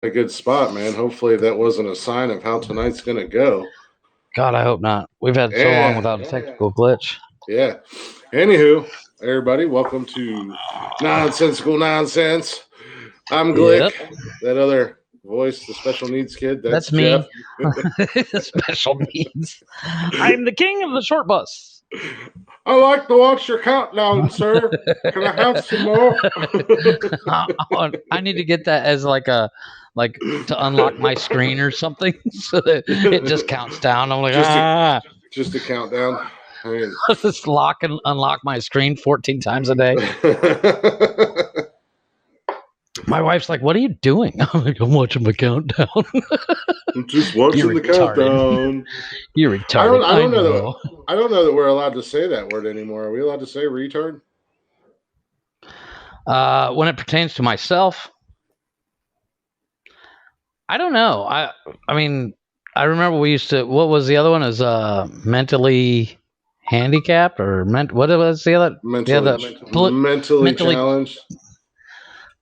a good spot, man. Hopefully that wasn't a sign of how tonight's going to go. God, I hope not. We've had so long without a technical glitch. Yeah. Anywho, everybody, welcome to Nonsensical Nonsense. I'm Glick. Yep. That other voice, the special needs kid, that's me. Jeff. Special needs. I'm the king of the short bus. I like to watch your countdown, sir. Can I have some more? I need to get that as like to unlock my screen or something, so that it just counts down. I'm like, just a countdown. I mean, just lock and unlock my screen 14 times a day. My wife's like, "What are you doing?" I'm like, "I'm watching my countdown." I'm just watching the countdown. You're retarded. I don't know that we're allowed to say that word anymore. Are we allowed to say retard? When it pertains to myself, I don't know. I mean, I remember we used to. What was the other one? Is mentally handicapped or what was the other? Mentally challenged.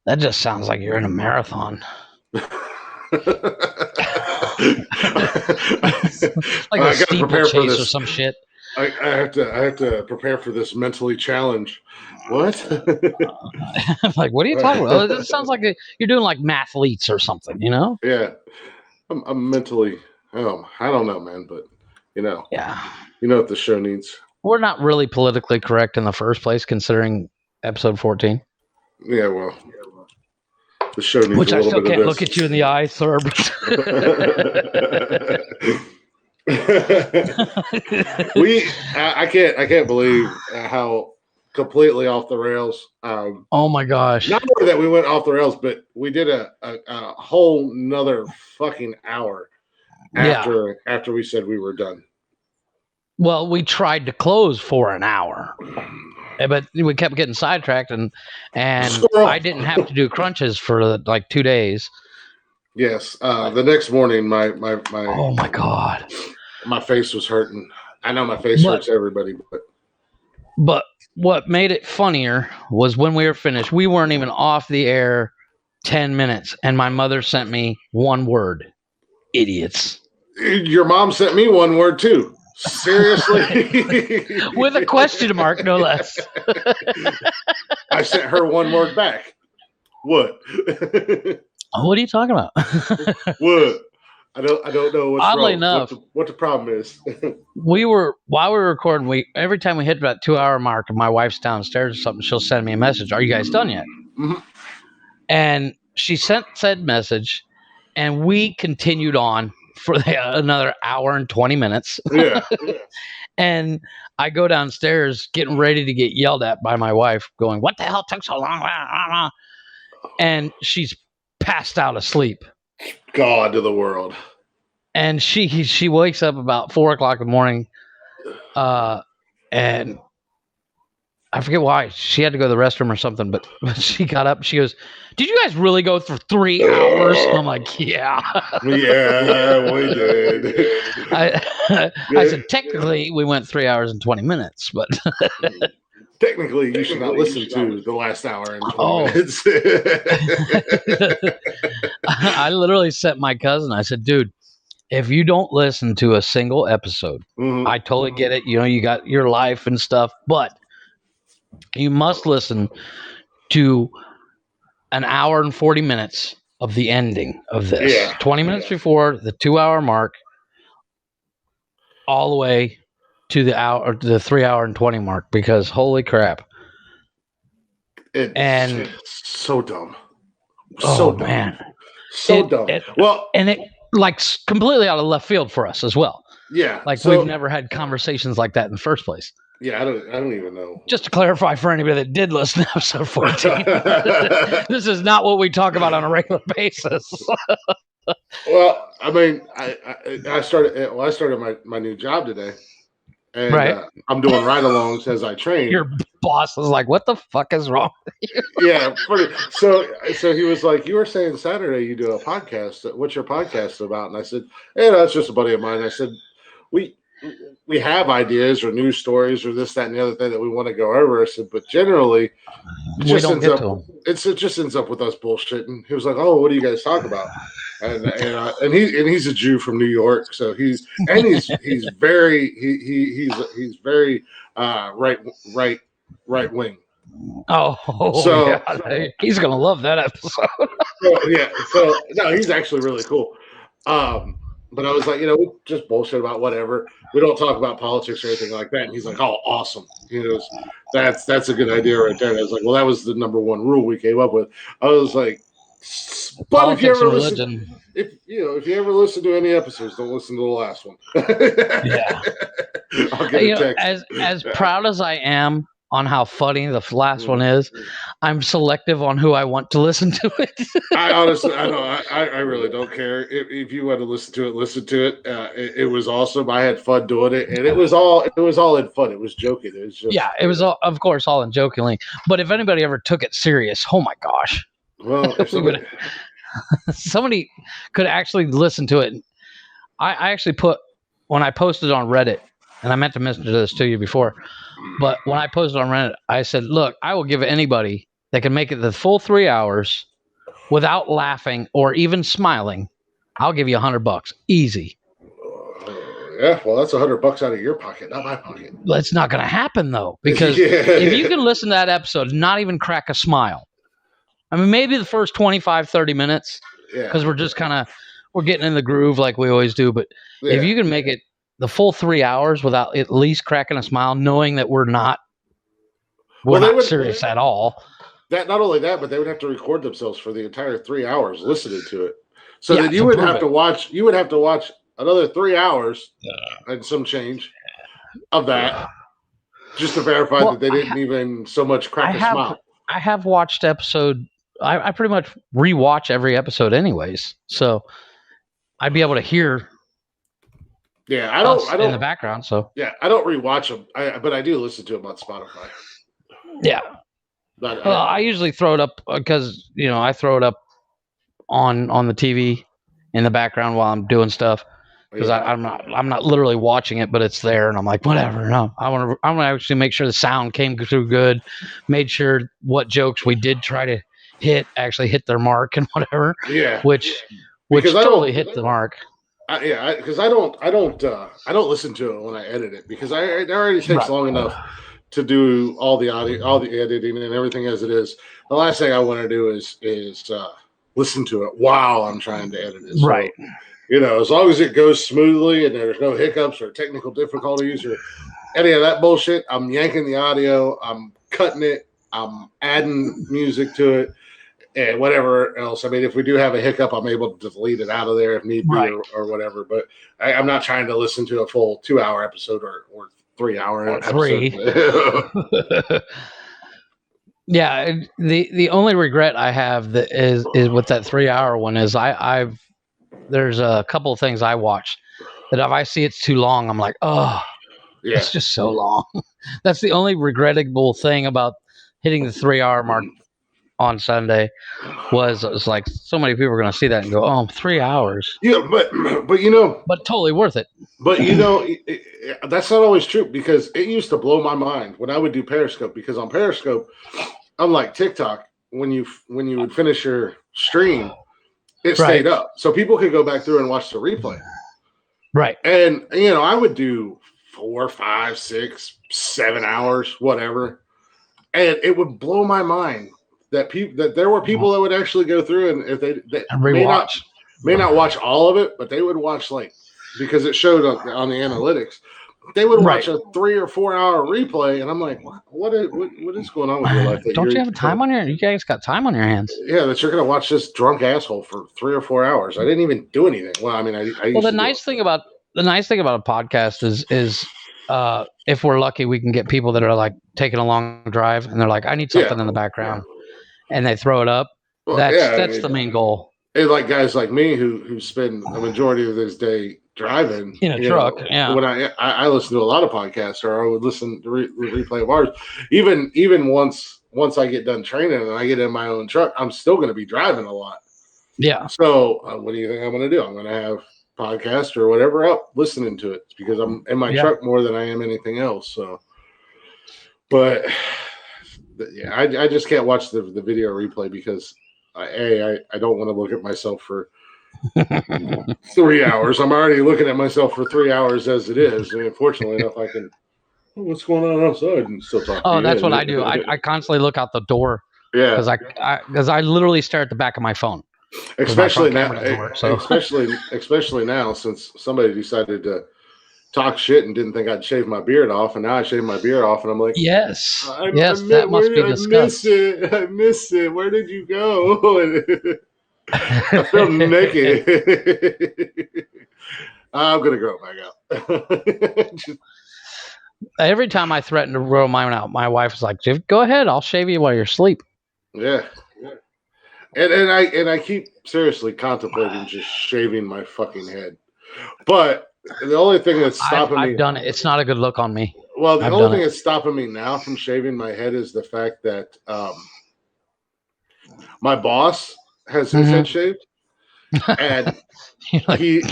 That just sounds like you're in a marathon. Like a steeplechase or some shit. I have to prepare for this mentally challenge. What? I'm like, what are you talking about? It sounds like you're doing like mathletes or something, you know? Yeah, I'm mentally. Oh, I don't know, man, but yeah, you know what the show needs. We're not really politically correct in the first place, considering episode 14. Yeah, well. The show needs which a I little still bit can't of look at you in the eye, sir. I can't believe how completely off the rails. Oh my gosh! Not only that we went off the rails, but we did a whole nother fucking hour after we said we were done. Well, we tried to close for an hour, but we kept getting sidetracked, and I didn't have to do crunches for like 2 days. Yes, the next morning, my oh my god, my face was hurting. I know my face hurts everybody, but what made it funnier was when we were finished. We weren't even off the air 10 minutes, and my mother sent me one word: idiots. Your mom sent me one word too. Seriously? With a question mark, no less. I sent her one word back. What? What are you talking about? What? I don't know what's Oddly wrong. enough, what the problem is. while we were recording, every time we hit about 2 hour mark and my wife's downstairs or something, she'll send me a message. Are you guys done yet? Mm-hmm. And she sent said message, and we continued on for another hour and 20 minutes. Yeah. And I go downstairs getting ready to get yelled at by my wife, going, "What the hell took so long?" And she's passed out asleep. God to the world. And she wakes up about 4:00 in the morning, and I forget why she had to go to the restroom or something, but she got up. She goes, "Did you guys really go for 3 hours?" I'm like, "Yeah, yeah, we did." I said, technically, we went 3 hours and 20 minutes, but technically, you should not listen to the last hour and 20 minutes. I literally sent my cousin. I said, "Dude, if you don't listen to a single episode, I totally get it. You know, you got your life and stuff, but you must listen to an hour and 40 minutes of the ending of this. Yeah. 20 minutes before the 2 hour mark, all the way to the 3 hour and 20 mark, because holy crap." It's so dumb. So dumb. Man. So dumb. And it like completely out of left field for us as well. Yeah. Like we've never had conversations like that in the first place. Yeah, I don't even know. Just to clarify for anybody that did listen to episode 14, this is not what we talk about on a regular basis. Well, I mean, I started my new job today, and I'm doing ride-alongs as I train. Your boss was like, "What the fuck is wrong with you?" Yeah, so he was like, "You were saying Saturday you do a podcast. What's your podcast about?" And I said, "Hey, that's just a buddy of mine." I said, we have ideas or news stories or this, that, and the other thing that we want to go over. I said, but generally, it just ends up with us bullshitting. He was like, "Oh, what do you guys talk about?" And he's a Jew from New York, so he's very right wing. Oh, so yeah. He's gonna love that episode. So no, he's actually really cool. But I was like, we just bullshit about whatever. We don't talk about politics or anything like that. And he's like, "Oh, awesome." He goes, "That's a good idea right there." And I was like, "Well, that was the number one rule we came up with." I was like, "But politics, if you ever listen, if you ever listen to any episodes, don't listen to the last one." Yeah. I'll get a text. As proud as I am on how funny the last one is, I'm selective on who I want to listen to it. I honestly, I really don't care. If you want to listen to it, listen to it. It was awesome. I had fun doing it, and it was all in fun. It was joking. It was just, it was all, of course, all in jokingly. But if anybody ever took it serious, oh my gosh! Well, if somebody could actually listen to it. I actually put, when I posted on Reddit, and I meant to mention this to you before, but when I posted on Reddit, I said, "Look, I will give anybody that can make it the full 3 hours without laughing or even smiling, I'll give you $100, easy." Yeah, well, that's $100 out of your pocket, not my pocket. It's not going to happen though, because if you can listen to that episode, not even crack a smile. I mean, maybe the first 25, 30 minutes, because we're just we're getting in the groove like we always do. But if you can make it the full 3 hours without at least cracking a smile, knowing that we're not serious at all. That not only that, but they would have to record themselves for the entire 3 hours listening to it. So then you would have to watch. You would have to watch another 3 hours and some change of that just to verify that they didn't even so much crack a smile. I have watched episode. I pretty much rewatch every episode, anyways. So I'd be able to hear. Yeah, I don't in the background. So yeah, I don't rewatch them, but I do listen to them on Spotify. Yeah, but I usually throw it up because I throw it up on the TV in the background while I'm doing stuff, because I'm not literally watching it, but it's there, and I'm like, whatever. No, I want to actually make sure the sound came through good, made sure what jokes we did try to hit actually hit their mark and whatever. Yeah, which totally hit the mark. Because I don't listen to it when I edit it, because it already takes long enough to do all the audio, all the editing and everything as it is. The last thing I want to do is listen to it while I'm trying to edit it. So, right. As long as it goes smoothly and there's no hiccups or technical difficulties or any of that bullshit, I'm yanking the audio, I'm cutting it, I'm adding music to it, and whatever else. I mean, if we do have a hiccup, I'm able to delete it out of there if need be or whatever. But I'm not trying to listen to a full 2-hour episode or 3-hour episode. Yeah, the only regret I have that is with that 3-hour one is there's a couple of things I watched that if I see it's too long, I'm like, oh, it's just so long. That's the only regrettable thing about hitting the 3-hour mark on Sunday was like so many people are going to see that and go, oh, 3 hours. Yeah, but but totally worth it. But that's not always true, because it used to blow my mind when I would do Periscope, because on Periscope, unlike TikTok, when you would finish your stream, it stayed up, so people could go back through and watch the replay. Right. And I would do 4, 5, 6, 7 hours, whatever, and it would blow my mind that there were people that would actually go through, and if they may not watch all of it, but they would watch, like, because it showed on the analytics, they would watch a 3 or 4 hour replay, and I'm like, what is going on with your life? Don't you have time on you guys got time on your hands? Yeah, that you're going to watch this drunk asshole for 3 or 4 hours. I didn't even do anything. Well, I mean, the nice thing about a podcast is if we're lucky, we can get people that are like taking a long drive and they're like, I need something in the background, and they throw it up. Well, that's the main goal. And like guys like me who spend the majority of this day driving in a truck. When I listen to a lot of podcasts, or I would listen to replay of ours. Even once I get done training and I get in my own truck, I'm still going to be driving a lot. Yeah. So what do you think I'm going to do? I'm going to have podcast or whatever up listening to it because I'm in my truck more than I am anything else. So, but yeah, I just can't watch the video replay because I don't want to look at myself for 3 hours. I'm already looking at myself for 3 hours as it is. And fortunately enough, I can. What's going on outside and still talk. Oh, that's what I do. I constantly look out the door. Yeah, because I literally stare at the back of my phone. Especially now, especially now, since somebody decided to talk shit and didn't think I'd shave my beard off, and now I shave my beard off, and I'm like, yes, that must be disgusting. I miss it. Where did you go? I feel naked. I'm gonna grow it back out. Every time I threaten to grow mine out, my wife is like, "Go ahead, I'll shave you while you're asleep." Yeah. And I keep seriously contemplating just shaving my fucking head, but the only thing that's stopping me. I've done it. It's not a good look on me. Well, the only thing that's stopping me now from shaving my head is the fact that my boss has his head shaved, and he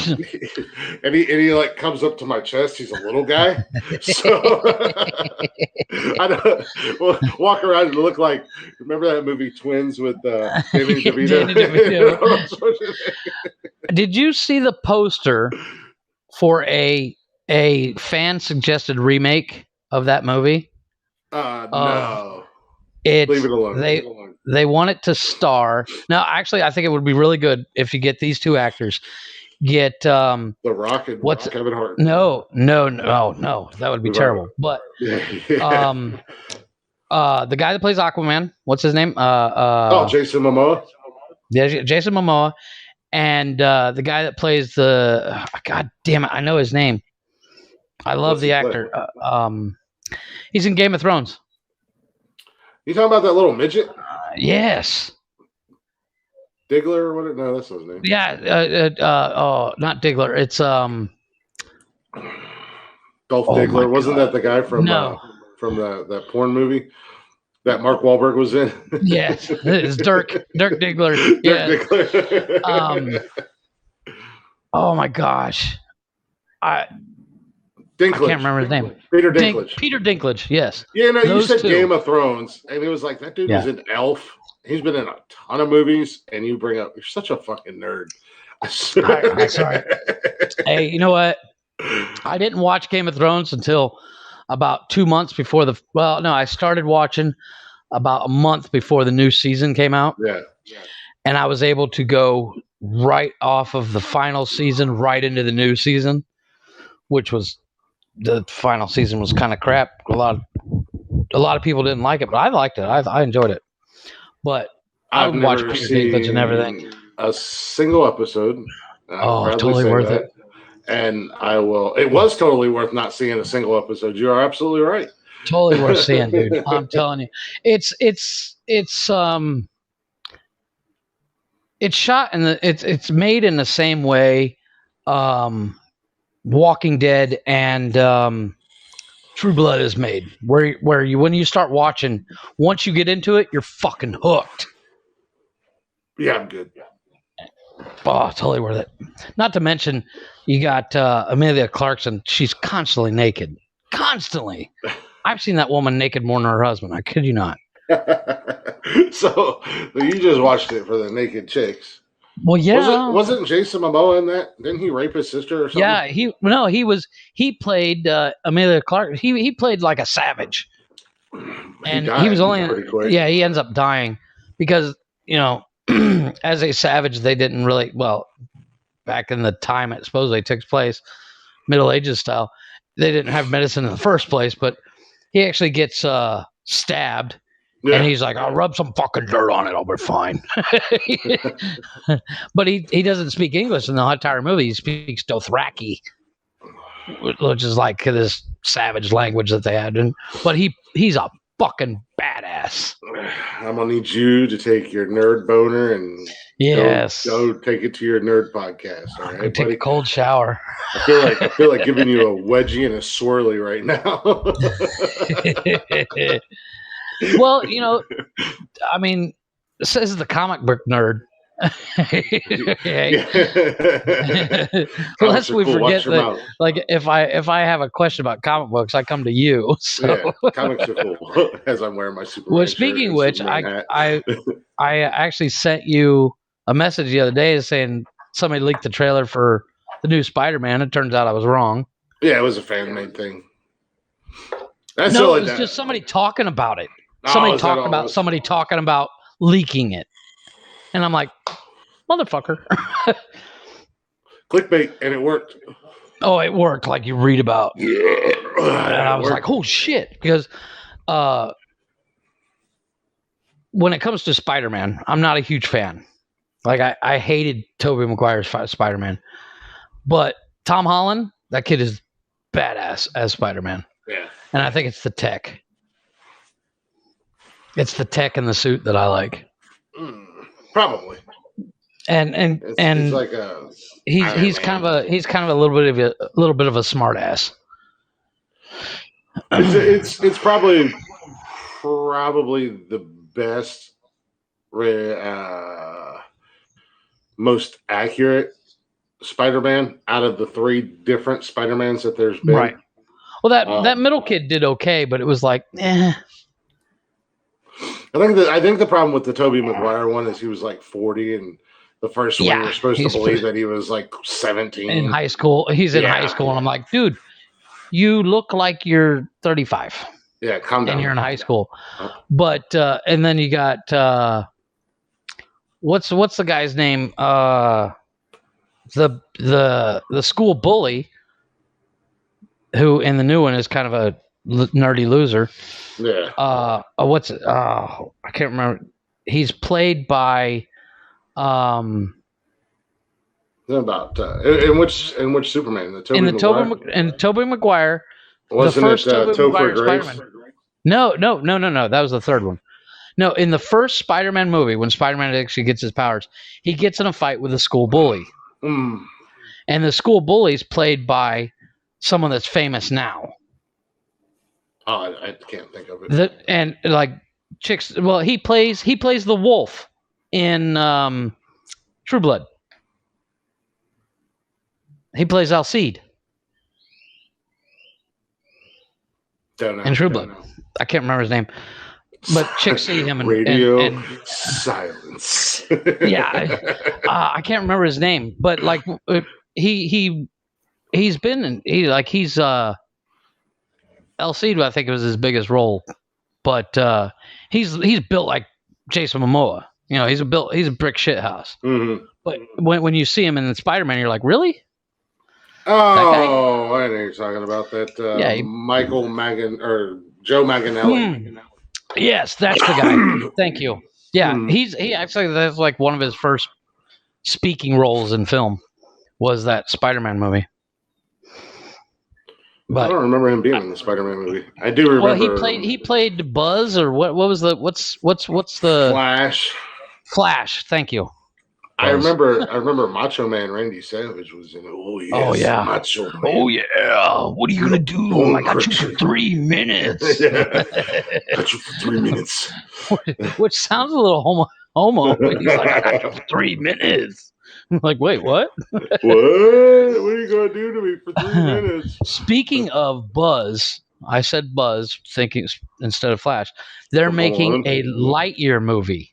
like comes up to my chest. He's a little guy, so I don't walk around and look like. Remember that movie Twins with Danny DeVito? Did you see the poster for a fan suggested remake of that movie? No. Leave it alone. They want it to star. Now, actually, I think it would be really good if you get these two actors. Get The Rock and Kevin Hart. No. That would be terrible. But the guy that plays Aquaman, what's his name? Jason Momoa. Yeah, Jason Momoa, and the guy that plays God damn it, I know his name. I love the actor. He's in Game of Thrones. You talking about that little midget? Yes. Diggler or what? No, that's not his name. Yeah. Not Diggler. It's Dolph Diggler. Wasn't that the guy from that porn movie that Mark Wahlberg was in? Yes, it's Dirk Diggler. Yes. Diggler. Oh my gosh. Dinklage. I can't remember his name. Peter Dinklage. Peter Dinklage, yes. Yeah, no, you said two. Game of Thrones, and it was like, that dude was an elf. He's been in a ton of movies, and you bring up, you're such a fucking nerd. I'm sorry. Hey, you know what? I didn't watch Game of Thrones until about 2 months before I started watching about a month before the new season came out. Yeah. And I was able to go right off of the final season right into the new season, which was the final season was kind of crap. A lot of people didn't like it, but I liked it. I enjoyed it. But I would watch Peter Dinklage and everything. A single episode. Totally worth it. And I will. It was totally worth not seeing a single episode. You are absolutely right. Totally worth seeing, dude. I'm telling you, it's shot in it's made in the same way. Walking Dead and True Blood is made, where you when you start watching, once you get into it, you're fucking hooked. Yeah, I'm good. Oh, totally worth it. Not to mention, you got Emilia Clarke. She's constantly naked. Constantly. I've seen that woman naked more than her husband. I kid you not. So you just watched it for the naked chicks. Well, yeah. Wasn't Jason Momoa in that? Didn't he rape his sister or something? Yeah, he played Emilia Clarke. He played like a savage. And he was only pretty quick. Yeah, he ends up dying because, as a savage, they didn't really, back in the time it supposedly took place, Middle Ages style, they didn't have medicine in the first place, but he actually gets stabbed. Yeah. And he's like, I'll rub some fucking dirt on it. I'll be fine. But he doesn't speak English in the entire movie. He speaks Dothraki, which is like this savage language that they had. But he's a fucking badass. I'm going to need you to take your nerd boner and go take it to your nerd podcast. All right, take a cold shower. I feel like giving you a wedgie and a swirly right now. Well, this is the comic book nerd. Okay. Comics Lest are we cool. forget Watch your that, mouth. like, if I have a question about comic books, I come to you. So, Yeah, comics are cool. As I'm wearing my well, Superman shirt speaking of and which, Superman hat. I actually sent you a message the other day saying somebody leaked the trailer for the new Spider-Man. It turns out I was wrong. Yeah, it was a fan made thing. That's No, all it was just somebody talking about it. Oh, is that all it was? Somebody talking about leaking it. And I'm like, motherfucker. Clickbait, and it worked. Oh, it worked like you read about. Yeah. And I was like, oh shit. Because when it comes to Spider-Man, I'm not a huge fan. Like I hated Tobey Maguire's Spider-Man. But Tom Holland, that kid is badass as Spider-Man. Yeah. And I think it's the tech. It's the tech in the suit that I like. Probably. And it's like a he's kind of a little bit of a smart ass. It's probably the best, most accurate Spider-Man out of the 3 different Spider-Mans that there's been. Right. Well, that middle kid did okay, but it was like, eh. I think the problem with the Tobey Maguire one is he was like 40, and the first one you're supposed to believe that he was like 17 in high school. He's in high school, and I'm like, dude, you look like you're 35. Yeah, calm down. And you're in high school. But and then you got what's the guy's name? The school bully, who in the new one is kind of a nerdy loser. Yeah. What's it? I can't remember. He's played by about in which Superman? The Tobey Maguire. Wasn't the first it Tobey Maguire Grace? Spider-Man. No. That was the third one. No, in the first Spider-Man movie, when Spider-Man actually gets his powers, he gets in a fight with a school bully. And the school bully is played by someone that's famous now. Oh, I can't think of it. He plays the wolf in True Blood. He plays Alcide. Don't know. In True Blood. I can't remember his name. But chicks see him and radio silence. Yeah, I can't remember his name, but like he's Alcide, I think it was his biggest role, but he's built like Jason Momoa. You know, he's a brick shit house. Mm-hmm. But when you see him in Spider-Man, you're like, really? Oh, I know you're talking about that. Michael Magan or Joe Manganiello. Yes, that's the guy. Thank you. Yeah, he actually, that's like one of his first speaking roles in film was that Spider-Man movie. But I don't remember him being in the Spider-Man movie. I do remember. Well, he played Buzz, or what was the what's the Flash. Thank you. I remember Macho Man Randy Savage was in it. Oh yes. Oh yeah. Macho Man. Oh yeah. What are you gonna do? I got you for 3 minutes. Yeah. Got you for 3 minutes. Which sounds a little homo. He's like, I got you for 3 minutes. I'm like, wait, what? What? What are you gonna do to me for 3 minutes? Speaking of Buzz, I said Buzz, thinking instead of Flash. They're making a Lightyear movie.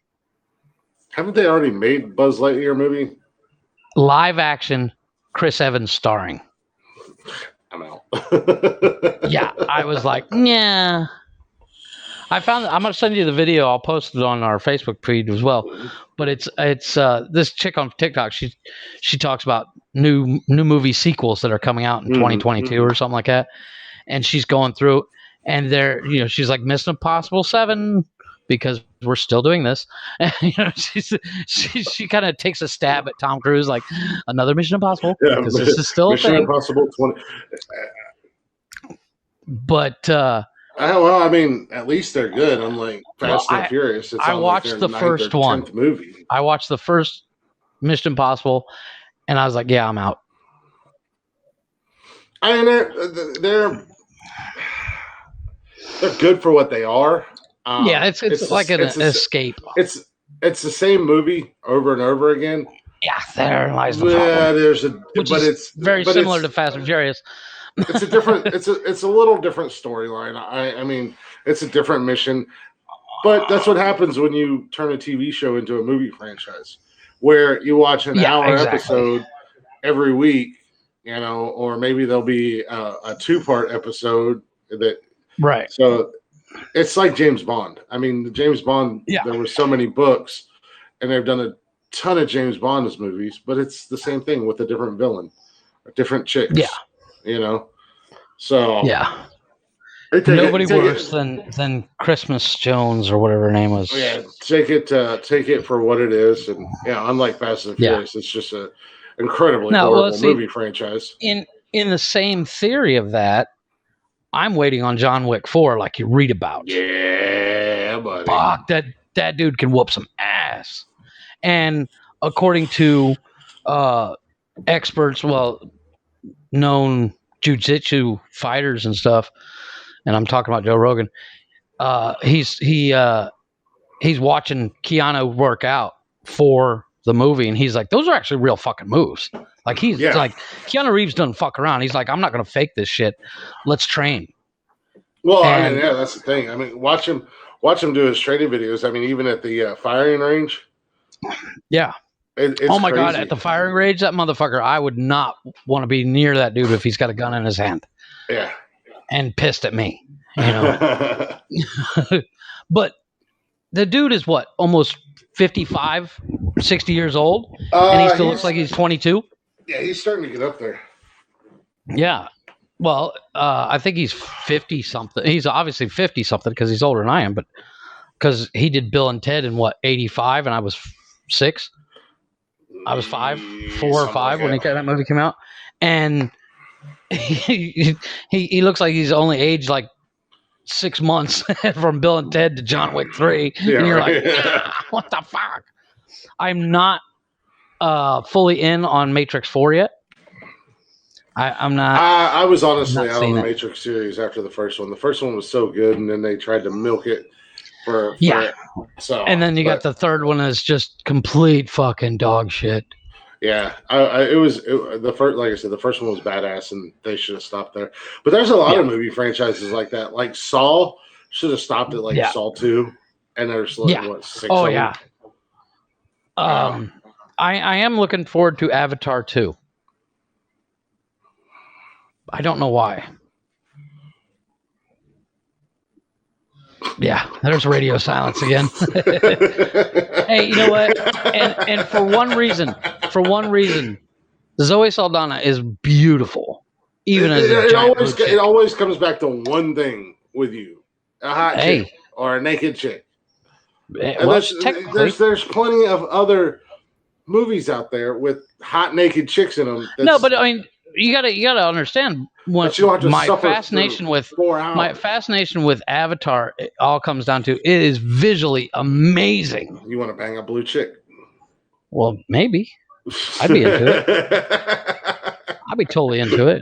Haven't they already made Buzz Lightyear movie? Live action, Chris Evans starring. I'm out. Yeah, I was like, yeah. I'm gonna send you the video. I'll post it on our Facebook feed as well. But it's this chick on TikTok. She talks about new movie sequels that are coming out in 2022 or something like that, and she's going through, and she's like Mission Impossible 7. Because we're still doing this, and, she kind of takes a stab at Tom Cruise, like another Mission Impossible, because this is still Mission a thing. Impossible 20. But well, I mean, at least they're good. Unlike Fast and Furious, it's I watched the first one. Movie. I watched the first Mission Impossible, and I was like, "Yeah, I'm out." I mean, they're good for what they are. Yeah, it's like an escape. It's it's the same movie over and over again. Yeah, there lies the problem. It's very similar to Fast and Furious. It's a different. It's a little different storyline. I mean, it's a different mission. But that's what happens when you turn a TV show into a movie franchise, where you watch an hour episode every week, or maybe there'll be a 2-part episode that. Right. So it's like James Bond. I mean, the James Bond. Yeah. There were so many books, and they've done a ton of James Bond movies, but it's the same thing with a different villain, different chicks. Yeah. So yeah. Nobody worse than Christmas Jones or whatever her name was. Yeah, take it for what it is, and unlike Fast and Furious, it's just an incredibly horrible movie franchise. In the same theory of that, I'm waiting on John Wick 4, like you read about. Yeah, buddy. Fuck, that dude can whoop some ass. And according to experts, known jiu-jitsu fighters and stuff. And I'm talking about Joe Rogan. He's watching Keanu work out for the movie, and he's like, "Those are actually real fucking moves." Like like Keanu Reeves doesn't fuck around. He's like, "I'm not gonna fake this shit. Let's train." Well, that's the thing. I mean, watch him do his training videos. I mean, even at the firing range. Yeah. It's oh my crazy. God! At the firing range, that motherfucker. I would not want to be near that dude if he's got a gun in his hand. Yeah. And pissed at me, But the dude is what, almost 55, 60 years old, and he still looks like he's 22. Yeah, he's starting to get up there. Yeah, well, I think he's 50 something. He's obviously 50 something because he's older than I am, but because he did Bill and Ted in 85, and I was 6. I was 4 or 5 when that movie came out, and. He looks like he's only aged like 6 months from Bill and Ted to John Wick 3. Yeah, and you're like, what the fuck? I'm not fully in on Matrix 4 yet. I'm not. I was honestly out on the Matrix series after the first one. The first one was so good, and then they tried to milk it for and then you got the third one that's just complete fucking dog shit. Yeah, it was the first. Like I said, the first one was badass, and they should have stopped there. But there's a lot of movie franchises like that. Like Saw should have stopped at Saw 2, and there's 6. Oh yeah. I am looking forward to Avatar 2. I don't know why. Yeah, there's radio silence again. Hey, you know what? And for one reason, Zoe Saldana is beautiful. Even as it always comes back to one thing with you: a hot chick or a naked chick. And there's plenty of other movies out there with hot naked chicks in them. No, but I mean, you gotta understand. My fascination with Avatar, it all comes down to it is visually amazing. You want to bang a blue chick? Well, maybe. I'd be into it. I'd be totally into it.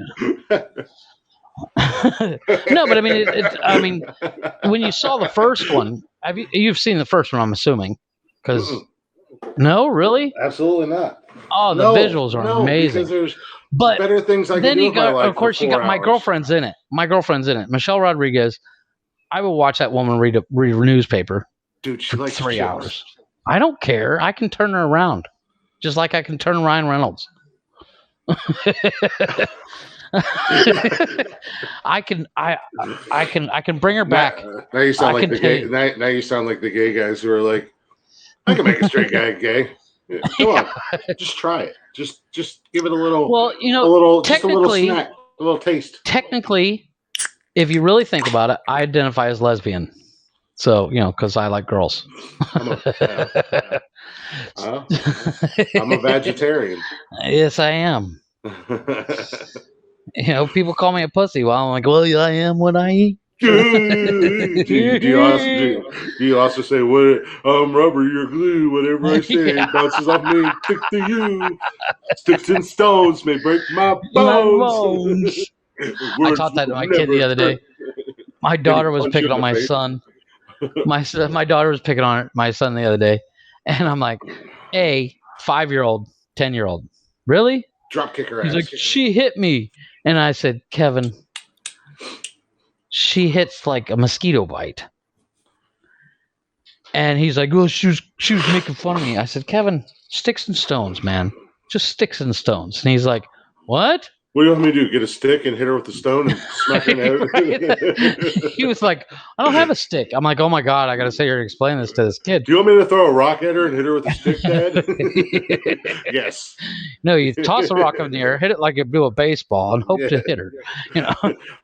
No, but I mean, when you saw the first one, you've seen the first one? I'm assuming, because no, really, absolutely not. Oh, the visuals are amazing. Because there's better things I can do with my life. Of course, you got my girlfriend's in it. Michelle Rodriguez. I would watch that woman read a newspaper. Dude, she likes 3 hours. I don't care. I can turn her around, just like I can turn Ryan Reynolds. I can bring her back. Now you sound like the gay. Now you sound like the gay guys who are like, I can make a straight guy gay. Yeah, come on, just try it. Just give it a little. Well, just a little snack, a little taste. Technically, if you really think about it, I identify as lesbian. So because I like girls. I'm a vegetarian. Yes, I am. People call me a pussy. Well, I'm like, well, I am what I eat. do you also say what? Rubber, you're glue. Whatever I say bounces off me, stick to you. Sticks and stones may break my bones. I taught that to my kid the other day. My daughter was picking on my son. My daughter was picking on my son the other day, And I'm like, 5-year-old, 10-year-old. Really? Drop kick her He's ass. like, she hit me. And I said, Kevin, she hits like a mosquito bite. And he's like, oh, she was making fun of me. I said, Kevin, sticks and stones, man. Just sticks and stones. And he's like, what? What do you want me to do? Get a stick and hit her with the stone and smack her in the head? He was like, I don't have a stick. I'm like, oh my God, I got to sit here and explain this to this kid. Do you want me to throw a rock at her and hit her with a stick, Dad? Yes. No, you toss a rock in the air, hit it like you do a baseball, and hope to hit her. You know.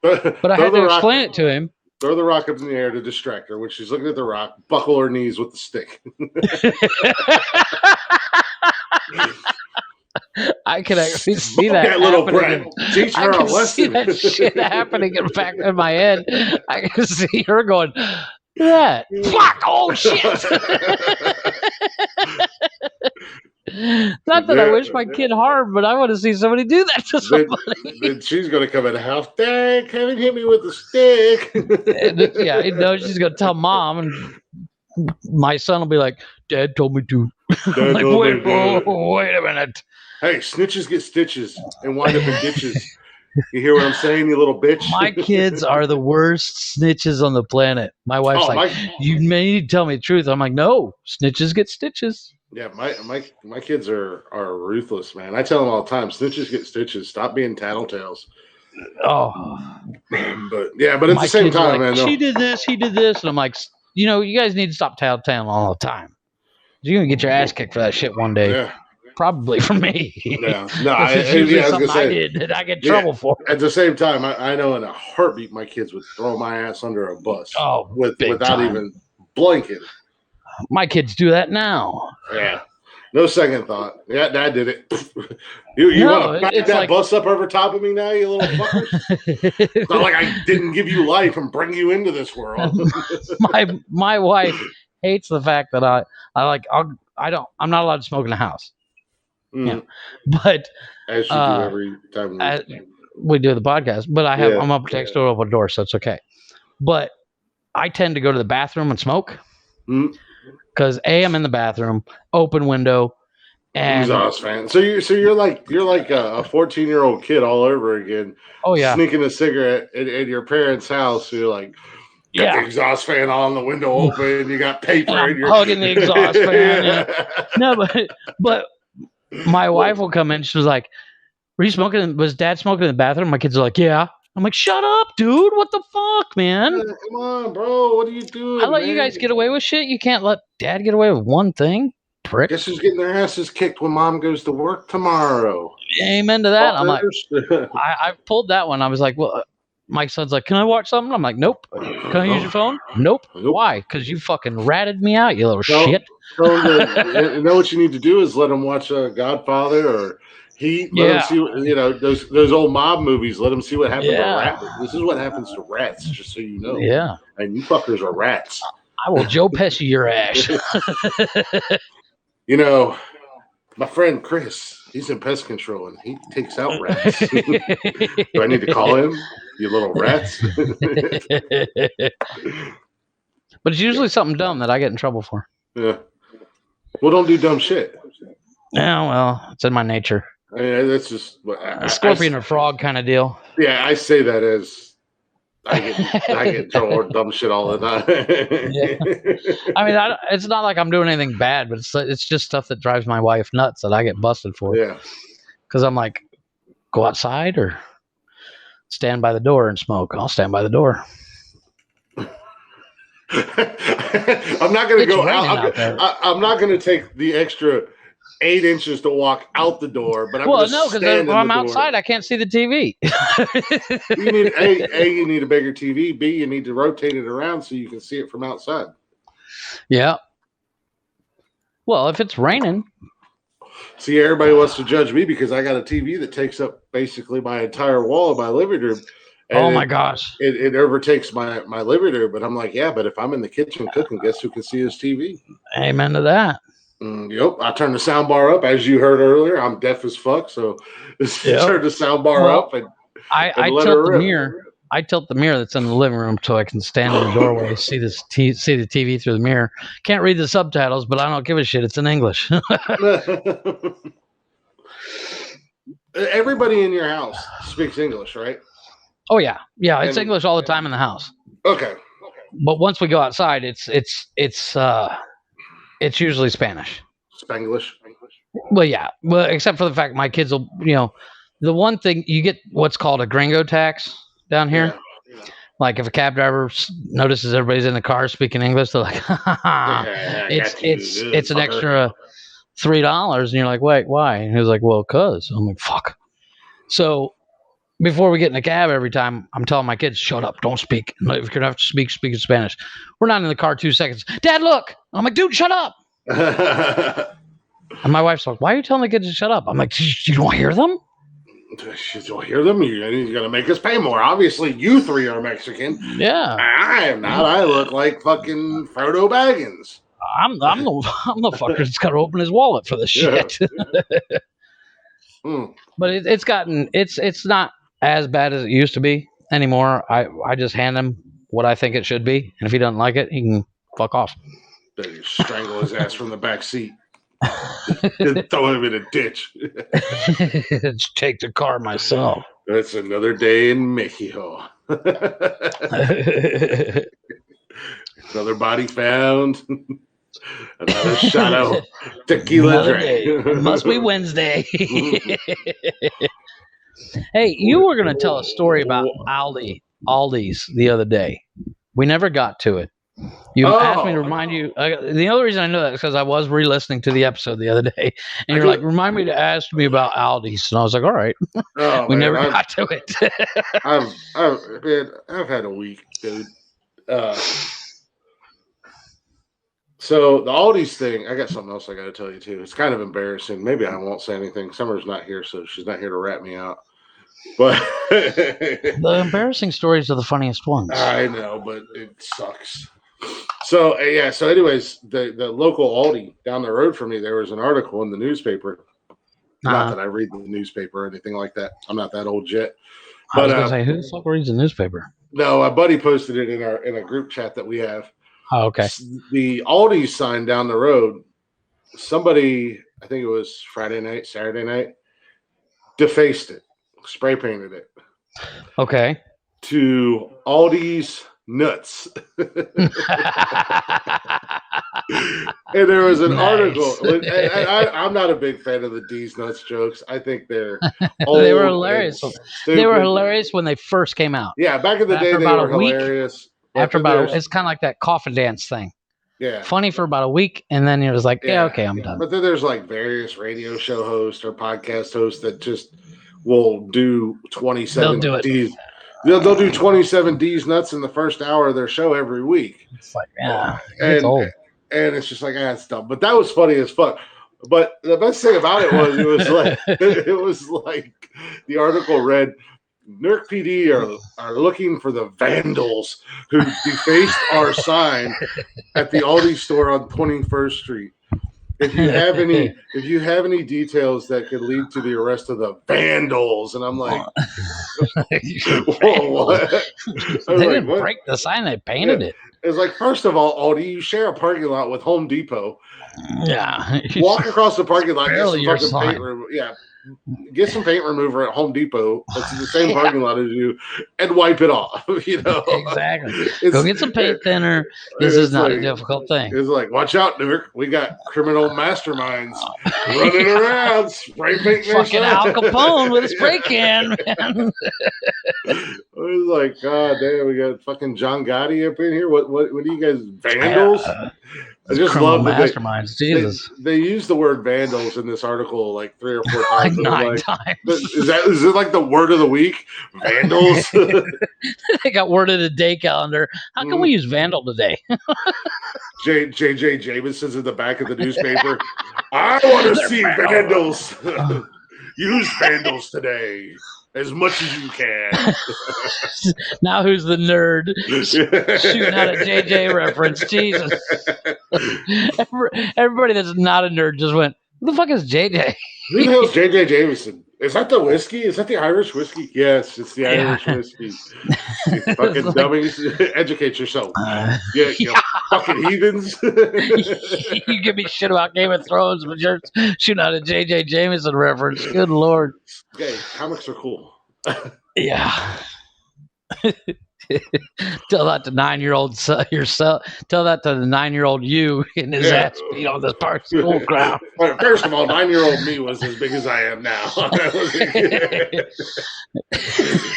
But I had to explain it to him. Throw the rock up in the air to distract her. When she's looking at the rock, buckle her knees with the stick. I can actually see that little Brett. Teach her a lesson. See that shit happening back in my head. I can see her going, that fuck, oh shit. Not that I wish my kid harm, but I want to see somebody do that to somebody. Then she's going to come in the house. Dad, Kevin hit me with a stick. Yeah, she's going to tell mom, and my son will be like, Dad told me to. I'm like, wait a minute. Hey, snitches get stitches and wind up in ditches. You hear what I'm saying, you little bitch? My kids are the worst snitches on the planet. My wife's you need to tell me the truth. I'm like, no, snitches get stitches. Yeah, my kids are ruthless, man. I tell them all the time, snitches get stitches. Stop being tattletales. Oh. But at the same time, man. She did this, he did this. And I'm like, you guys need to stop tattletaling all the time. You're going to get your ass kicked for that shit one day. Yeah. Probably from me. No, it's usually something I did that I get trouble for. At the same time, I know in a heartbeat my kids would throw my ass under a bus. Oh, without even blinking. My kids do that now. Yeah. No second thought. Yeah, Dad did it. You want to back that bus up over top of me now, you little fuckers? It's not like I didn't give you life and bring you into this world. my wife hates the fact that I'm not allowed to smoke in the house. Yeah, but as you do every time we do the podcast. But I'm up next to open door, so it's okay. But I tend to go to the bathroom and smoke because I'm in the bathroom, open window, and exhaust fan. So you're like a 14-year-old kid all over again. Oh yeah, sneaking a cigarette in your parents' house. So you're like. Got the exhaust fan on, the window open. You got paper. And I'm hugging the exhaust fan. Yeah. No, but my wife will come in. She was like, "Were you smoking? Was Dad smoking in the bathroom?" My kids are like, "Yeah." I'm like, "Shut up, dude! What the fuck, man? Come on, bro! What are you doing? I let you guys get away with shit. You can't let Dad get away with one thing, prick." Guess who's getting their asses kicked when Mom goes to work tomorrow? Amen to that. I'm like, I pulled that one. I was like, well. My son's like, can I watch something? I'm like, nope. Can I use your phone? Nope. Why? Because you fucking ratted me out, you little shit. You know what you need to do is let him watch Godfather or Heat. Let him see, those old mob movies. Let him see what happens to rats. This is what happens to rats, just so you know. Yeah. And you fuckers are rats. I will Joe Pesci your ass. My friend Chris, he's in pest control and he takes out rats. Do I need to call him? You little rats. But it's usually something dumb that I get in trouble for. Yeah. Well, don't do dumb shit. Yeah, well, it's in my nature. I mean, that's just a scorpion or frog kind of deal. Yeah, I say that as I get in trouble with dumb shit all the time. Yeah. I mean, it's not like I'm doing anything bad, but it's just stuff that drives my wife nuts that I get busted for. Yeah. Because I'm like, go outside or stand by the door and smoke. I'll stand by the door. I'm not going to go out. I'm not going to take the extra 8 inches to walk out the door. But because when I'm outside, I can't see the TV. You need you need a bigger TV. B, you need to rotate it around so you can see it from outside. Yeah. Well, if it's raining. See, everybody wants to judge me because I got a TV that takes up basically my entire wall of my living room. Oh my gosh! It overtakes my living room, but I'm like, yeah, but if I'm in the kitchen cooking, guess who can see his TV? Amen to that. Yep, I turned the sound bar up, as you heard earlier. I'm deaf as fuck, so turn the sound bar up and I tilt the mirror. I tilt the mirror that's in the living room so I can stand in the doorway, see the TV through the mirror. Can't read the subtitles, but I don't give a shit. It's in English. Everybody in your house speaks English, right? Oh yeah, it's English all the time in the house. Okay. But once we go outside, it's usually Spanish. Spanglish. Well, yeah. Well, except for the fact my kids will, the one thing you get what's called a gringo tax down here. Yeah. Like if a cab driver notices everybody's in the car speaking English, they're like, it's an extra $3, and you're like, wait, why? And he was like, well, cause. I'm like, fuck. So before we get in a cab, every time I'm telling my kids, shut up, don't speak. If you're gonna have to speak in Spanish. We're not in the car 2 seconds. Dad, look. I'm like, dude, shut up. And my wife's like, why are you telling the kids to shut up? I'm like, you don't hear them? You don't hear them? You're going to make us pay more. Obviously, you three are Mexican. Yeah. I am not. I look like fucking Frodo Baggins. I'm the fucker that's got to open his wallet for the shit. But it's not as bad as it used to be anymore. I just hand him what I think it should be. And if he doesn't like it, he can fuck off. Then you strangle his ass from the back seat. Throw him in a ditch. Take the car myself. That's another day in Mexico. Another body found. Another shot of tequila drink. It must be Wednesday. Hey, you were going to tell a story about Aldi's the other day. We never got to it. You asked me to remind you. The only reason I know that is because I was re-listening to the episode the other day, and you're like, "Remind me to ask me about Aldi's," and I was like, "All right." We never got to it. I've had a week, dude. So the Aldi's thing, I got something else I got to tell you too. It's kind of embarrassing. Maybe I won't say anything. Summer's not here, so she's not here to rat me out. But the embarrassing stories are the funniest ones. I know, but it sucks. So yeah. So anyways, the local Aldi down the road from me, there was an article in the newspaper. Not that I read the newspaper or anything like that. I'm not that old yet. But I was gonna say, who the fuck reads the newspaper? No, a buddy posted it in a group chat that we have. Oh, okay. The Aldi sign down the road. Somebody, I think it was Friday night, Saturday night, defaced it, spray painted it. Okay. To Aldi's nuts. And there was an article. I'm not a big fan of the D's nuts jokes. I think they're old. They were hilarious. They were hilarious when they first came out. Yeah, back in the day, they were hilarious. After about it's kind of like that coffin dance thing. Yeah. Funny for about a week, and then it was like, yeah, okay, I'm done. But then there's like various radio show hosts or podcast hosts that just will do 27 D's. They'll do 27 D's nuts in the first hour of their show every week. It's like, yeah, it's old. And it's just like, it's dumb. But that was funny as fuck. But the best thing about it was it was like the article read, NERC PD are looking for the vandals who defaced our sign at the Aldi store on 21st Street. If you have any details that could lead to the arrest of the vandals, and I'm like, what? They didn't break the sign; they painted it. It's like, first of all, Aldi, you share a parking lot with Home Depot. Yeah, walk across the parking lot, get some fucking paint remover. Yeah, get some paint remover at Home Depot. That's in the same parking lot as you, and wipe it off. Exactly. Go get some paint thinner. This is not a difficult thing. It's like, watch out, Newark. We got criminal masterminds running around, spray painting. Fucking Al Capone with a spray can, man. It was like, God damn, we got fucking John Gotti up in here. What are you guys, vandals? I just love that masterminds. Jesus, they use the word vandals in this article like 3 or 4 times. Like 9 times. Is it like the word of the week? Vandals. They got word of the day calendar. How can we use vandal today? JJ Jameson's in the back of the newspaper. I want to see vandals. Use vandals today. As much as you can. Now who's the nerd shooting out a JJ reference? Jesus. Everybody that's not a nerd just went, who the fuck is JJ? Who the hell is JJ Jameson? Is that the whiskey? Is that the Irish whiskey? Yes, it's the Irish whiskey. You fucking like, dummies. Educate yourself. You fucking heathens. You give me shit about Game of Thrones, but you're shooting out a J.J. Jameson reference. Good Lord. Okay, comics are cool. Yeah. Tell that to 9-year-old yourself. Tell that to the 9-year-old you in his ass beat on this park school ground. First of all, 9-year-old me was as big as I am now.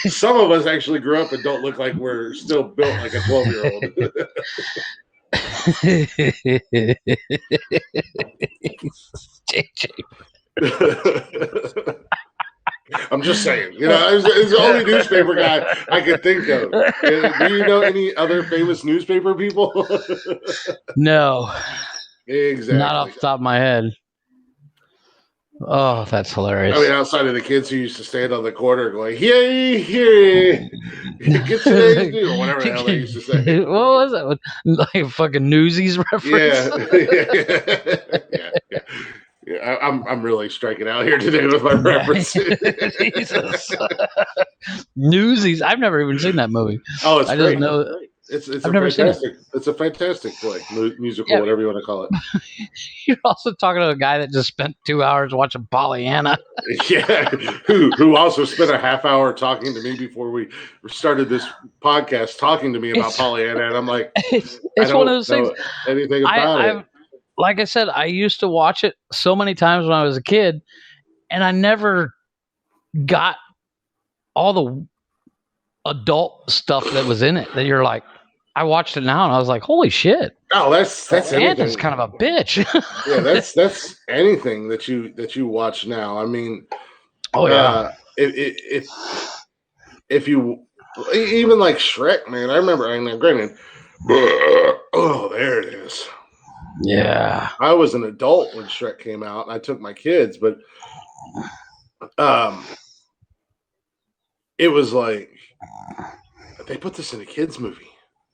Some of us actually grew up and don't look like we're still built like a 12-year-old. I'm just saying, it's the only newspaper guy I could think of. Do you know any other famous newspaper people? No. Exactly. Not off the top of my head. Oh, that's hilarious. I mean, outside of the kids who used to stand on the corner going, "Yay, yay, get today's news," or whatever the hell they used to say. What was that? Like a fucking Newsies reference? Yeah. Yeah, I'm really striking out here today with my references. Newsies. I've never even seen that movie. Oh, it's great. Just know I've never seen it. It's a fantastic play, musical, whatever you want to call it. You're also talking to a guy that just spent 2 hours watching Pollyanna. Yeah, who also spent a half hour talking to me before we started this podcast, talking to me about Pollyanna, and I'm like, it's one of those things. Anything about it? Like I said, I used to watch it so many times when I was a kid, and I never got all the adult stuff that was in it. That you're like, I watched it now, and I was like, holy shit! Oh, that's anything. It's kind of a bitch. Yeah, that's anything that you watch now. I mean, if you even like Shrek, man, I remember. I mean, granted, oh, there it is. Yeah, I was an adult when Shrek came out, and I took my kids, but it was like they put this in a kids movie.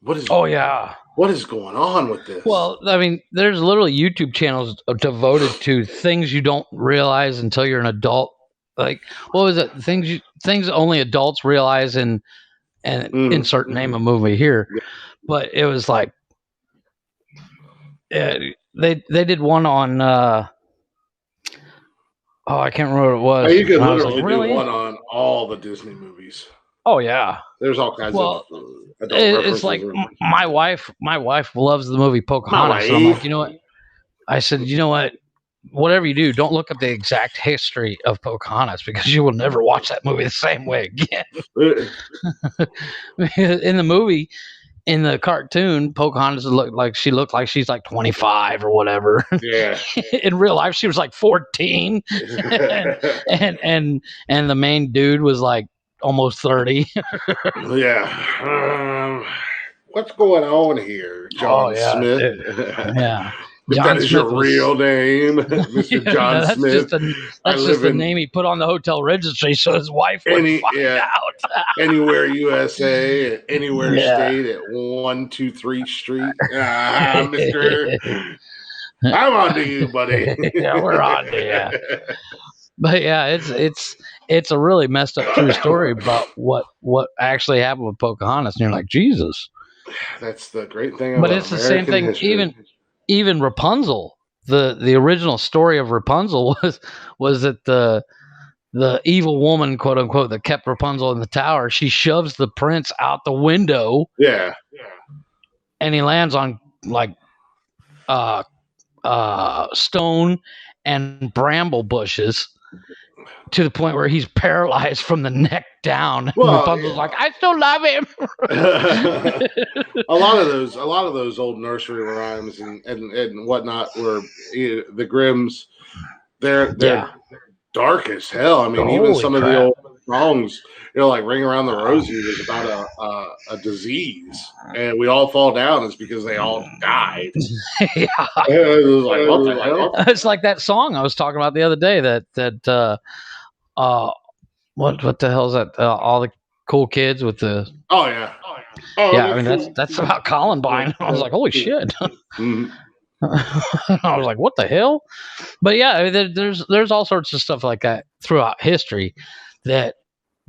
What is? Oh yeah. What is going on with this? Well, I mean, there's literally YouTube channels devoted to things you don't realize until you're an adult. Like, what was it? Things only adults realize and insert name a movie here. Yeah. But it was like they did one on I can't remember what it was. You could literally do one on all the Disney movies. Oh yeah, there's all kinds of. It's like my wife loves the movie Pocahontas. So I'm like, you know what? I said, you know what? Whatever you do, don't look up the exact history of Pocahontas because you will never watch that movie the same way again. In the movie, in the cartoon, Pocahontas looked like she's like 25 or whatever. Yeah. In real life, she was like 14, and the main dude was like almost 30. Yeah. What's going on here, John Smith? Yeah. If that is your real name, Mr. John Smith. That's just the name he put on the hotel registry so his wife would find out. Anywhere USA, anywhere state at 123 Street. Mister, I'm on to you, buddy. Yeah, we're on to you. But yeah, it's a really messed up true story about what actually happened with Pocahontas, and you're like, Jesus. That's the great thing about But it's American the same thing. History. Even Rapunzel, the original story of Rapunzel was that the evil woman, quote unquote, that kept Rapunzel in the tower, she shoves the prince out the window. Yeah. And he lands on like stone and bramble bushes to the point where he's paralyzed from the neck down. Well, Rapunzel's like, I still love him. a lot of those old nursery rhymes and whatnot were the Grimms. They're dark as hell. I mean, even some of the old songs, like "Ring Around the Rosie" was about a disease, and we all fall down is because they all died. Yeah. It was like, what the hell? It's like that song I was talking about the other day. That what the hell is that? All the cool kids with the. Oh yeah. I mean that's about Columbine. I was like, holy shit. Mm-hmm. I was like, what the hell? But yeah, I mean, there's all sorts of stuff like that throughout history that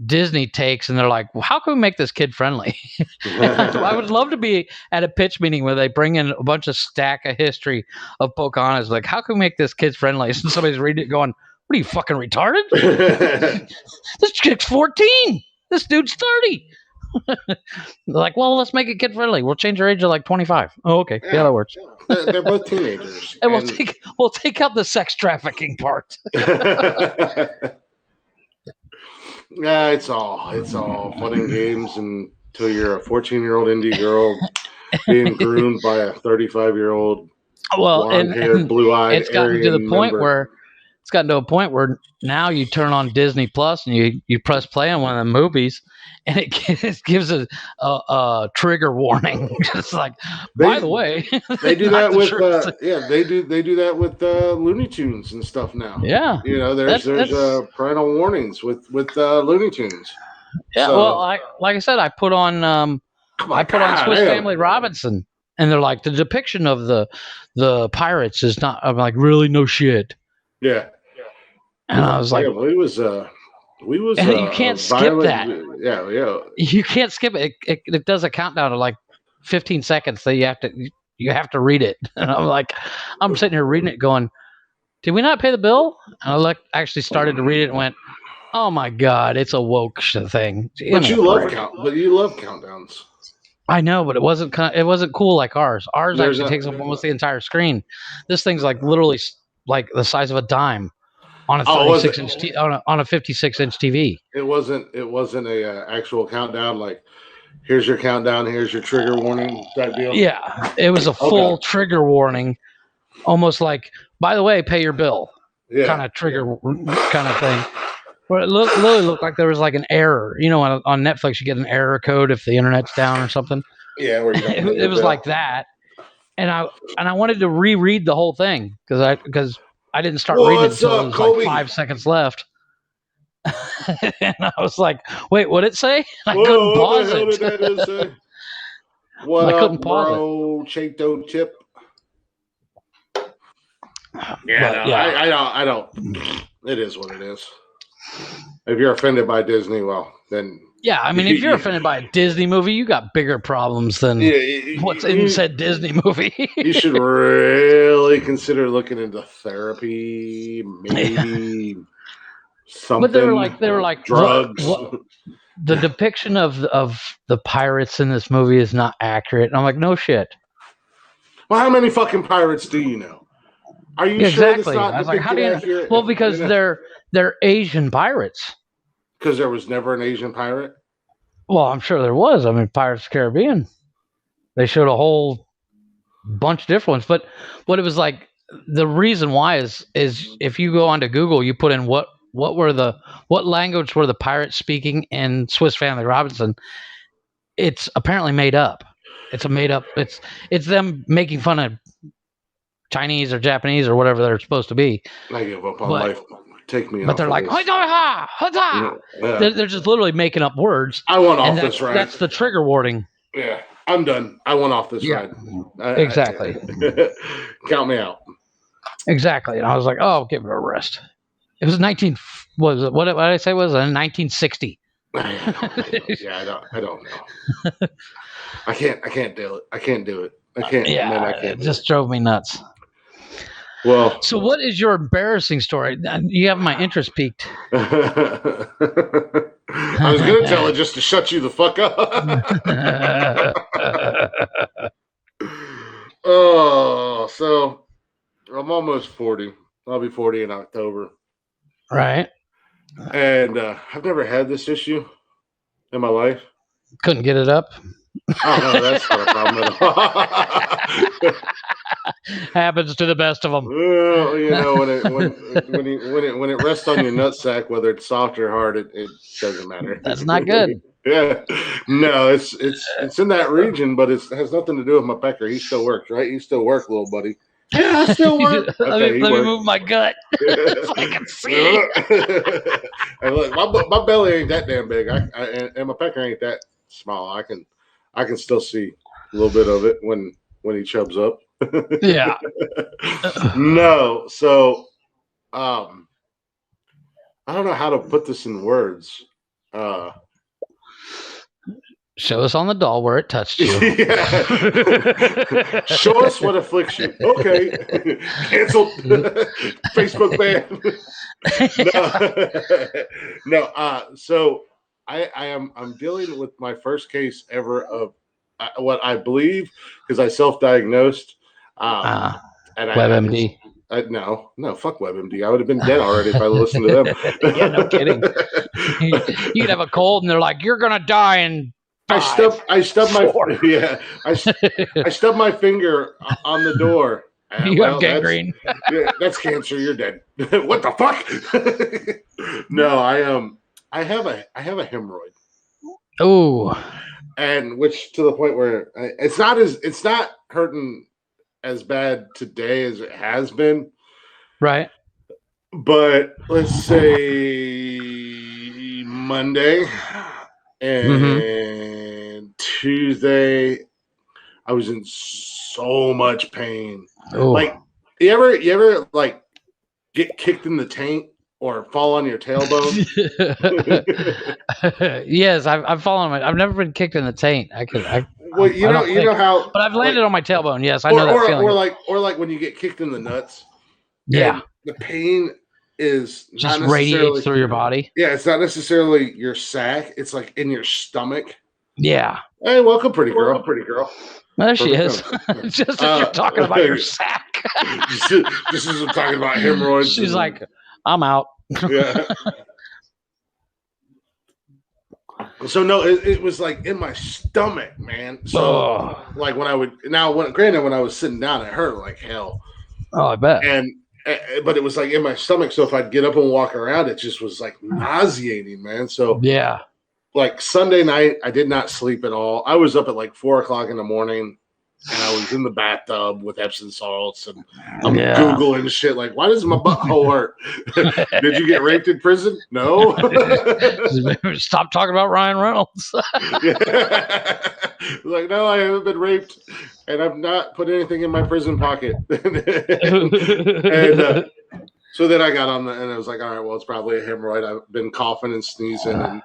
Disney takes, and they're like, well, how can we make this kid friendly? I would love to be at a pitch meeting where they bring in a bunch of stack of history of Pocahontas. Like, how can we make this kid friendly? And somebody's reading it going, what are you, fucking retarded? This chick's 14. This dude's 30. They're like, well, let's make it kid friendly. We'll change her age to like 25. Oh, okay. Yeah, that works. They're both teenagers. And we'll take out the sex trafficking part. Yeah, it's all fun and games until you're a 14-year-old indie girl being groomed by a 35-year-old blonde-haired, blue-eyed. It's gotten to the point where now you turn on Disney Plus and you press play on one of the movies, and it gives a trigger warning. Just like, by the way, they do that with they do that with Looney Tunes and stuff now. Yeah, there's parental warnings with Looney Tunes. Yeah, so, well, like I said, I put on Swiss Family Robinson, and they're like, the depiction of the pirates is not. I'm like, really? No shit. Yeah. And I was like, we was and you can't skip that. Yeah. You can't skip it. It does a countdown of like 15 seconds that you have to read it. And I'm sitting here reading it going, did we not pay the bill? And I actually started to read it and went, oh my God, it's a woke thing. But you love countdowns. I know, but it wasn't cool like ours. Ours actually takes up almost the entire screen. This thing's like literally like the size of a dime. On a 36-inch on a 56-inch TV. It wasn't a actual countdown. Like, here's your countdown. Here's your trigger warning type deal. Yeah, it was a full trigger warning, almost like, by the way, pay your bill. Yeah. Kind of trigger kind of thing. But it literally looked like there was like an error. On Netflix you get an error code if the internet's down or something. Yeah, where it was like that, and I wanted to reread the whole thing because I didn't start reading it until there was like 5 seconds left. And I was like, wait, what did it say? I couldn't pause it. What did that say? What I couldn't pause it. Chato chip. Yeah, I don't. It is what it is. If you're offended by Disney, well, then... Yeah, I mean, if you're offended by a Disney movie, you got bigger problems than what's in said Disney movie. You should really consider looking into therapy, maybe something. But they were like drugs. The depiction of the pirates in this movie is not accurate. And I'm like, no shit. Well, how many fucking pirates do you know? Are you sure it's not I was like, how do you know? Well, because they're Asian pirates. Because there was never an Asian pirate? Well, I'm sure there was. I mean, Pirates of the Caribbean. They showed a whole bunch of different ones. But what it was like, the reason why is if you go onto Google, you put in what language were the pirates speaking in Swiss Family Robinson, it's apparently made up. It's a made up. It's them making fun of Chinese or Japanese or whatever they're supposed to be. I give up on life. Take me. But they're like, they're just literally making up words. I want off this ride. That's the trigger warning. Yeah, I'm done. I want off this ride. Exactly. Count me out. Exactly. And I was like, oh, give it a rest. It was what did I say? Was it 1960? Yeah, I don't know. I can't do it. I can't do it. I can't. Yeah, man, I can't. It just drove me nuts. Well, so what is your embarrassing story? You have my interest piqued. I was going to tell it just to shut you the fuck up. Oh, so I'm almost 40. I'll be 40 in October. Right. And I've never had this issue in my life. Couldn't get it up? Oh, no, that's not a problem at all. Happens to the best of them. Well, when it rests on your nutsack, whether it's soft or hard, it doesn't matter. That's not good. Yeah, no, it's in that region, but it has nothing to do with my pecker. He still works, right? You still work, little buddy. Yeah, I still work. Let me move my gut. So I can see. And look, my belly ain't that damn big. And my pecker ain't that small. I can still see a little bit of it when he chubs up. Yeah. No. So, I don't know how to put this in words. Show us on the doll where it touched you. Yeah. Show us what afflicts you. Okay. Canceled. Facebook ban. No. So I'm dealing with my first case ever of what I believe, because I self-diagnosed. And WebMD. No, fuck WebMD. I would have been dead already if I listened to them. Yeah, no kidding. You could have a cold, and they're like, "You're gonna die in 5, I stubbed 4. I stubbed my finger on the door. You have gangrene. That's cancer. You're dead. What the fuck? No, I have a hemorrhoid. Oh, and which to the point where it's not hurting as bad today as it has been. Right. But let's say Monday and Tuesday, I was in so much pain. Ooh. Like, you ever like get kicked in the taint or fall on your tailbone? Yes, I've fallen. I've never been kicked in the taint. Well, you know how, but I've landed on my tailbone. Yes, I know that feeling. Or like when you get kicked in the nuts. Yeah, the pain is just radiates through your body. Yeah, it's not necessarily your sack. It's like in your stomach. Yeah. Hey, welcome, pretty girl. There she is. Just as you're talking about your sack. Just as I'm talking about hemorrhoids. She's like, I'm out. Yeah. So no, it was like in my stomach, man. So like when I was sitting down, it hurt like hell. Oh, I bet. But it was like in my stomach. So if I'd get up and walk around, it just was like nauseating, man. So yeah. Like Sunday night, I did not sleep at all. I was up at like 4:00 in the morning, and I was in the bathtub with Epsom salts, and I'm Googling shit like, why does my butthole hurt? Did you get raped in prison? No. Stop talking about Ryan Reynolds. Like, no, I haven't been raped, and I've not put anything in my prison pocket. and so then I got on and I was like, all right, well, it's probably a hemorrhoid. I've been coughing and sneezing, and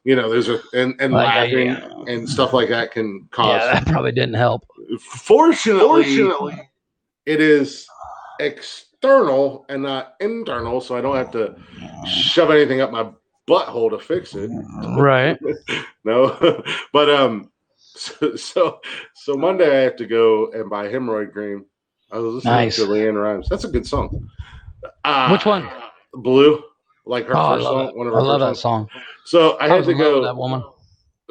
there's and laughing and stuff like that can cause. Yeah, that probably didn't help. Fortunately, it is external and not internal, so I don't have to shove anything up my butthole to fix it. Right. No, but so Monday I have to go and buy hemorrhoid cream. I was listening to Leanne Rimes. That's a good song. Which one? Blue, like her first song. One of her I love that songs. song. So I had to go. That woman.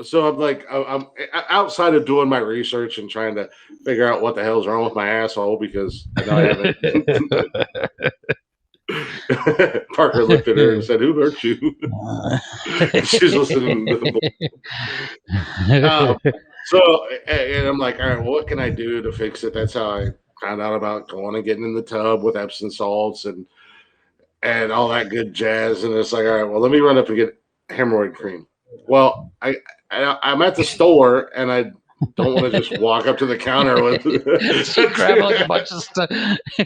So I'm like, I'm outside of doing my research and trying to figure out what the hell's wrong with my asshole, because I know I haven't. Parker looked at her and said, "Who hurt you?" She's listening to the So, and I'm like, all right, well, what can I do to fix it? That's how I found out about going and getting in the tub with Epsom salts and all that good jazz. And it's like, all right, well, let me run up and get hemorrhoid cream. Well, I'm at the store, and I don't want to just walk up to the counter with. You grab like a bunch of stuff.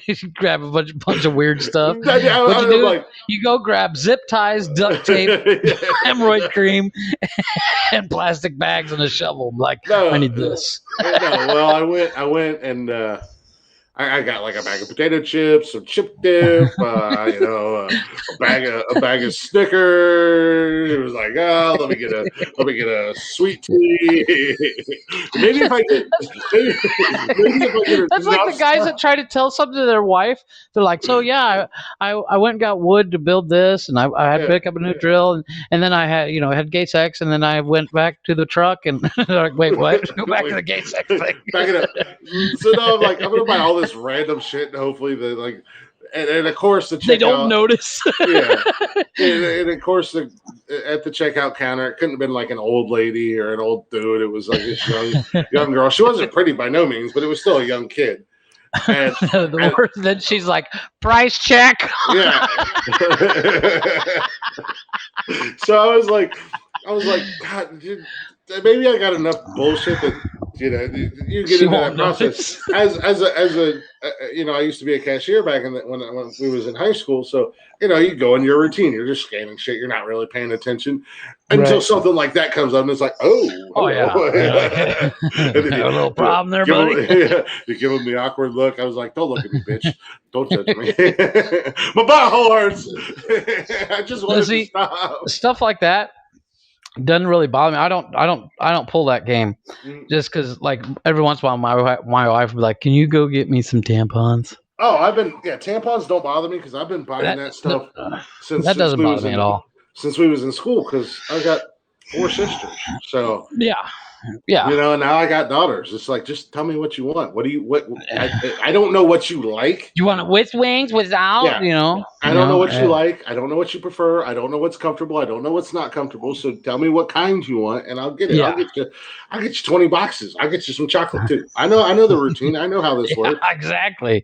You grab a bunch of weird stuff. You go grab zip ties, duct tape, hemorrhoid cream, and plastic bags and a shovel. I'm like, I need this. No, well, I went and. I got like a bag of potato chips, some chip dip, a bag of Snickers. It was like, oh, let me get a sweet tea. Maybe if I get That's like the guys that try to tell something to their wife. They're like, so yeah, I went and got wood to build this, and I had to pick up a new drill, and then I had had gay sex, and then I went back to the truck, and they're like, wait, what? Go back to the gay sex thing. Back it up. So now I'm like, I'm gonna buy all this random shit, and hopefully and of course they don't notice. Yeah, and of course at the checkout counter, it couldn't have been like an old lady or an old dude. It was like this young girl. She wasn't pretty by no means, but it was still a young kid. And then she's like, price check. Yeah. So I was like, God, maybe I got enough bullshit that You know, you get into that process as a I used to be a cashier back when we was in high school. So you go in your routine. You're just scanning shit. You're not really paying attention until something like that comes up, and it's like, hello. Yeah. And then a little problem there, buddy. You give them the awkward look. I was like, don't look at me, bitch. Don't judge me. My butthole hurts. I just want to stop. Stuff like that doesn't really bother me. I don't pull that game just because, like, every once in a while my wife would be like, "Can you go get me some tampons?" Oh, tampons don't bother me because I've been buying that stuff since that doesn't bother me at all. Since we was in school, because I got 4 sisters. So yeah. And now I got daughters. It's like, just tell me what you want. I don't know what you like. You want it with wings, without? Yeah. I don't know what you like. I don't know what you prefer. I don't know what's comfortable. I don't know what's not comfortable. So tell me what kind you want, and I'll get it. Yeah. I'll get you 20 boxes. I'll get you some chocolate too. I know the routine. I know how this works. Exactly.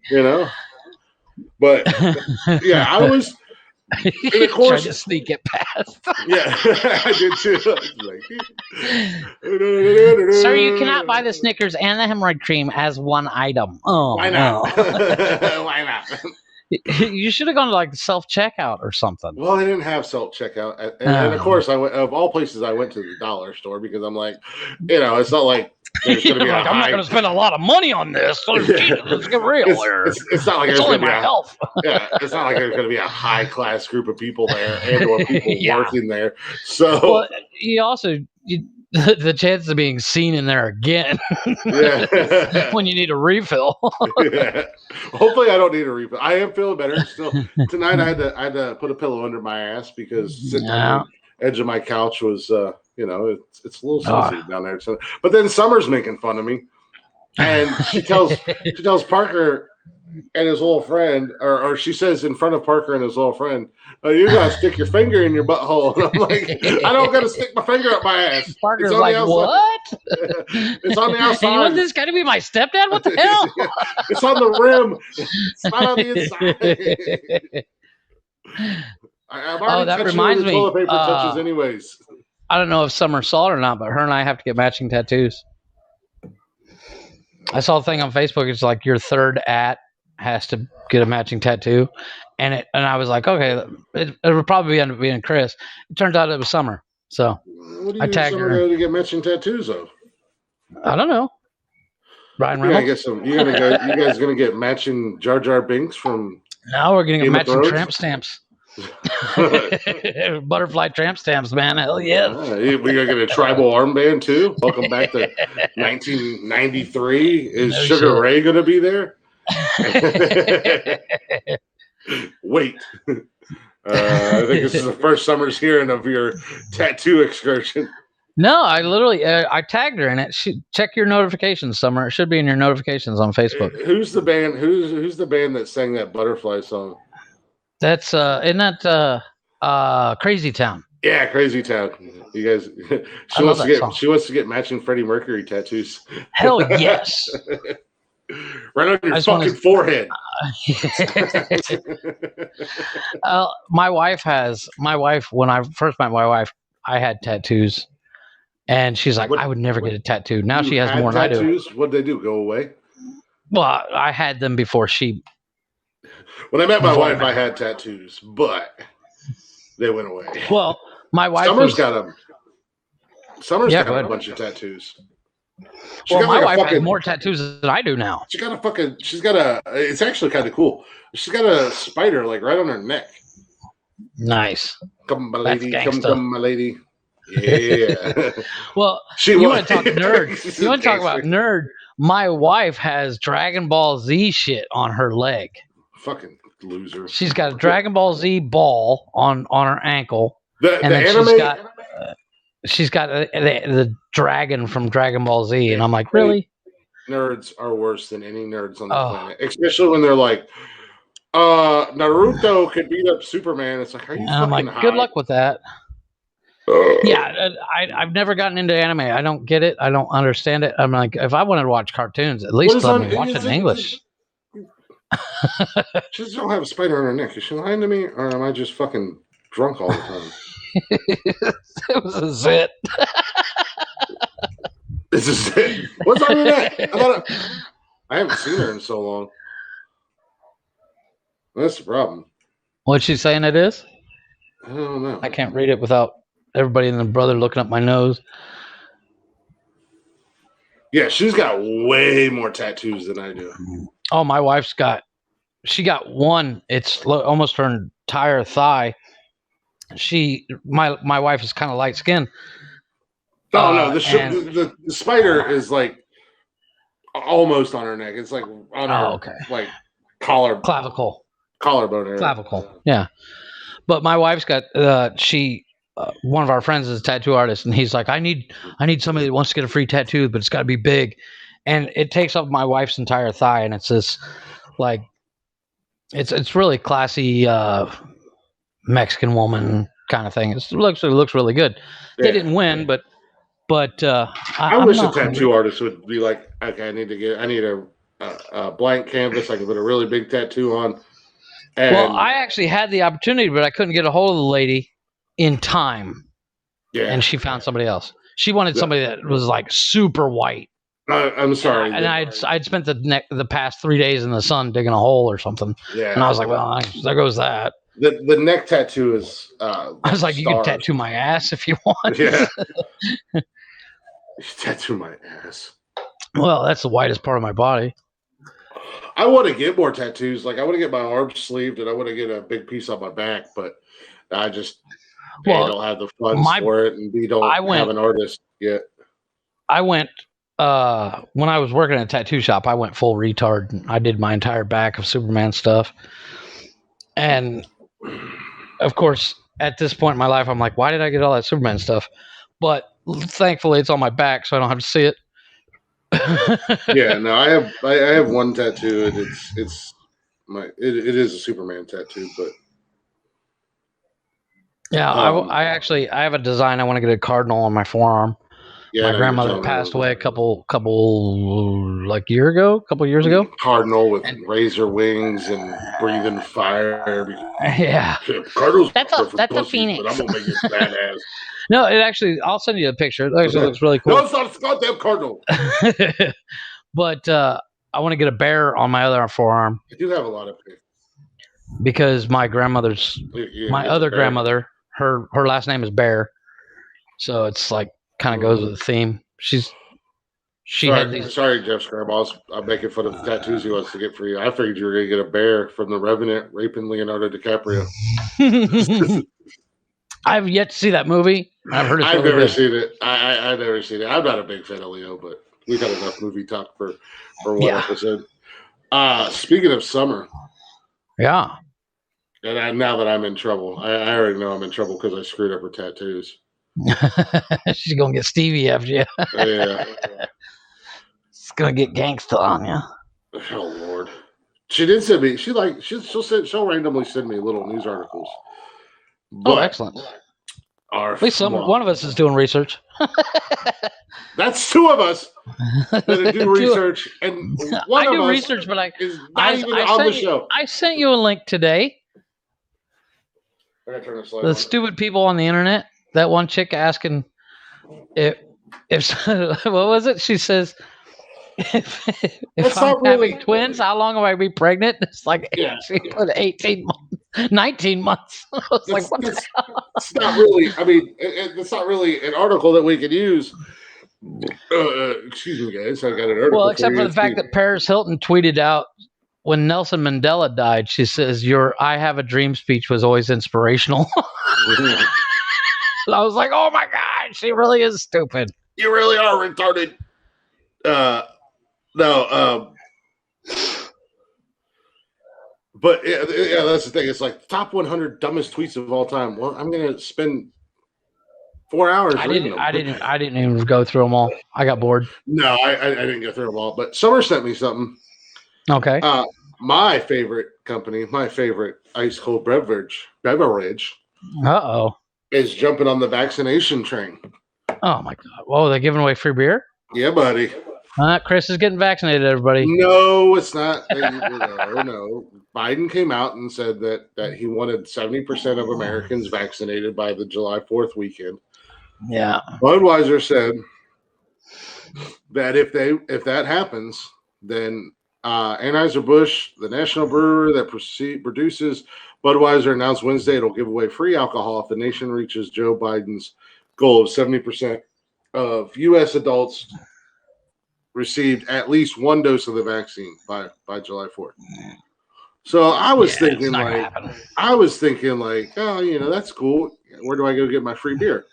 But I was. And of course, trying to sneak it past. Yeah, I did too. Sir, you cannot buy the Snickers and the hemorrhoid cream as one item. Oh, why not? Why not? You should have gone to like self-checkout or something. Well, they didn't have self-checkout. And of course, of all places, I went to the dollar store because I'm like, it's not like there's going to be I'm not going to spend a lot of money on this. Let's get real here. It's not like it's only my health. It's not like there's going to be a high-class group of people there or people working there. So, you also... the chance of being seen in there again when you need a refill. Hopefully I don't need a refill. I am feeling better still. Tonight I had to put a pillow under my ass because sitting on the edge of my couch was it's a little sensitive down there. So, but then Summer's making fun of me, and she tells Parker and his little friend, or she says in front of Parker and his little friend, "Oh, you gotta stick your finger in your butthole." And I'm like, I don't gotta stick my finger up my ass. Parker's like, what? It's on the outside. You want this guy to be my stepdad? What the hell? It's on the rim. It's not on the inside. I've already that reminds me. Toilet paper touches anyways. I don't know if Summer saw it or not, but her and I have to get matching tattoos. I saw a thing on Facebook. It's like your third has to get a matching tattoo, and I was like, okay, it would probably end up being Chris. It turns out it was Summer, so I tagged her to get matching tattoos of. I don't know. Ryan Reynolds. I guess you guys gonna get matching Jar Jar Binks from? No, we're getting matching tramp stamps. Butterfly tramp stamps, man. Hell yeah. We're gonna get a tribal armband too. Welcome back to 1993. Is Sugar Ray gonna be there? Wait. I think this is the first Summer's hearing of your tattoo excursion. No, I literally I tagged her in it. Check your notifications, Summer. It should be in your notifications on Facebook. Who's the band? Who's the band that sang that Butterfly song? That's isn't that Crazy Town? Yeah, Crazy Town. You guys, she wants to get matching Freddie Mercury tattoos. Hell yes. Right on your fucking forehead. My wife, when I first met my wife, I had tattoos. And she's like, I would never get a tattoo. Now she has more than I do. What'd they do? Go away? Well, I had them before she. When I met my wife, I had tattoos, but they went away. Well, my wife. Summer's got them. Summer's got a bunch of tattoos. My wife has more tattoos than I do now. It's actually kind of cool. She's got a spider like right on her neck. Nice. Come, my lady. Come, my lady. Yeah. Well, you want to talk nerd? You want to talk about nerd? My wife has Dragon Ball Z shit on her leg. Fucking loser. She's got a Dragon Ball Z ball on her ankle. The anime. She's got the dragon from Dragon Ball Z, and I'm like, really? Nerds are worse than any nerds on the planet, especially when they're like, Naruto could beat up Superman. It's like, are you? And I'm like, good luck with that. Yeah, I've never gotten into anime. I don't get it. I don't understand it. I'm like, if I wanted to watch cartoons, at least let me watch it in English. She just don't have a spider on her neck. Is she lying to me, or am I just fucking drunk all the time? It was a zit. This is it. What's on your neck? I haven't seen her in so long. That's the problem. What's she saying it is? I don't know. I can't read it without everybody and the brother looking up my nose. Yeah, she's got way more tattoos than I do. Oh, my wife's got one. It's almost her entire thigh. My wife is kind of light skinned. Oh no, the spider is like almost on her neck. It's like on her like clavicle. Collarbone area. Clavicle. Yeah. But my wife's got one of our friends is a tattoo artist, and he's like, I need somebody that wants to get a free tattoo, but it's got to be big. And it takes up my wife's entire thigh, and it's this like it's really classy Mexican woman kind of thing. It looks really good. Yeah. They didn't win, but I wish a tattoo artist would be like, okay, I need a blank canvas. I can put a really big tattoo on. And well, I actually had the opportunity, but I couldn't get a hold of the lady in time. Yeah, and she found somebody else. She wanted somebody that was like super white. I'm sorry, and I'd spent the past 3 days in the sun digging a hole or something. Yeah, and I was like, well, there goes that. The neck tattoo is. I was like, you can tattoo my ass if you want. Yeah. Tattoo my ass. Well, that's the whitest part of my body. I want to get more tattoos. Like I want to get my arms sleeved, and I want to get a big piece on my back, but I just don't have the funds for it, and we don't have an artist yet. I went when I was working at a tattoo shop. I went full retard. And I did my entire back of Superman stuff, and of course, at this point in my life, I'm like, why did I get all that Superman stuff? But thankfully, it's on my back, so I don't have to see it. Yeah, no, I have one tattoo, and it is a Superman tattoo, but yeah, I have a design. I want to get a cardinal on my forearm. Yeah, my grandmother passed away a couple years ago. Cardinal with razor wings and breathing fire. Yeah, Cardinal's that's a phoenix. But I'm gonna make it badass. No, it actually. I'll send you a picture. It actually looks really cool. No, it's not a goddamn cardinal. But I want to get a bear on my other forearm. I do have a lot of pictures. Because my grandmother's, my other grandmother, her last name is Bear, so it's like kind of goes with the theme. Sorry, Jeff's grandma. I'm making fun of the tattoos he wants to get for you. I figured you were gonna get a bear from The Revenant raping Leonardo DiCaprio. I've yet to see that movie. I've heard it's really never seen it. I've never seen it. I'm not a big fan of Leo, but we've had enough movie talk for one episode. Speaking of summer. Yeah. And now that I'm in trouble, I already know I'm in trouble because I screwed up her tattoos. She's going to get Stevie after you. Yeah. It's going to get gangsta on you. Oh, Lord. She did send me, she'll randomly send me little news articles. But excellent. At least one of us is doing research. That's two of us that do research, and one I of do us research, but is not even on the show. I sent you a link today. I gotta turn this light the on. Stupid people on the internet. That one chick asking if what was it? She says, if I'm having twins, how long will I be pregnant? It's like she put 18 months, 19 months. I was like, what the hell? It's not really. I mean, it's not really an article that we could use. Excuse me, guys. I got an article. Well, except for the fact that Paris Hilton tweeted out when Nelson Mandela died, she says, "Your I have a dream speech was always inspirational." And I was like, "Oh my God, she really is stupid. You really are retarded." But yeah, that's the thing. It's like top 100 dumbest tweets of all time. Well, I'm gonna spend 4 hours. I didn't even go through them all. I got bored. No, I didn't go through them all. But Summer sent me something. Okay. My favorite company, my favorite ice cold beverage, is jumping on the vaccination train. Oh my God! Whoa, they're giving away free beer? Yeah, buddy. Chris is getting vaccinated. Everybody. No, it's not. No. Biden came out and said that he wanted 70% of Americans vaccinated by the July 4th weekend. Yeah. Budweiser said that if that happens, then Anheuser-Busch, the national brewer that produces Budweiser, announced Wednesday it'll give away free alcohol if the nation reaches Joe Biden's goal of 70% of U.S. adults received at least one dose of the vaccine by July 4th. So I was thinking like, oh, you know, that's cool. Where do I go get my free beer?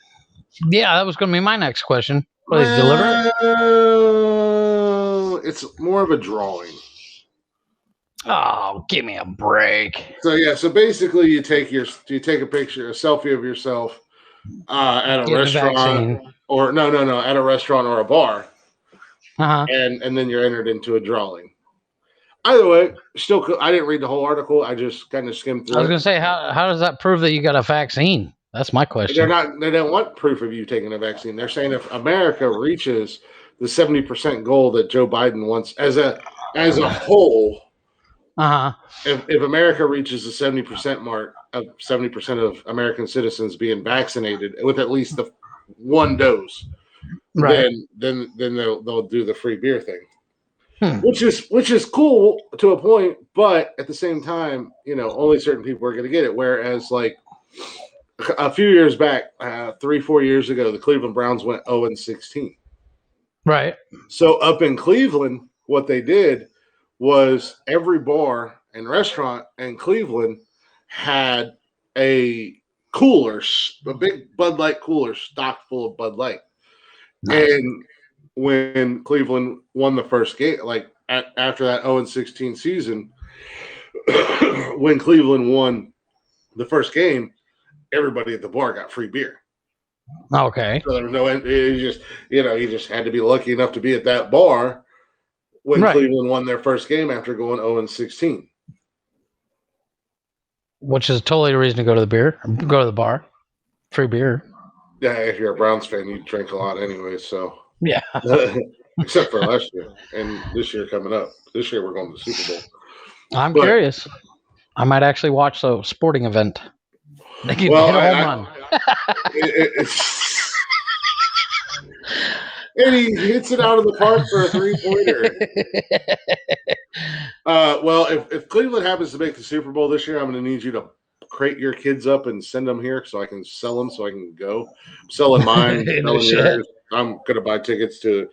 Yeah, that was going to be my next question. Will they deliver it? It's more of a drawing. Oh, give me a break. So basically you take a picture, a selfie of yourself at a restaurant or no, at a restaurant or a bar. And then you're entered into a drawing. Either way, still, I didn't read the whole article. I just kind of skimmed through. I was going to say, how does that prove that you got a vaccine? That's my question. They don't want proof of you taking a vaccine. They're saying if America reaches the 70% goal that Joe Biden wants as a whole, if America reaches the 70% mark of 70% of American citizens being vaccinated with at least the one dose, right? Then they'll do the free beer thing. Which is cool to a point, but at the same time, you know, only certain people are going to get it. Whereas, like a few years back, 3-4 years ago, the Cleveland Browns went 0-16. Right. So up in Cleveland, what they did was every bar and restaurant in Cleveland had a big Bud Light cooler stocked full of Bud Light, and when Cleveland won the first game, like after that 0-16 season, when Cleveland won the first game, everybody at the bar got free beer. Okay. So there was you just had to be lucky enough to be at that bar when Cleveland won their first game after going 0-16. Which is totally a reason to go to the bar. Free beer. Yeah, if you're a Browns fan, you drink a lot anyway, so. Yeah. Except for last year and this year coming up. This year we're going to the Super Bowl. I'm curious. I might actually watch the sporting event. They can hit a home run. And he hits it out of the park for a 3-pointer. Well, if Cleveland happens to make the Super Bowl this year, I'm going to need you to crate your kids up and send them here so I can sell them so I can go. I'm selling mine, selling yours. I'm going to buy tickets to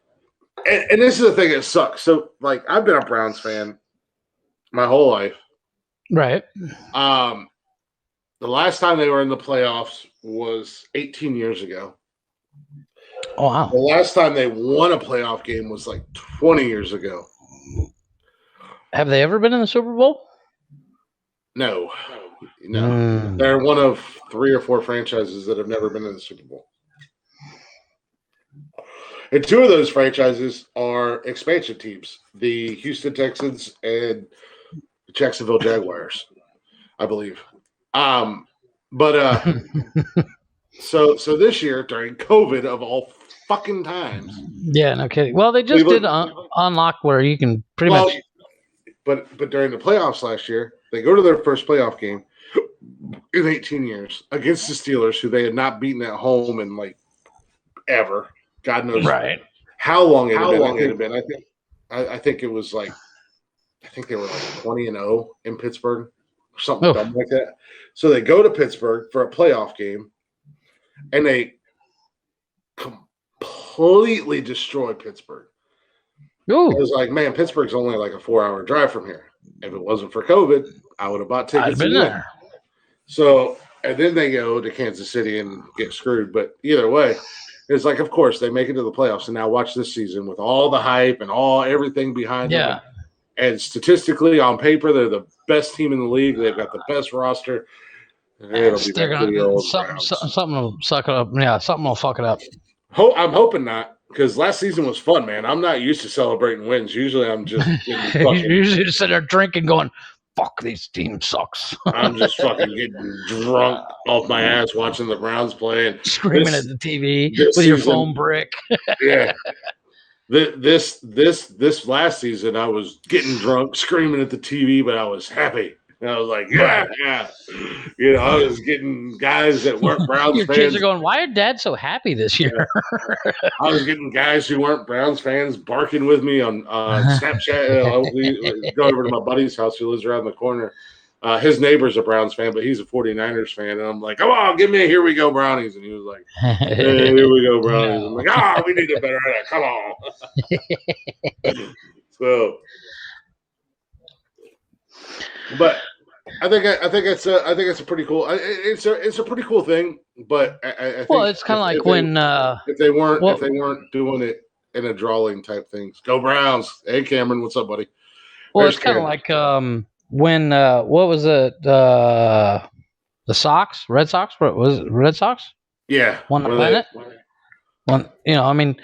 – and this is the thing that sucks. So, like, I've been a Browns fan my whole life. Right. The last time they were in the playoffs was 18 years ago. Oh, wow. The last time they won a playoff game was like 20 years ago. Have they ever been in the Super Bowl? No. They're one of 3 or 4 franchises that have never been in the Super Bowl. And 2 of those franchises are expansion teams, the Houston Texans and the Jacksonville Jaguars, I believe. So this year during COVID of all fucking times. Yeah, no kidding. Well, they just did unlock where you can pretty much. But during the playoffs last year, they go to their first playoff game in 18 years against the Steelers, who they had not beaten at home in like ever. God knows how long it had been. I think it was like they were like 20-0 in Pittsburgh or something dumb like that. So they go to Pittsburgh for a playoff game, and they completely destroy Pittsburgh. Ooh. It was like, man, Pittsburgh's only like a 4-hour drive from here. If it wasn't for COVID, I would have bought tickets. I'd been there. So, and then they go to Kansas City and get screwed. But either way, it's like, of course, they make it to the playoffs. And now watch this season with all the hype and everything behind them. And statistically, on paper, they're the best team in the league. They've got the best roster. It'll be something will suck it up. Yeah, something will fuck it up. I'm hoping not, because last season was fun, man. I'm not used to celebrating wins. Usually I'm just usually just sitting there drinking going, fuck, this team sucks. I'm just fucking getting drunk off my ass watching the Browns play and screaming at the TV with your foam brick. Yeah. This last season I was getting drunk, screaming at the TV, but I was happy. And I was like, yeah. You know, I was getting guys that weren't Browns Your fans. kids are going, why are Dad so happy this year? Yeah. I was getting guys who weren't Browns fans barking with me on Snapchat. We go over to my buddy's house who lives around the corner. His neighbor's a Browns fan, but he's a 49ers fan. And I'm like, come on, give me a here we go Brownies. And he was like, hey, here we go Brownies. No. I'm like, we need a better edit. Come on. So, but I think it's a pretty cool. It's a pretty cool thing. But I think it's kind of like if they weren't doing it in a drawing type things. Go Browns! Hey Cameron, what's up, buddy? Well, there's it's kind of like when what was it? The Sox, Red Sox. What was it? Red Sox? Yeah, won the planet. Well, you know, I mean,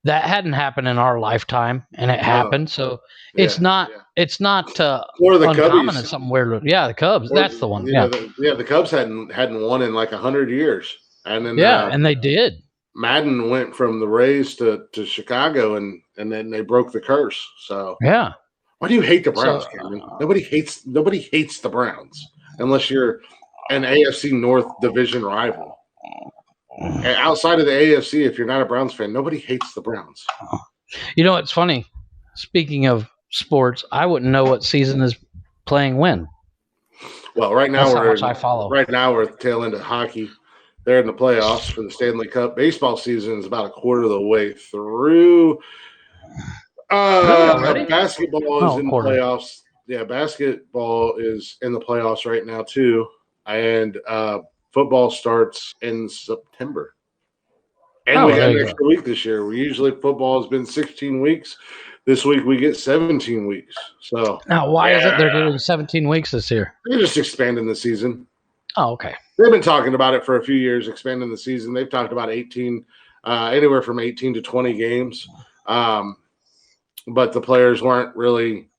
that hadn't happened in our lifetime, and it happened. So it's not. Yeah. It's not or the uncommon. Cubbies. It's something weird. Yeah, the Cubs. That's the one. Yeah, the Cubs hadn't won in like 100 years, and then and they did. Madden went from the Rays to Chicago, and then they broke the curse. So yeah. Why do you hate the Browns, Cameron? Nobody hates the Browns unless you're an AFC North division rival. And outside of the AFC, if you're not a Browns fan, nobody hates the Browns. You know, it's funny. Speaking of sports, I wouldn't know what season is playing when. Well, right now I follow. Right now we're at the tail end of hockey. They're in the playoffs for the Stanley Cup. Baseball season is about a quarter of the way through. Basketball is in the playoffs. Yeah, basketball is in the playoffs right now too, and football starts in September. And we have an extra week this year. Football has been 16 weeks. This week we get 17 weeks. So now, why is it they're doing 17 weeks this year? They're just expanding the season. Oh, okay. They've been talking about it for a few years, expanding the season. They've talked about 18, anywhere from 18 to 20 games. But the players weren't really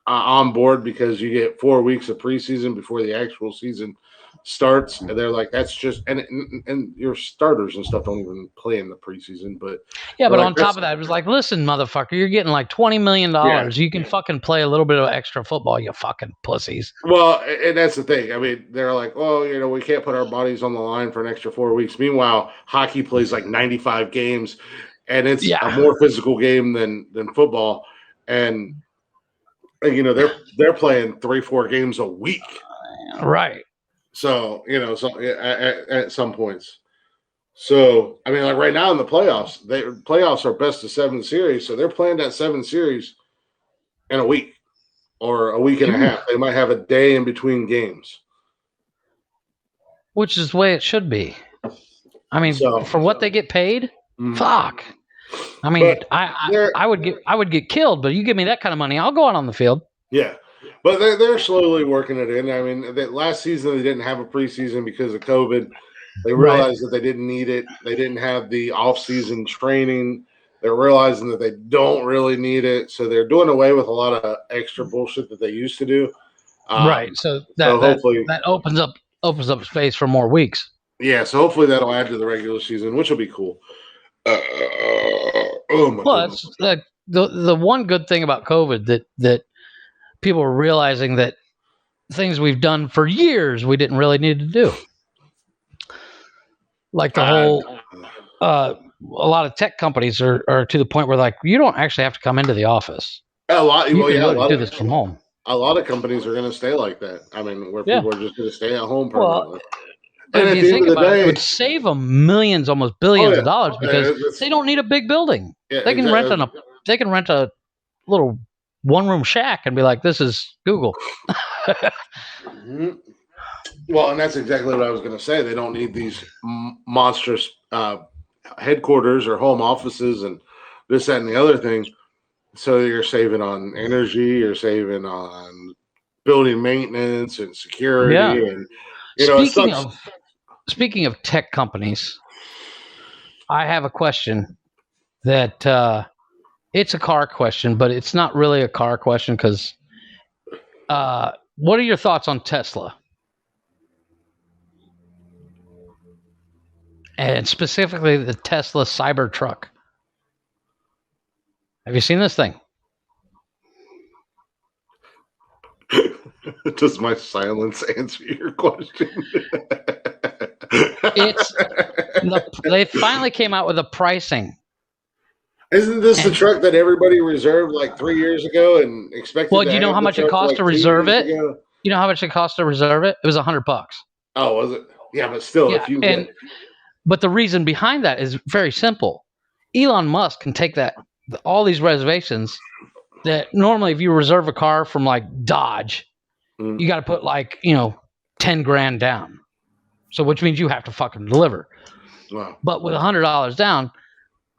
on board because you get 4 weeks of preseason before the actual season starts, and they're like, that's just and your starters and stuff don't even play in the preseason. But yeah, but on top of that, it was like, listen, motherfucker, you're getting like $20 million. Yeah. You can fucking play a little bit of extra football, you fucking pussies. Well, and that's the thing. I mean, they're like, well, you know, we can't put our bodies on the line for an extra 4 weeks. Meanwhile, hockey plays like 95 games, and it's a more physical game than football, and you know they're playing 3-4 games a week, right? So, you know, at some points. So, I mean, like right now in the playoffs, playoffs are best of 7 series. So they're playing that 7 series in a week or a week and a half. They might have a day in between games. Which is the way it should be. I mean, for what they get paid, fuck. I mean, I would get killed, but you give me that kind of money, I'll go out on the field. Yeah. But they're slowly working it in. I mean, last season they didn't have a preseason because of COVID. They realized that they didn't need it. They didn't have the off-season training. They're realizing that they don't really need it. So they're doing away with a lot of extra bullshit that they used to do. Right. So hopefully that opens up space for more weeks. Yeah. So hopefully that'll add to the regular season, which will be cool. That's the one good thing about COVID that people are realizing that things we've done for years we didn't really need to do, like the whole a lot of tech companies are to the point where like you don't actually have to come into the office. A lot do this from home. A lot of companies are going to stay like that. I mean, where people are just going to stay at home permanently. And if you think about it, it would save them millions, almost billions of dollars because they don't need a big building. Yeah, they can rent a little one-room shack and be like, this is Google. Well, and that's exactly what I was going to say. They don't need these monstrous headquarters or home offices and this, that, and the other thing. So you're saving on energy, you're saving on building maintenance and security. Yeah. And, you know, speaking of tech companies, I have a question that it's a car question, but it's not really a car question because what are your thoughts on Tesla? And specifically the Tesla Cybertruck. Have you seen this thing? Does my silence answer your question? They finally came out with a pricing. Isn't this the truck that everybody reserved like 3 years ago and expected? Well, do you know how much it cost to reserve it? You know how much it cost to reserve it? It was $100. Oh, was it? Yeah, but still, if you but the reason behind that is very simple. Elon Musk can take all these reservations that normally if you reserve a car from like Dodge, you got to put like, $10,000 down. So which means you have to fucking deliver. Wow. But with $100 down,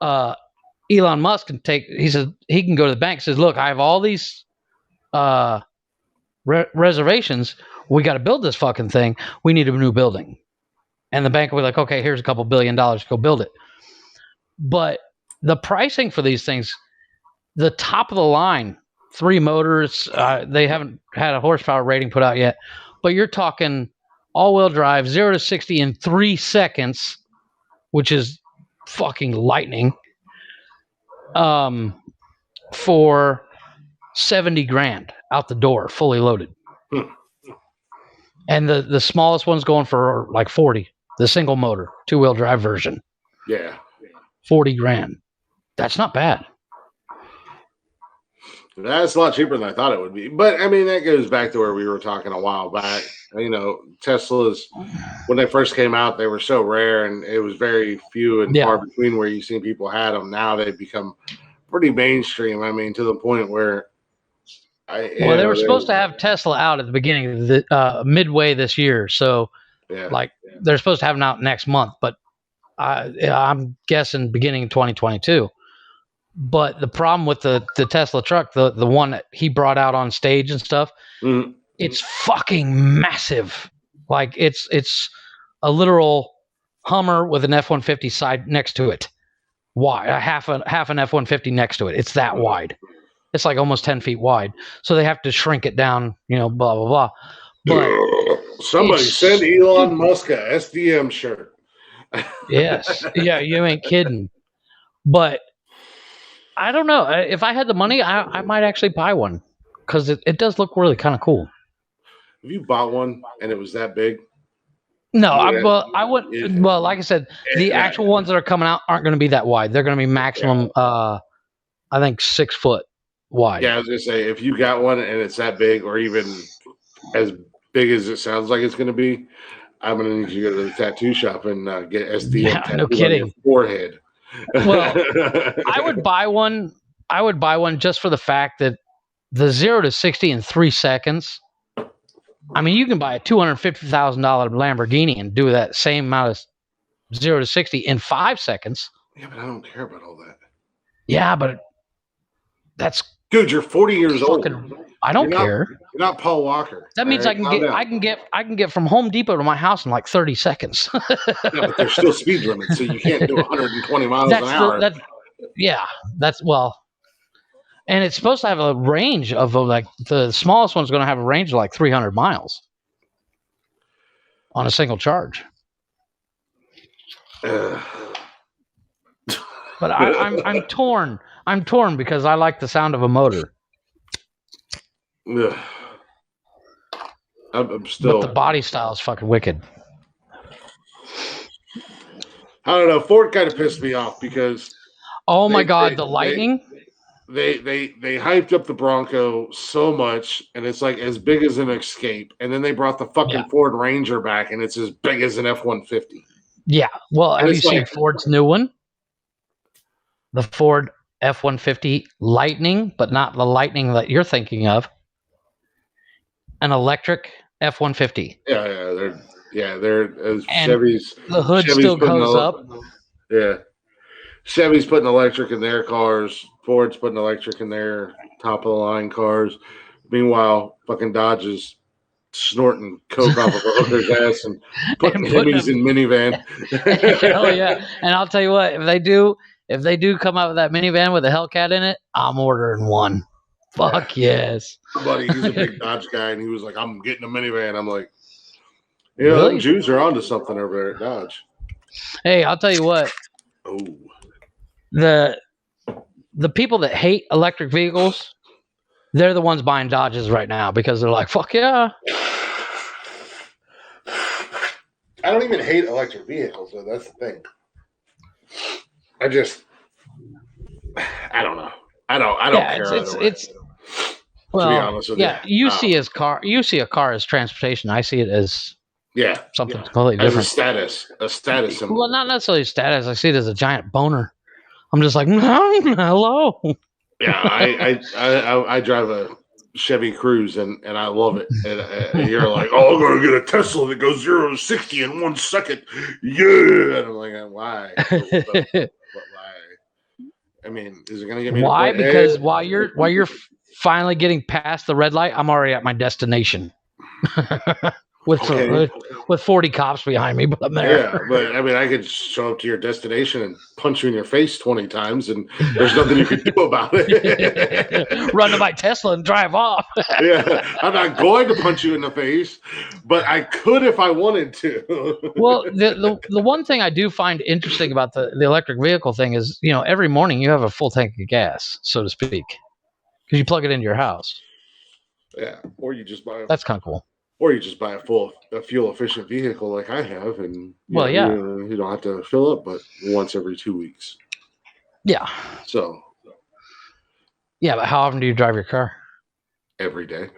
Elon Musk can he says he can go to the bank, says, look, I have all these reservations. We got to build this fucking thing. We need a new building. And the bank will be like, okay, here's a couple $1 billion, go build it. But the pricing for these things, the top of the line, 3 motors, they haven't had a horsepower rating put out yet, but you're talking all-wheel drive, 0 to 60 in 3 seconds, which is fucking lightning, for $70,000 out the door, fully loaded. And the smallest one's going for like 40, the single motor, 2-wheel drive version. Yeah. $40,000. That's not bad. That's a lot cheaper than I thought it would be. But, I mean, that goes back to where we were talking a while back. Teslas, when they first came out, they were so rare, and it was very few and far between where you see people had them. Now they've become pretty mainstream. I mean, to the point where they were supposed to have Tesla out at the beginning of the midway this year. So, they're supposed to have them out next month. But I'm guessing beginning 2022. But the problem with the Tesla truck, the one that he brought out on stage and stuff, it's fucking massive. Like it's a literal Hummer with an F-150 side next to it. Wide, half an F-150 next to it. It's that wide. It's like almost 10 feet wide. So they have to shrink it down, blah, blah, blah. But somebody send Elon Musk a SDM shirt. Yes. Yeah, you ain't kidding. But I don't know. If I had the money, I might actually buy one because it does look really kind of cool. Have you bought one and it was that big? No, I wouldn't. Well, like I said, the actual ones that are coming out aren't going to be that wide. They're going to be maximum, I think, 6 foot wide. Yeah, I was going to say, if you got one and it's that big or even as big as it sounds like it's going to be, I'm going to need you to go to the tattoo shop and get SDM tattoo on your forehead. Well, I would buy one. I would buy one just for the fact that the 0 to 60 in 3 seconds. I mean, you can buy a $250,000 Lamborghini and do that same amount of 0 to 60 in 5 seconds. Yeah, but I don't care about all that. Yeah, but that's dude. You're 40 years old. I don't care. You're not Paul Walker. That means I can get from Home Depot to my house in like 30 seconds. Yeah, but there's still speed limits, so you can't do 120 miles an hour. And it's supposed to have a range of like the smallest one's going to have a range of like 300 miles on a single charge. But I'm torn. I'm torn because I like the sound of a motor. Yeah. I'm still. But the body style is fucking wicked. I don't know. Ford kind of pissed me off because. Oh my God, the Lightning. They hyped up the Bronco so much, and it's like as big as an Escape, and then they brought the fucking Ford Ranger back, and it's as big as an F-150. Yeah. Well, have you seen Ford's new one? The Ford F-150 Lightning, but not the Lightning that you're thinking of. An electric F-150. They're Chevy's. The hood still goes up. Yeah. Chevy's putting electric in their cars. Ford's putting electric in their top of the line cars. Meanwhile, fucking Dodge is snorting coke off of a hooker's ass and putting Hemis in minivan. Oh yeah, and I'll tell you what, if they do come out with that minivan with a Hellcat in it, I'm ordering one. Fuck yes. Buddy, he's a big Dodge guy, and he was like, "I'm getting a minivan." I'm like, really? Jews are onto something over there at Dodge. Hey, I'll tell you what. Oh. The people that hate electric vehicles, they're the ones buying Dodges right now because they're like, fuck yeah. I don't even hate electric vehicles, though. That's the thing. I don't know. I don't care either way. Well, to be honest with you see a car as transportation. I see it as something completely different. A status symbol. Well, not necessarily status. I see it as a giant boner. I'm just like, hello. Yeah, I drive a Chevy Cruze and I love it. And you're like, oh, I'm gonna get a Tesla that goes 0 to 60 in 1 second. Yeah, and I'm like, why? Why? I mean, is it gonna get me? Why? Because while you're finally getting past the red light, I'm already at my destination. with 40 cops behind me, but I'm there. Yeah, but I mean, I could show up to your destination and punch you in your face 20 times, and there's nothing you could do about it. Run to my Tesla and drive off. Yeah, I'm not going to punch you in the face, but I could if I wanted to. Well, the one thing I do find interesting about the electric vehicle thing is, every morning you have a full tank of gas, so to speak, because you plug it into your house. Yeah, or you just buy. That's kind of cool. Or you just buy a fuel efficient vehicle like I have, and you don't have to fill up, but once every 2 weeks. Yeah. So. Yeah, but how often do you drive your car? Every day.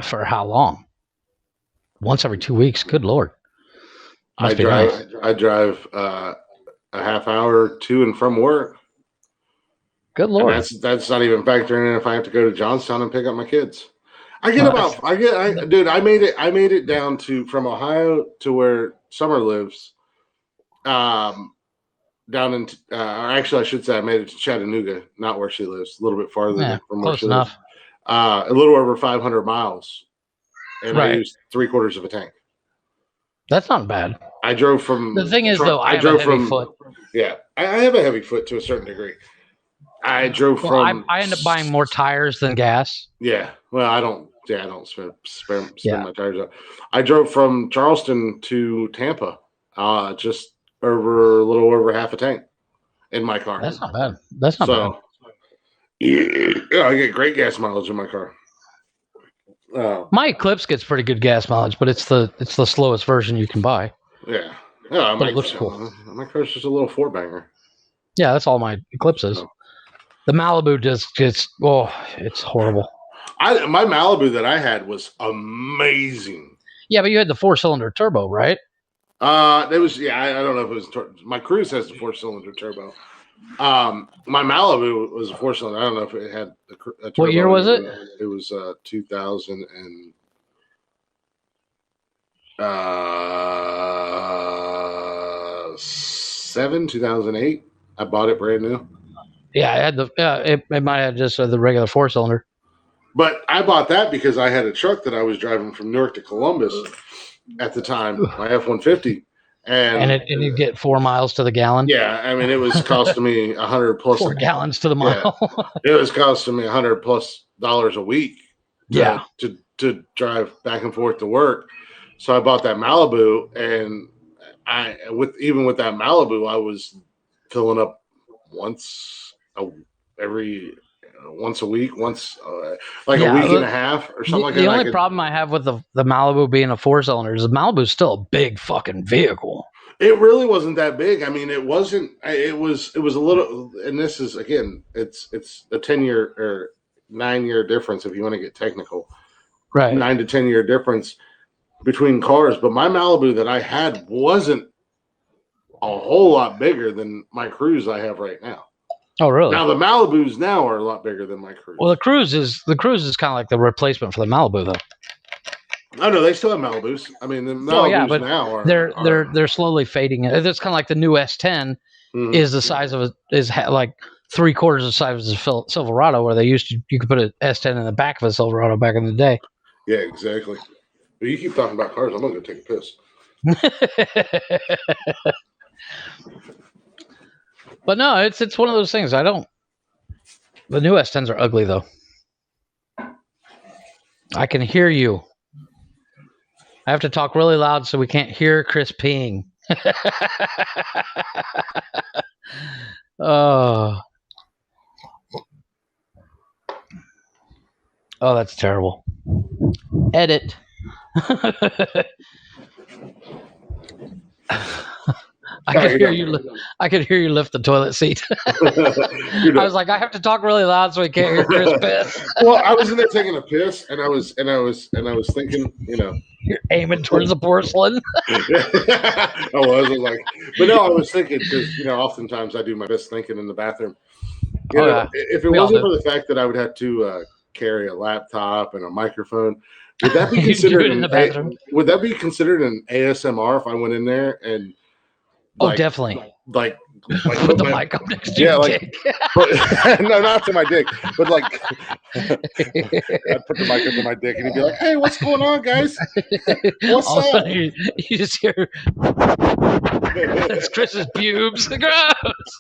For how long? Once every 2 weeks. Good Lord. I drive a half hour to and from work. Good Lord. And that's not even factoring in if I have to go to Johnstown and pick up my kids. I made it down from Ohio to where Summer lives. Down in, actually, I should say I made it to Chattanooga, not where she lives, a little bit farther from where she lives. A little over 500 miles, and I used 3/4 of a tank. That's not bad. I drove from. The thing is, though, I have a heavy foot. Yeah, I have a heavy foot to a certain degree. I drove from. I end up buying more tires than gas. Yeah, well, I don't spend my tires out. I drove from Charleston to Tampa, just a little over half a tank in my car. That's not bad. That's not bad. Yeah, I get great gas mileage in my car. My Eclipse gets pretty good gas mileage, but it's the slowest version you can buy. Yeah, but it looks cool. My car's just a little 4-banger. Yeah, that's all my Eclipse is. The Malibu just gets it's horrible. My Malibu that I had was amazing. Yeah, but you had the 4-cylinder turbo, right? It was I don't know if it was my Cruze has the 4-cylinder turbo. My Malibu was a 4-cylinder. I don't know if it had a turbo. What year was it? It was 2007, 2008. I bought it brand new. Yeah, I had it might have just the regular 4-cylinder. But I bought that because I had a truck that I was driving from Newark to Columbus at the time, my F-150. And you get 4 miles to the gallon. Yeah, I mean, it was costing me $100+ 4 gallons to the mile. Yeah, it was costing me $100+ a week. To drive back and forth to work. So I bought that Malibu, and even with that Malibu, I was filling up once a week, a week and a half or something like that. The only problem I have with the Malibu being a 4-cylinder is the Malibu's still a big fucking vehicle. It really wasn't that big. I mean, it wasn't. It was a little. And this is again, it's a 10-year or 9-year difference if you want to get technical. Right, 9 to 10 year difference between cars. But my Malibu that I had wasn't a whole lot bigger than my Cruze I have right now. Oh, really? Now the Malibus now are a lot bigger than my Cruze. Well, the Cruze is kind of like the replacement for the Malibu, though. Oh no, they still have Malibus. I mean, the Malibus now are they're slowly fading. It's kind of like the new S10 is the size of like 3/4 the size of a Silverado, where you could put an S10 in the back of a Silverado back in the day. Yeah, exactly. But you keep talking about cars, I'm gonna go take a piss. But no, it's one of those things. The new S10s are ugly, though. I can hear you. I have to talk really loud so we can't hear Chris peeing. Oh. Oh, that's terrible. Edit. I could hear you. I could hear you lift the toilet seat. I was like, I have to talk really loud so he can't hear Chris piss. Well, I was in there taking a piss, and I was thinking, you're aiming towards the porcelain. I was like, but no, I was thinking because oftentimes I do my best thinking in the bathroom. If it wasn't for the fact that I would have to carry a laptop and a microphone, would that be considered would that be considered an ASMR if I went in there and? Definitely. Like put the mic up next to your dick. No, not to my dick, but I'd put the mic up to my dick and he'd be like, "Hey, what's going on, guys? What's all up?" Of a sudden you just hear it's Chris's pubes. Gross.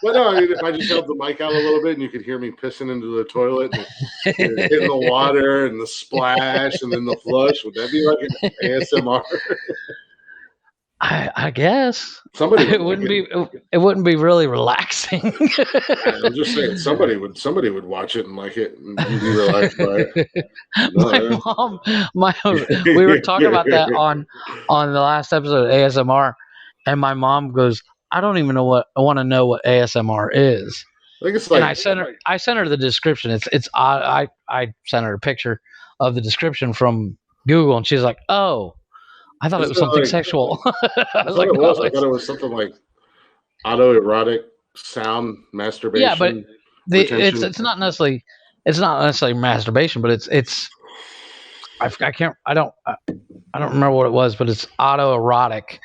But no, I mean, if I just held the mic out a little bit and you could hear me pissing into the toilet, and hitting the water and the splash and then the flush, would that be like an ASMR? I guess it wouldn't be really relaxing. I'm just saying somebody would watch it and like it and be relaxed by it. We were talking about that on the last episode of ASMR, and my mom goes, I don't even know I want to know what ASMR is. I think it's like, and I sent her the description. It's I sent her a picture of the description from Google, and she's like, oh. I thought it was something sexual. I thought it was something like autoerotic sound masturbation. Yeah, but it's not necessarily masturbation, but it's I don't remember what it was, but it's autoerotic.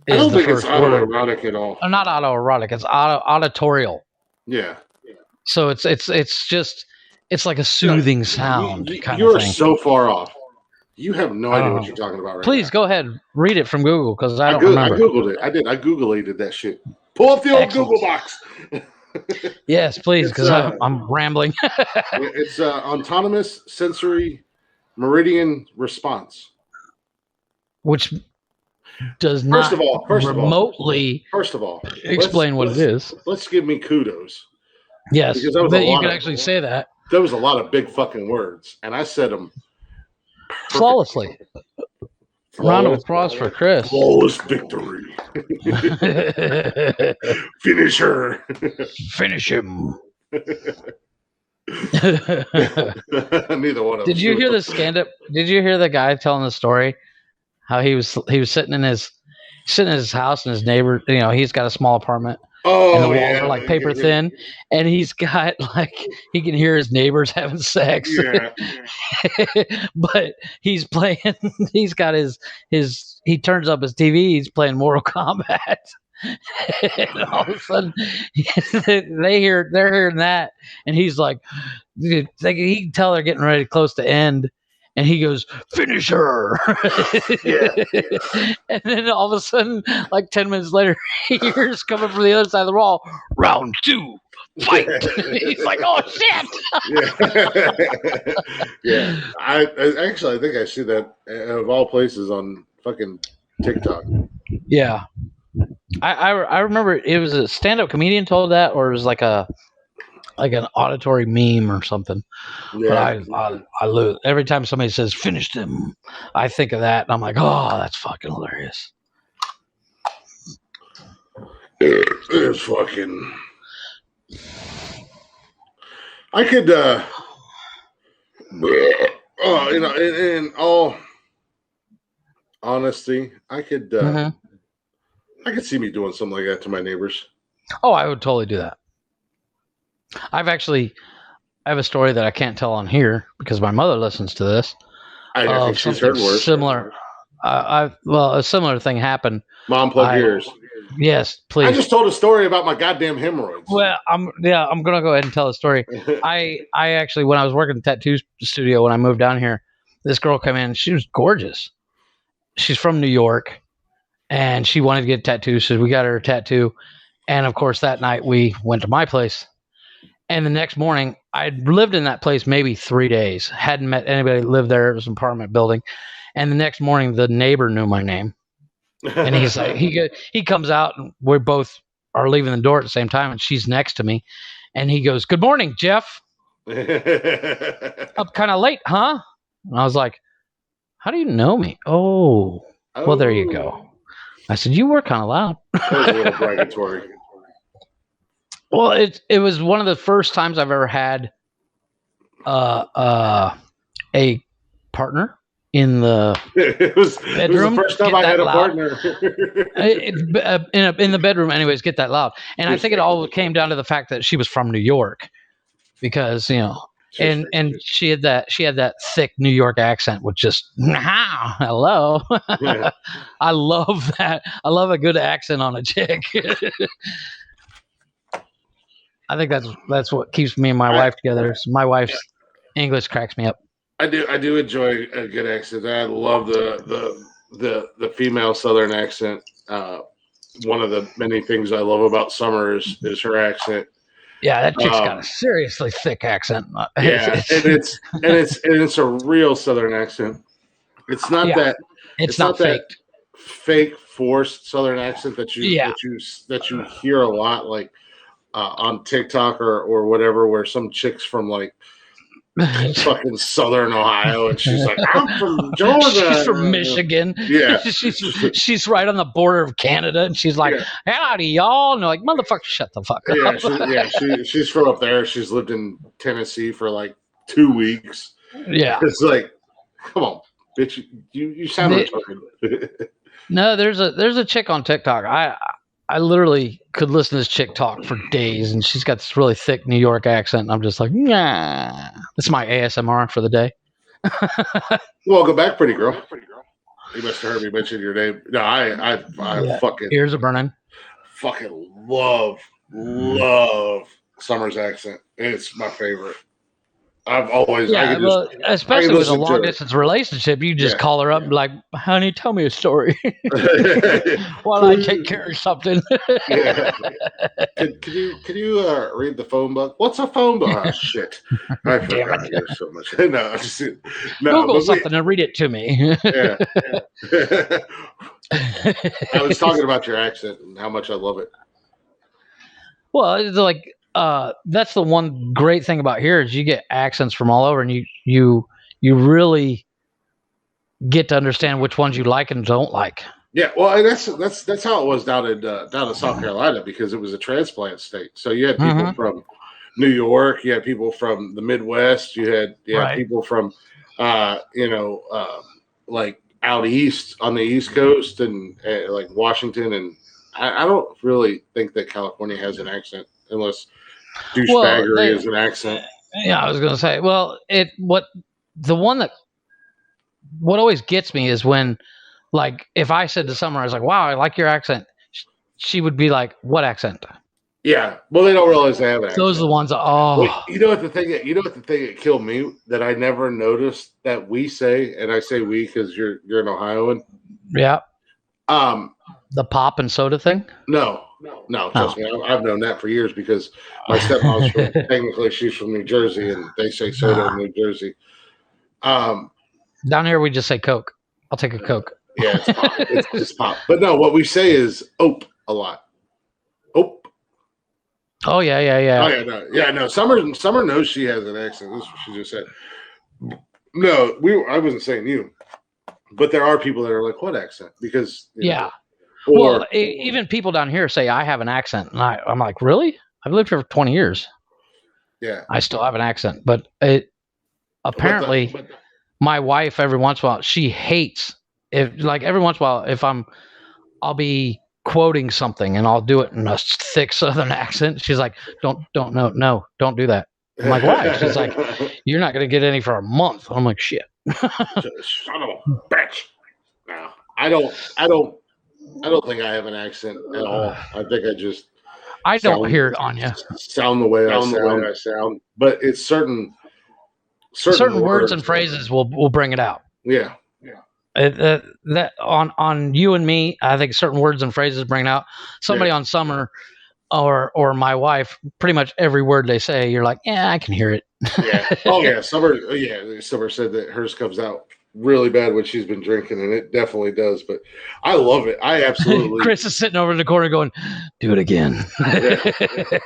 I don't think it's autoerotic at all. Not autoerotic. It's auditorial. Yeah. So it's like a soothing sound. You are so far off. You have no idea what you're talking about right Please now. Go ahead. Read it from Google because I don't remember. I Googled it. I did. I Googleated that shit. Pull up the old Google box. Yes, please, because I'm rambling. It's autonomous sensory meridian response. Which does not remotely explain what it is. Let's give me kudos. Yes, because you can actually say that. There was a lot of big fucking words, and I said them flawlessly. Round of applause for Chris. Flawless victory. Finish her. Finish him. Neither one of them. Did you hear the stand-up? Did you hear the guy telling the story? How he was sitting in his house and his neighbor, he's got a small apartment. And the walls are like paper thin, and he's got he can hear his neighbors having sex. Yeah. But he's playing. He's got his. He turns up his TV. He's playing Mortal Kombat, and all of a sudden they're hearing that, and he's like, he can tell they're getting ready close to end. And he goes, finish her. And then all of a sudden, 10 minutes later, he hears coming from the other side of the wall, round 2, fight. He's like, oh, shit. Yeah. I think I see that of all places on fucking TikTok. Yeah. I remember it was a stand-up comedian told that, or it was like an auditory meme or something. Yeah. But I lose every time somebody says finish them. I think of that and I'm like, oh, that's fucking hilarious. It's fucking. I could, in all honesty, I could see me doing something like that to my neighbors. Oh, I would totally do that. I have a story that I can't tell on here because my mother listens to this. I think she's heard worse. Similar. A similar thing happened. Mom, plug yours. Yes, please. I just told a story about my goddamn hemorrhoids. Well, I'm gonna go ahead and tell the story. I actually, when I was working at the tattoo studio when I moved down here, this girl came in. She was gorgeous. She's from New York, and she wanted to get a tattoo, so we got her a tattoo. And of course, that night we went to my place. And the next morning, I'd lived in that place maybe 3 days. Hadn't met anybody that lived there. It was an apartment building. And the next morning, the neighbor knew my name. And he's like, he comes out, and we both are leaving the door at the same time, and she's next to me. And he goes, good morning, Jeff. Up kind of late, huh? And I was like, how do you know me? Oh, well, there you go. I said, you were kind of loud. That was a little obligatory. Well, it was one of the first times I've ever had a partner in the it was bedroom. The first time I had a partner. In the bedroom, anyways, get that loud. And I think it all came down to the fact that she was from New York, because and she had that thick New York accent, which just hello. Yeah. I love that. I love a good accent on a chick. I think that's what keeps me and my wife together. So my wife's English cracks me up. I do enjoy a good accent. I love the female Southern accent. One of the many things I love about Summer is her accent. Yeah, that chick's got a seriously thick accent. Yeah, and it's a real Southern accent. It's not that. It's not fake. That fake forced Southern accent that you hear a lot, like on TikTok or whatever, where some chick's from like fucking Southern Ohio, and she's like, I'm from Georgia. She's from Michigan. Yeah. she's right on the border of Canada, and she's like, howdy, y'all. And they're like, motherfucker, shut the fuck up. She's from up there. She's lived in Tennessee for like 2 weeks. Yeah. It's like, come on, bitch. You sound retarded. No, there's a chick on TikTok. I literally could listen to this chick talk for days, and she's got this really thick New York accent. And I'm just like, nah. That's my ASMR for the day. Welcome back, pretty girl. You must have heard me mention your name. No, I fucking ears are burning. Fucking love Summer's accent. It's my favorite. I've always, especially with a long distance relationship, you just call her up and be like, honey, tell me a story while I take care of something. Yeah. Can you read the phone book? What's a phone book? Oh, shit. I forgot so much. No, Google something and read it to me. Yeah. I was talking about your accent and how much I love it. Well, it's like, that's the one great thing about here is you get accents from all over, and you really get to understand which ones you like and don't like. Yeah, well, and that's how it was down in South Carolina, because it was a transplant state. So you had people from New York, you had people from the Midwest, you had people from like out east on the East Coast and like Washington, and I don't really think that California has an accent unless douchebaggery is an accent. Yeah, I was going to say. Well, what always gets me is when, like, if I said to someone, I was like, "Wow, I like your accent," she would be like, "What accent?" Yeah, well, they don't realize they have an accent. Those are the ones. Well, you know what the thing that killed me that I never noticed that we say, and I say we because you're an Ohioan. Yeah. The pop and soda thing. No, trust me. I've known that for years because my stepmom's from, technically she's from New Jersey, and they say soda in New Jersey. Down here we just say Coke. I'll take a Coke. Yeah, it's pop. It's pop. But no, what we say is "ope" a lot. Ope. Oh yeah. Oh yeah, no. Summer knows she has an accent. This is what she just said. No, I wasn't saying you, but there are people that are like, "What accent?" Because well, even people down here say I have an accent, and I'm like, really? I've lived here for 20 years. Yeah, I still have an accent, but it apparently my wife every once in a while she hates every once in a while if I'll be quoting something and I'll do it in a thick Southern accent. She's like, don't do that. I'm like, why? She's like, you're not going to get any for a month. I'm like, shit. Son of a bitch. No, I don't think I have an accent at all. I think I don't hear it on you. Sound the way I sound, but it's certain words and phrases will bring it out. Yeah. That on you and me, I think certain words and phrases bring it out. Somebody on Summer or my wife, pretty much every word they say, you're like, yeah, I can hear it. Yeah. Oh yeah. Summer said that hers comes out really bad when she's been drinking, and it definitely does. But I love it. I absolutely. Chris is sitting over in the corner going, "Do it again."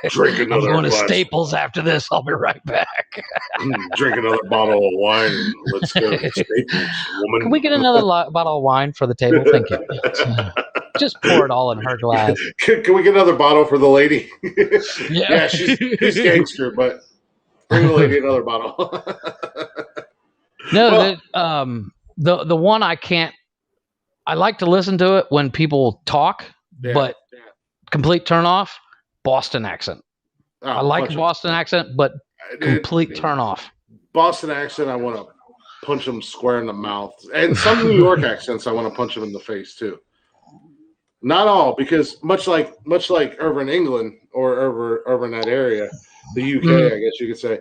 Drink another. I'm going to glass. Staples after this. I'll be right back. Drink another bottle of wine. Let's go to Staples, woman. Can we get another bottle of wine for the table? Thank you. Just pour it all in her glass. Can we get another bottle for the lady? Yeah, she's gangster, but bring the lady another bottle. No, the one I can't. I like to listen to it when people talk, but complete turn off. Boston accent. I like the Boston accent, but complete turn off. Boston accent, I want to punch them square in the mouth, and some New York accents, I want to punch them in the face too. Not all, because much like over in England or over in that area, the UK, I guess you could say,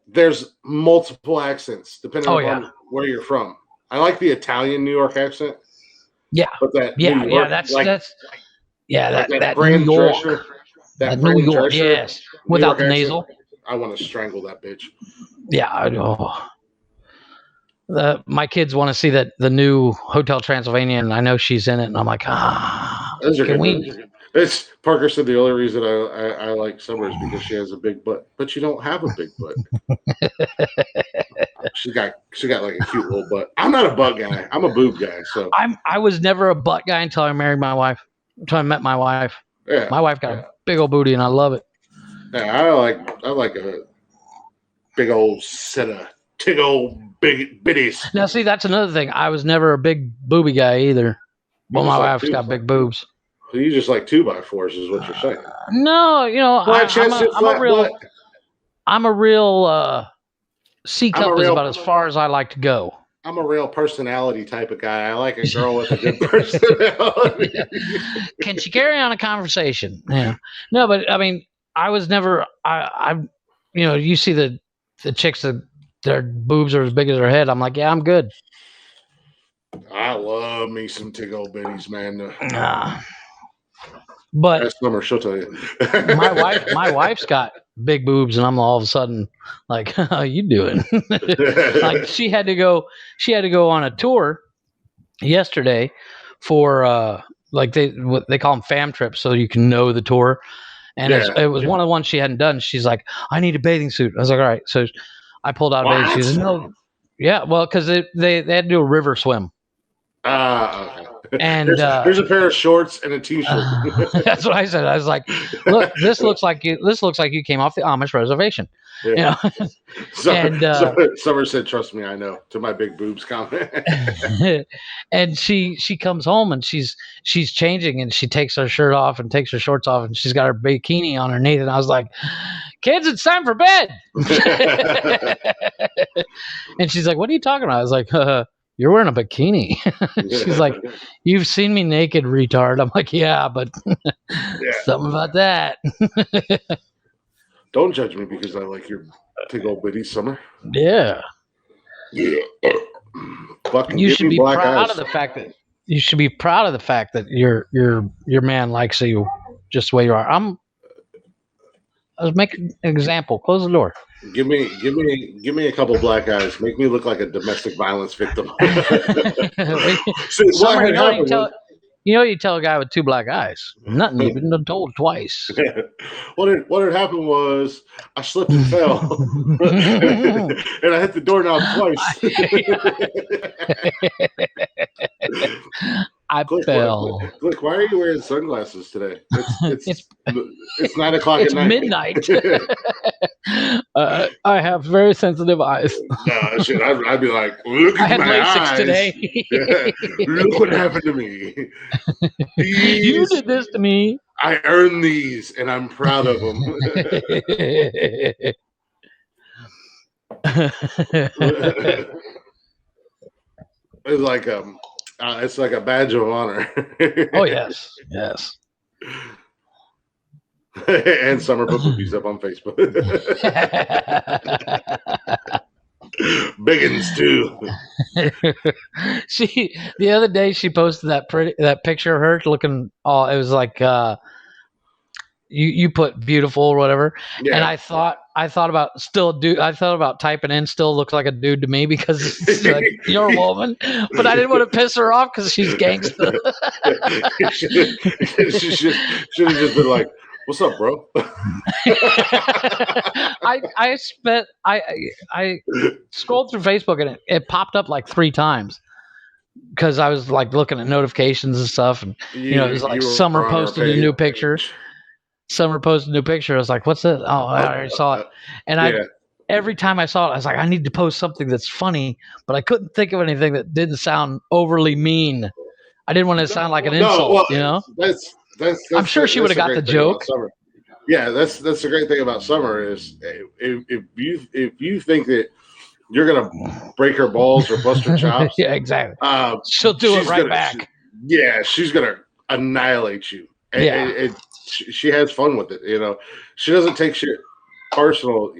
there's multiple accents depending on where you're from. I like the Italian New York accent. Yeah, but that New York, that's that brand New York, dresser, that New York, yes, without the nasal. I want to strangle that bitch. Yeah, I know. My kids want to see the new Hotel Transylvania, and I know she's in it, and I'm like, can we? It's Parker said the only reason I like Summer is because she has a big butt, but you don't have a big butt. she got like a cute little butt. I'm not a butt guy. I'm a boob guy. So I was never a butt guy until I married my wife. Until I met my wife. Yeah, my wife got a big old booty, and I love it. Yeah, I like a big old set of big old big bitties. Now, see, that's another thing. I was never a big booby guy either. Well, my wife's got big boobs. So you just like 2x4s, is what you're saying? No, I'm a real C cup is about as far as I like to go. I'm a real personality type of guy. I like a girl with a good personality. Can she carry on a conversation? Yeah. No, but I mean, I was never. You see the chicks that their boobs are as big as their head. I'm like, yeah, I'm good. I love me some tig old bitties, man. But that's Summer, she'll tell you. my wife's got big boobs, and I'm all of a sudden like, how you doing? Like she had to go on a tour yesterday for like they call them fam trips, so you can know the tour. And it was one of the ones she hadn't done. She's like, I need a bathing suit. I was like, all right. So I pulled out a bathing suit. No, yeah, well, because they had to do a river swim. Okay. And there's a pair of shorts and a t-shirt. That's what I said. I was like, look, this looks like you came off the Amish reservation. Yeah. Summer said, trust me, I know, to my big boobs comment. And she comes home and she's changing, and she takes her shirt off and takes her shorts off, and she's got her bikini on underneath, and I was like, kids, it's time for bed. And she's like, what are you talking about? I was like, you're wearing a bikini. She's like, you've seen me naked, retard. I'm like, yeah, but something about that. Don't judge me because I like your big old bitty, Summer. Yeah. Yeah. You should be proud of the fact that your man likes you just the way you are. Let's make an example. Close the door. Give me a couple black eyes. Make me look like a domestic violence victim. You tell a guy with two black eyes. Nothing. You've been told twice. What had happened was I slipped and fell, and I hit the doorknob twice. I fell. Look, why are you wearing sunglasses today? It's 9 o'clock at night. Midnight. I have very sensitive eyes. No, shit. I'd be like, look at my eyes today. Look what happened to me. You did this to me. I earned these, and I'm proud of them. It's like a badge of honor. Oh yes. And Summer put boobies up on Facebook. Biggins too. The other day she posted that picture of her looking. It was like you put beautiful or whatever, Yeah. and I thought about typing in still looks like a dude to me because it's like you're a woman, but I didn't want to piss her off because she's gangsta. She should have just been like, "What's up, bro?" I scrolled through Facebook and it popped up like 3 times because I was like looking at notifications and stuff, and it was like Summer posted a new picture. Summer posted a new picture. I was like, "What's this?" Oh, I already saw it, and every time I saw it, I was like, "I need to post something that's funny," but I couldn't think of anything that didn't sound overly mean. I didn't want to sound like an insult, That's I'm sure she would have got the joke. Yeah, that's the great thing about Summer is if you think that you're gonna break her balls or bust her chops, yeah, exactly. She'll do it right back. She's gonna annihilate you. And she has fun with it. She doesn't take shit personal.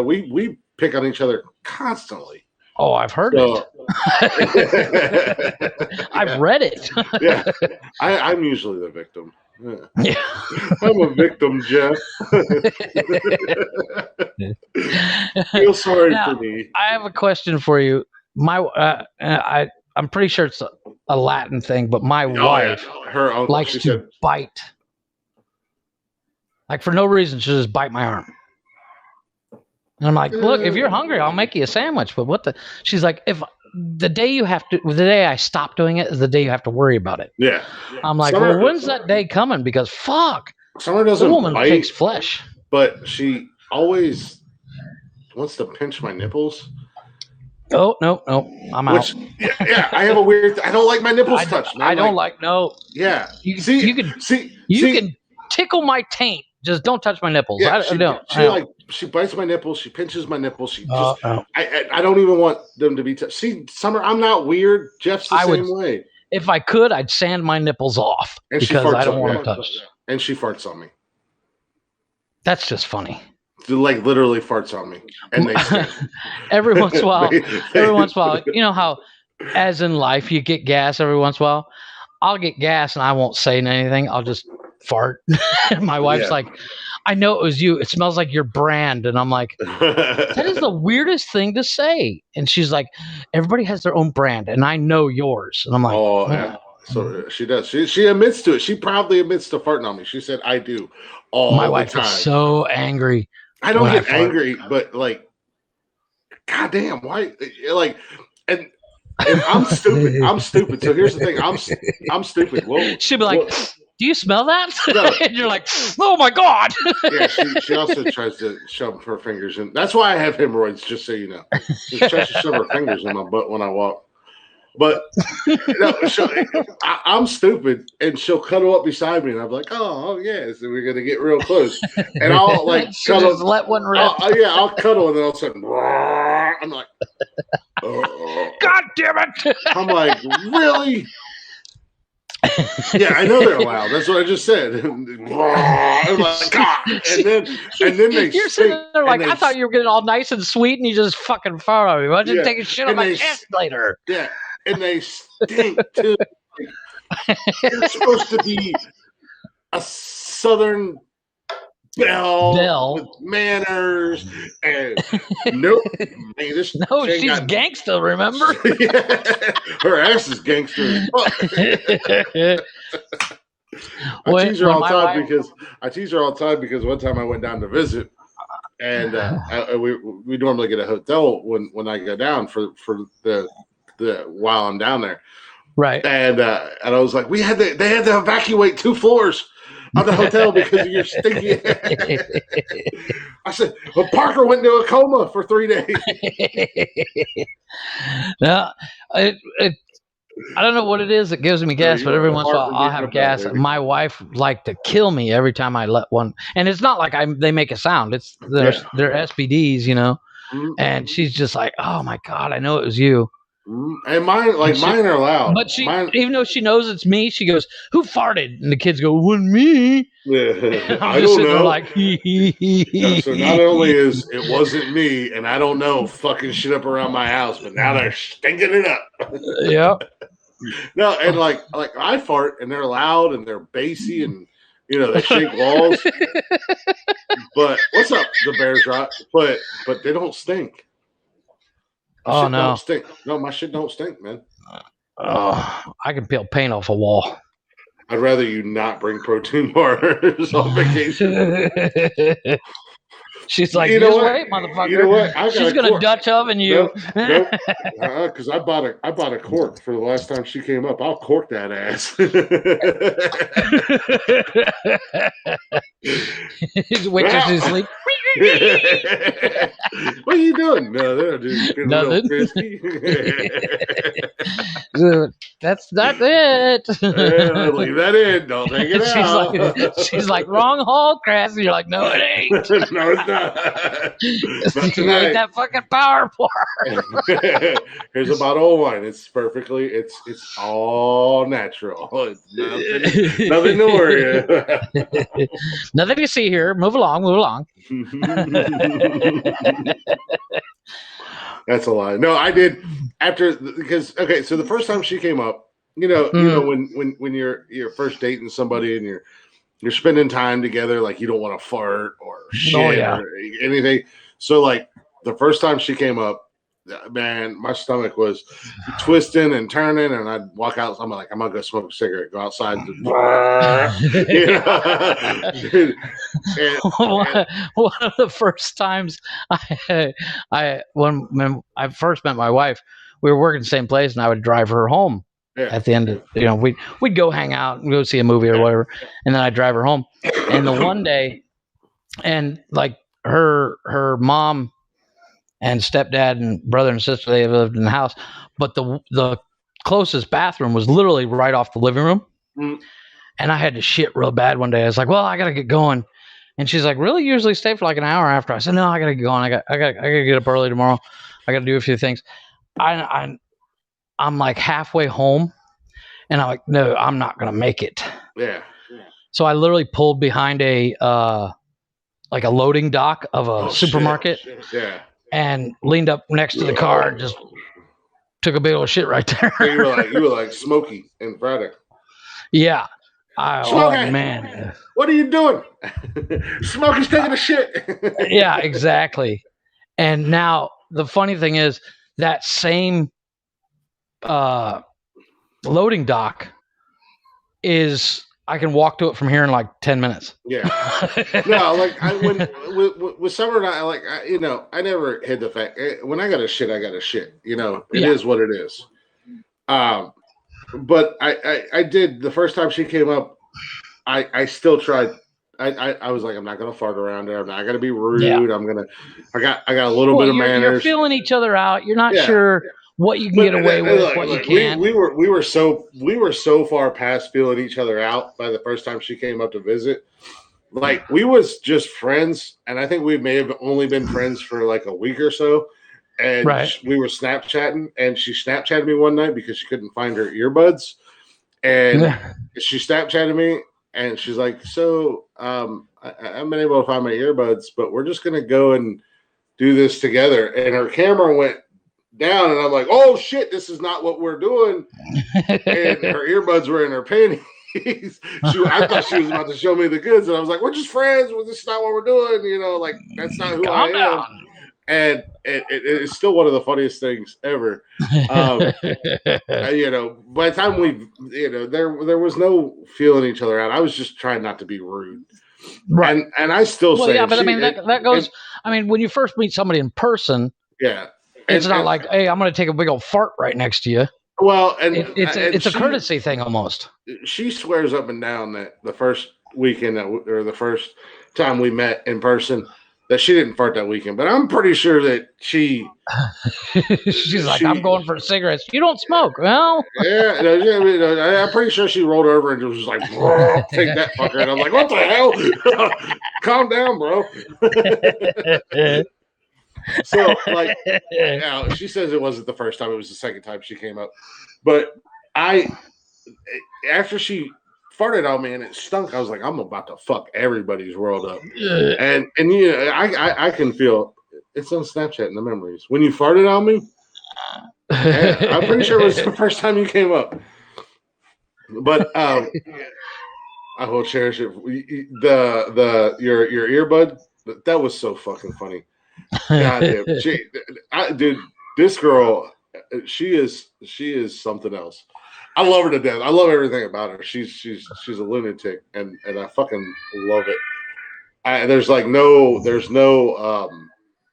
We pick on each other constantly. Oh, I've heard it. I've read it. Yeah, I'm usually the victim. Yeah. I'm a victim, Jeff. Feel sorry for me. I have a question for you. I'm pretty sure it's a Latin thing, but my wife her uncle, likes to bite. Like for no reason, she'll just bite my arm. And I'm like, look, if you're hungry, I'll make you a sandwich. But what the? She's like, the day I stop doing it is the day you have to worry about it. Yeah. I'm like, Summer, well, when's that day coming? Because fuck, Summer doesn't. The woman bite, takes flesh, but she always wants to pinch my nipples. Oh no, I'm out. Yeah, I have a weird. I don't like my nipples touched. I don't like no. Yeah, you can tickle my taint. Just don't touch my nipples. Yeah, she bites my nipples. She pinches my nipples. I don't even want them to be touched. See, Summer, I'm not weird. Jeff's the same way. If I could, I'd sand my nipples off because I don't want to touch. And she farts on me. That's just funny. Like literally farts on me, and they every once in a while. You know how, as in life, you get gas every once in a while. I'll get gas and I won't say anything. I'll just fart. My wife's like, I know it was you. It smells like your brand. And I'm like, that is the weirdest thing to say. And she's like, everybody has their own brand and I know yours. And I'm like, oh, yeah. So she does. She admits to it. She proudly admits to farting on me. She said, I do all my wife is so angry. I don't get angry, but like, goddamn, why? Like, and I'm stupid. I'm stupid. So here's the thing. I'm stupid. Whoa, she'll be like, do you smell that? No. And you're like, oh my God. Yeah, she also tries to shove her fingers in. That's why I have hemorrhoids, just so you know. She tries to shove her fingers in my butt when I walk. But I'm stupid, and she'll cuddle up beside me, and I'm like, oh yeah, so we're gonna get real close, and I'll like cuddle, just let one rip. I'll cuddle, and then all of a sudden, I'm like, God damn it! I'm like, really? Yeah, I know they're loud. That's what I just said. I'm like, God. And then they you're sitting there like, I thought you were getting all nice and sweet, and you just fucking fart on me. Why didn't you take a shit on my chest later? Yeah. And they stink too. You're supposed to be a Southern belle with manners, and nope. Man, she's gangsta. Remember? Yeah, her ass is gangster. I tease her all the time because one time I went down to visit, and we normally get a hotel when I go down for the while I'm down there, right? And I was like, they had to evacuate 2 floors of the hotel because of your stinky. I said, well, Parker went into a coma for 3 days. Now, I don't know what it is that gives me gas, but every once in a while I'll have gas. My wife like to kill me every time I let one, and it's not like they make a sound. It's they're SPDs, and she's just like, oh my God, I know it was you. And mine are loud. But even though she knows it's me, she goes, "Who farted?" And the kids go, "It wasn't me." Yeah, I don't know. Like, so not only is it wasn't me, and I don't know fucking shit up around my house, but now they're stinking it up. Yeah. No, and like I fart, and they're loud and they're bassy, and They shake walls. But what's up, the Bears rock? But they don't stink. Oh no, don't stink. No, my shit don't stink, man. Oh, I can peel paint off a wall. I'd rather you not bring protein bars on vacation. She's like, you just wait, motherfucker. You know what? She's gonna Dutch oven you. Nope. Because I bought a cork for the last time she came up. I'll cork that ass. Wait till she's asleep. What are you doing? No, just getting nothing. A little crispy. That's not it. Leave that in. Don't take it out. She's like, wrong hole, Chris. And you're like, no, it ain't. No, it's not. You ate that fucking power bar. Here's a bottle of wine. It's perfectly. It's all natural. It's nothing to worry about. Nothing to see here. Move along. That's a lie. No, I did because so the first time she came up, you know when you're first dating somebody and you're spending time together, like you don't want to fart or shit or anything. So like the first time she came up, man, my stomach was twisting and turning, and I'd walk out. I'm like, I'm gonna go smoke a cigarette, go outside. One of the first times when I first met my wife, we were working the same place, and I would drive her home. Yeah. At the end of, we'd go hang out and go see a movie or whatever, and then I'd drive her home. And the one day, and like her mom and stepdad and brother and sister, they lived in the house, but the closest bathroom was literally right off the living room. Mm. And I had to shit real bad one day. I was like, well, I gotta get going. And she's like, really? You usually stay for like an hour after? I said, no, I gotta get going. I gotta get up early tomorrow. I gotta do a few things. I'm like halfway home, and I'm like, no, I'm not gonna make it. Yeah. So I literally pulled behind a loading dock of a supermarket. Shit. Yeah. And leaned up next to the car and just took a big old shit right there. So you were like Smokey and Friday. Yeah. Oh man. What are you doing? Smokey's taking a shit. Yeah, exactly. And now the funny thing is that same loading dock I can walk to it from here in like 10 minutes. Yeah. No, like with Summer and I never hid the fact when I got a shit, I got a shit. It is what it is. But I did the first time she came up. I still tried. I was like, I'm not gonna fart around her. I'm not gonna be rude. Yeah. I got a little bit of manners. You're feeling each other out. You're not sure what you can get away with, what you can't. We were so far past feeling each other out by the first time she came up to visit. Like we was just friends, and I think we may have only been friends for like a week or so. And we were Snapchatting, and she Snapchatted me one night because she couldn't find her earbuds, and she Snapchatted me, and she's like, "So, I've been able to find my earbuds, but we're just gonna go and do this together." And her camera went down, and I'm like, "Oh shit, this is not what we're doing." And her earbuds were in her panties. I thought she was about to show me the goods, and I was like, "We're just friends. This is not what we're doing. Like that's not who I am." And it's still one of the funniest things ever. By the time there was no feeling each other out. I was just trying not to be rude. Right. And I still say, yeah, but that goes. When you first meet somebody in person, yeah. It's not like, hey, I'm going to take a big old fart right next to you. Well, it's a courtesy thing almost. She swears up and down that the first weekend or the first time we met in person that she didn't fart that weekend. But I'm pretty sure that she's like, I'm going for cigarettes. You don't smoke, well. Yeah, I'm pretty sure she rolled over and was like, take that fucker. And I'm like, what the hell? Calm down, bro. So, like, she says it wasn't the first time; it was the second time she came up. But after she farted on me and it stunk, I was like, I'm about to fuck everybody's world up. And I can feel it's on Snapchat in the memories when you farted on me. I'm pretty sure it was the first time you came up. But I will cherish it. Your earbud, that was so fucking funny. God damn, dude, this girl, she is something else. I love her to death. I love everything about her. She's a lunatic, and I fucking love it. There's no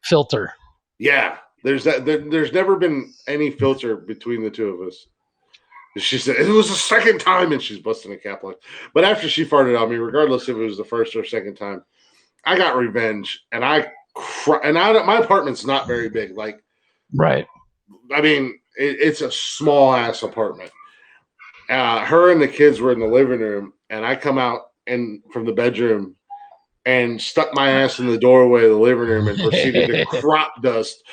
filter. Yeah, there's never been any filter between the two of us. She said it was the second time, and she's busting a cap like. But after she farted on me, regardless if it was the first or second time, I got revenge, and my apartment's not very big. Like, right. I mean, it's a small ass apartment. Her and the kids were in the living room, and I come out from the bedroom and stuck my ass in the doorway of the living room and proceeded to crop dust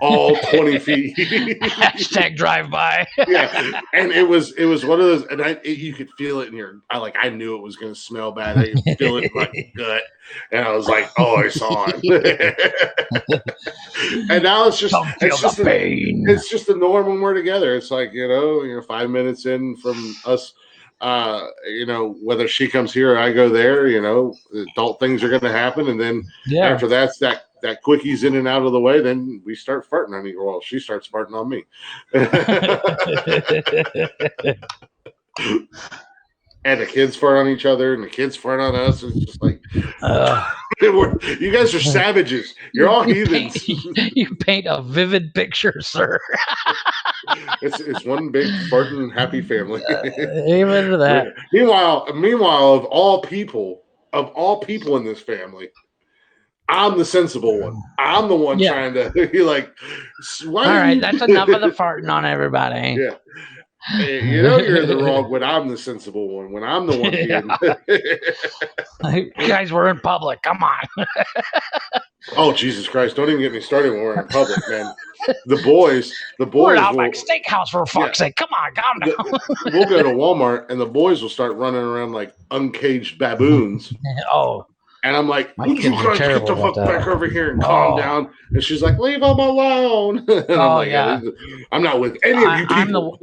all 20 feet. Hashtag drive by. Yeah, and it was one of those, and you could feel it in your. I knew it was going to smell bad. I could feel it in my gut, and I was like, "Oh, it's on." And now it's just the norm when we're together. It's like 5 minutes in from us. Whether she comes here or I go there, adult things are going to happen, and then after that quickies in and out of the way, then we start farting on each other. Well, she starts farting on me. And the kids fart on each other, and the kids fart on us. It's just like, you guys are savages. You're all heathens. You paint a vivid picture, sir. It's one big farting happy family. Amen to that. Meanwhile, of all people in this family, I'm the sensible one. I'm the one trying to be like, all right, that's enough of the farting on everybody. Yeah. You're in the wrong when I'm the sensible one. When I'm the one You guys were in public. Come on. Oh, Jesus Christ. Don't even get me started when we're in public, man. The boys. We're out like steakhouse for fuck's sake. Come on, calm down. We'll go to Walmart and the boys will start running around like uncaged baboons. Oh. And I'm like, would you guys get the fuck back over here and calm down? And she's like, leave them alone. And I'm like, I'm not with any of you people.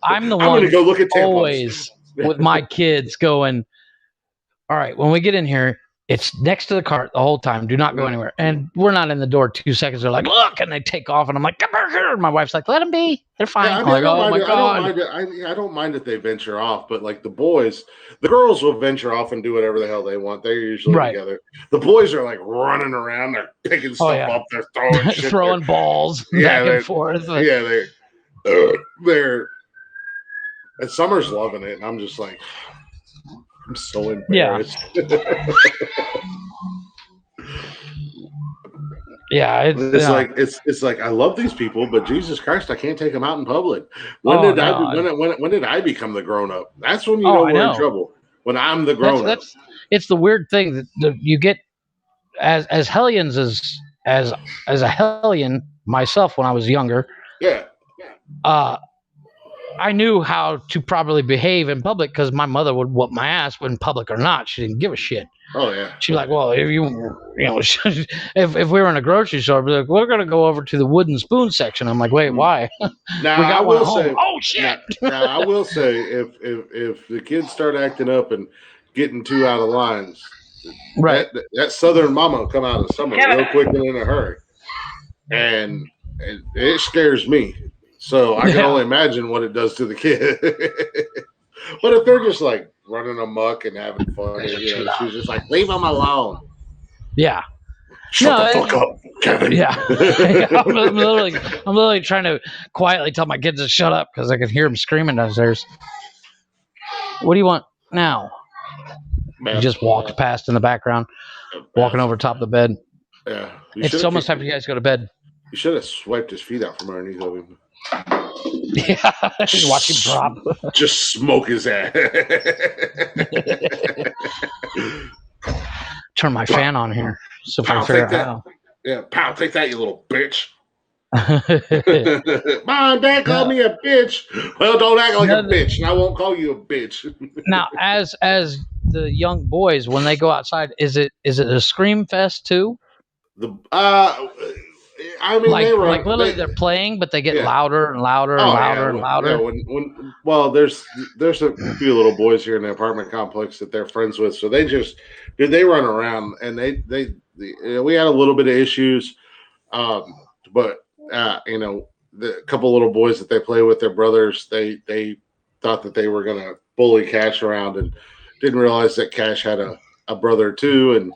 I'm the one going to go look at tampons. Always with my kids going, all right, when we get in here, it's next to the cart the whole time. Do not go anywhere. And we're not in the door 2 seconds. They're like, look, and they take off. And I'm like, come here. And my wife's like, let them be. They're fine. Yeah, I don't mind if they venture off, but like the girls will venture off and do whatever the hell they want. They're usually together. The boys are like running around. They're picking stuff up. They're throwing shit. Throwing balls back and forth. Yeah, they're and Summer's loving it, and I'm just like, I'm so embarrassed. Yeah, it's like I love these people, but Jesus Christ, I can't take them out in public. When did I become the grown up? That's when we're in trouble. When I'm the grown up. It's the weird thing that you get as hellions as a hellion myself when I was younger. Yeah. I knew how to properly behave in public because my mother would whoop my ass in public or not. She didn't give a shit. Oh yeah. She's like, well, if if we were in a grocery store, I'd be like, we're gonna go over to the wooden spoon section. I'm like, wait, why? Now I will say, oh shit. Now I will say, if the kids start acting up and getting too out of lines, right? That Southern mama will come out of Summer real quick and in a hurry, and it scares me. So I can only imagine what it does to the kid. But if they're just like running amok and having fun, she's just like, leave them alone. Yeah. Shut the fuck up, Kevin. Yeah. I'm literally trying to quietly tell my kids to shut up because I can hear them screaming downstairs. What do you want now? Man. He just walks past in the background, walking over top of the bed. Yeah. It's almost time for you guys to go to bed. You should have swiped his feet out from underneath of him. Yeah, just watch him drop. Just smoke his ass. Turn my fan on here so if I can figure out how. Yeah, pow, take that, you little bitch. Mom, Dad called me a bitch. Well, don't act like a bitch, and I won't call you a bitch. Now, as the young boys, when they go outside, is it a scream fest too? I mean, like literally they're playing, but they get louder and louder and louder and louder. Well, there's a few little boys here in the apartment complex that they're friends with, so they run around, and we had a little bit of issues, but the couple little boys that they play with, their brothers, they thought that they were gonna bully Cash around and didn't realize that Cash had a brother too, and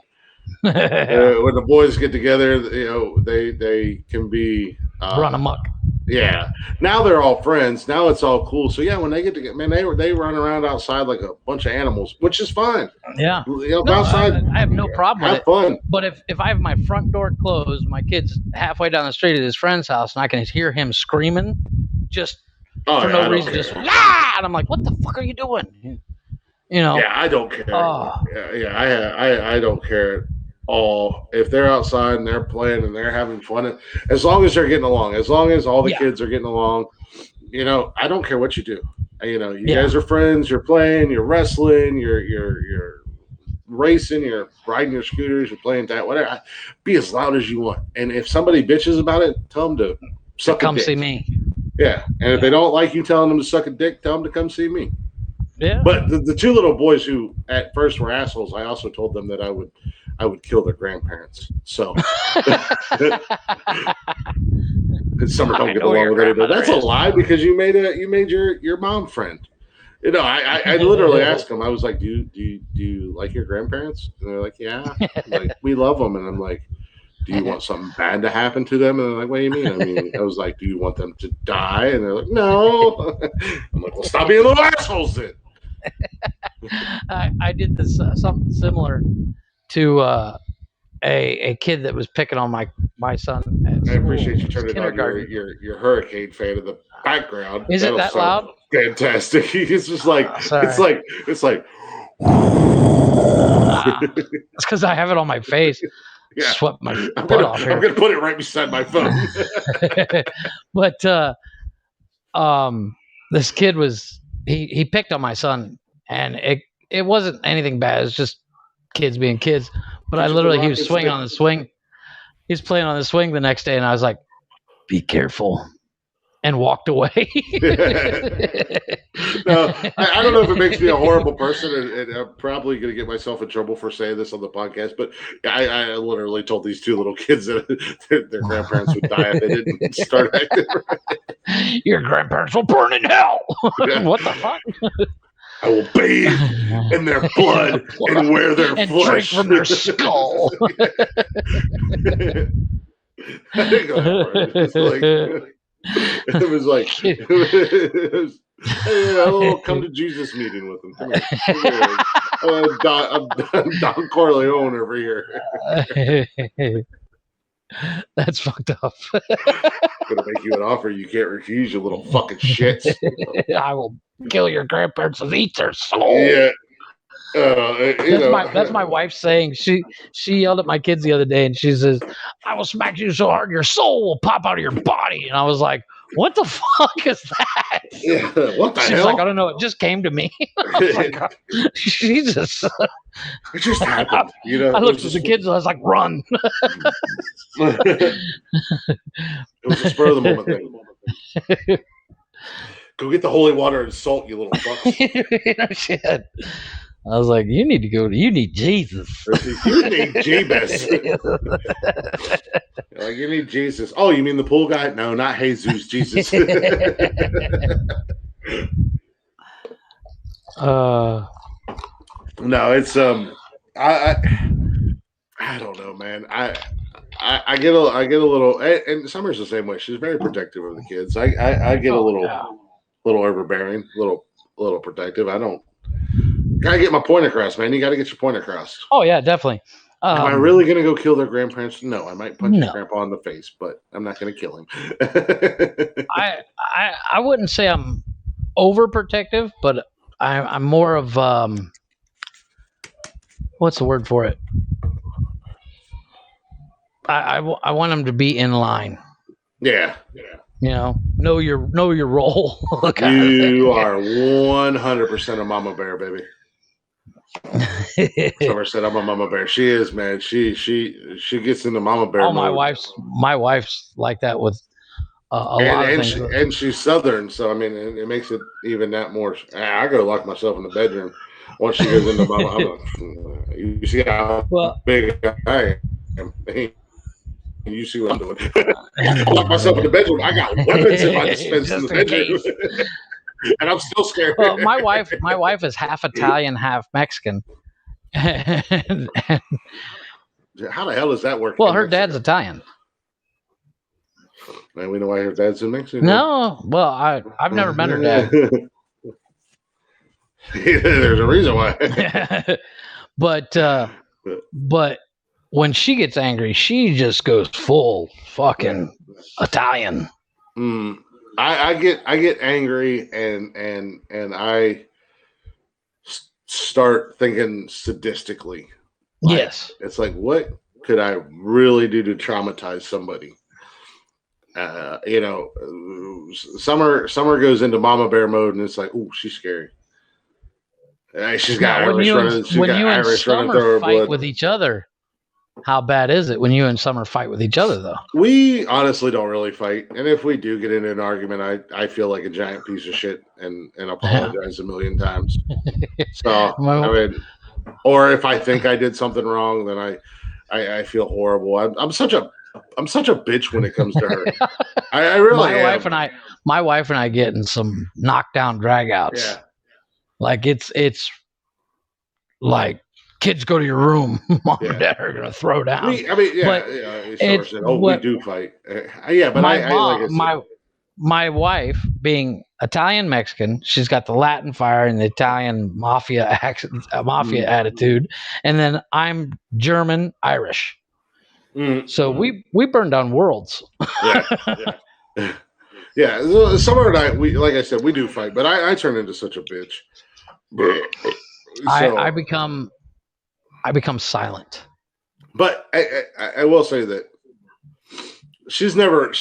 when the boys get together, they can be run amok. Yeah. Now they're all friends. Now it's all cool. So yeah, when they get together, man, they run around outside like a bunch of animals, which is fine. Yeah. Outside, I have no problem with it. Have fun. But if I have my front door closed, my kid's halfway down the street at his friend's house, and I can hear him screaming, just for no reason, just and I'm like, what the fuck are you doing? Yeah, I don't care. I don't care at all. If they're outside and they're playing and they're having fun, as long as they're getting along, as long as all the kids are getting along, I don't care what you do. You guys are friends. You're playing. You're wrestling. You're racing. You're riding your scooters. You're playing that. Whatever. Be as loud as you want. And if somebody bitches about it, tell them to suck a dick. Come see me. Yeah, and if they don't like you telling them to suck a dick, tell them to come see me. Yeah. But the two little boys who at first were assholes, I also told them that I would kill their grandparents. So summer don't get along with anybody. That's a lie because you made your mom friend. I literally asked them. I was like, do you like your grandparents? And they're like, yeah. Like, we love them. And I'm like, do you want something bad to happen to them? And they're like, what do you mean? I was like, do you want them to die? And they're like, no. I'm like, well, stop being little assholes then. I did this something similar to a kid that was picking on my son. I appreciate you turning on your hurricane fan in the background. Is it that loud? Fantastic. It's just like it's like. It's because I have it on my face. Yeah. Swept my butt off here. I'm gonna put it right beside my phone. But this kid was he picked on my son, and it wasn't anything bad. It was just kids being kids. But he was swinging on the swing. He was playing on the swing the next day, and I was like, "Be careful," and walked away. No, I don't know if it makes me a horrible person, and I'm probably going to get myself in trouble for saying this on the podcast, but I literally told these two little kids that their grandparents would die if they didn't start acting right. Your grandparents will burn in hell. Yeah. What the fuck? I will bathe in their blood and wear their and flesh. Drink from their skull. It was hey, a little come to Jesus meeting with them. Come here. I'm Don Corleone over here. That's fucked up. I'm gonna make you an offer you can't refuse, you little fucking shits. I will kill your grandparents and eat their soul. Yeah. That's my wife saying. She yelled at my kids the other day, and she says, "I will smack you so hard your soul will pop out of your body." And I was like, "What the fuck is that?" Yeah, what the hell? She's like, "I don't know. It just came to me." Like, Jesus! It just happened. I looked at the kids, and I was like, "Run!" It was a spur of the moment thing. Go get the holy water and salt, you little fuck. Shit. I was like, you need Jesus. You need Jeebus. Like, you need Jesus. Oh, you mean the pool guy? No, not Jesus. Jesus. No, it's I don't know, man. I get a little, and Summer's the same way. She's very protective of the kids. I get a little overbearing, little protective. I don't. Gotta get my point across, man. You gotta get your point across. Oh yeah, definitely. Am I really gonna go kill their grandparents? No, I might punch his grandpa in the face, but I'm not gonna kill him. I wouldn't say I'm overprotective, but I'm more of what's the word for it? I want them to be in line. Yeah. Know your role. You are 100% a mama bear, baby. Summer said, "I'm a mama bear." She is, man. She gets into mama bear Oh, mode. my wife's like that with a lot of things. And she's Southern, so I mean, it makes it even that more. I go lock myself in the bedroom once she goes into mama. You see how big I am. You see what I'm doing. I lock myself in the bedroom. I got weapons in my dispense in the bedroom. And I'm still scared. Well, my wife is half Italian, half Mexican. And how the hell does that work? Well, her dad's Italian. Man, we know why her dad's in Mexico. No, well, I've never met her dad. There's a reason why. But when she gets angry, she just goes full fucking Italian. I get angry and I start thinking sadistically. Yes, it's like, what could I really do to traumatize somebody? Summer goes into mama bear mode, and it's like, oh, she's scary. She's got Irish running. She's got Irish running through her blood. With each other. How bad is it when you and Summer fight with each other, though? We honestly don't really fight, and if we do get into an argument, I feel like a giant piece of shit and apologize a million times. So I mean, or if I think I did something wrong, then I feel horrible. I'm such a bitch when it comes to her. I really am. My wife and I get in some knockdown dragouts. Yeah. Like it's like, kids, go to your room. Mom and Dad are gonna throw down. We do fight. But my wife, being Italian Mexican, she's got the Latin fire and the Italian mafia attitude, and then I'm German Irish. So we burn down worlds. Yeah. Summer and I, like I said, we do fight, but I turn into such a bitch. So, I become silent. But I will say that she's never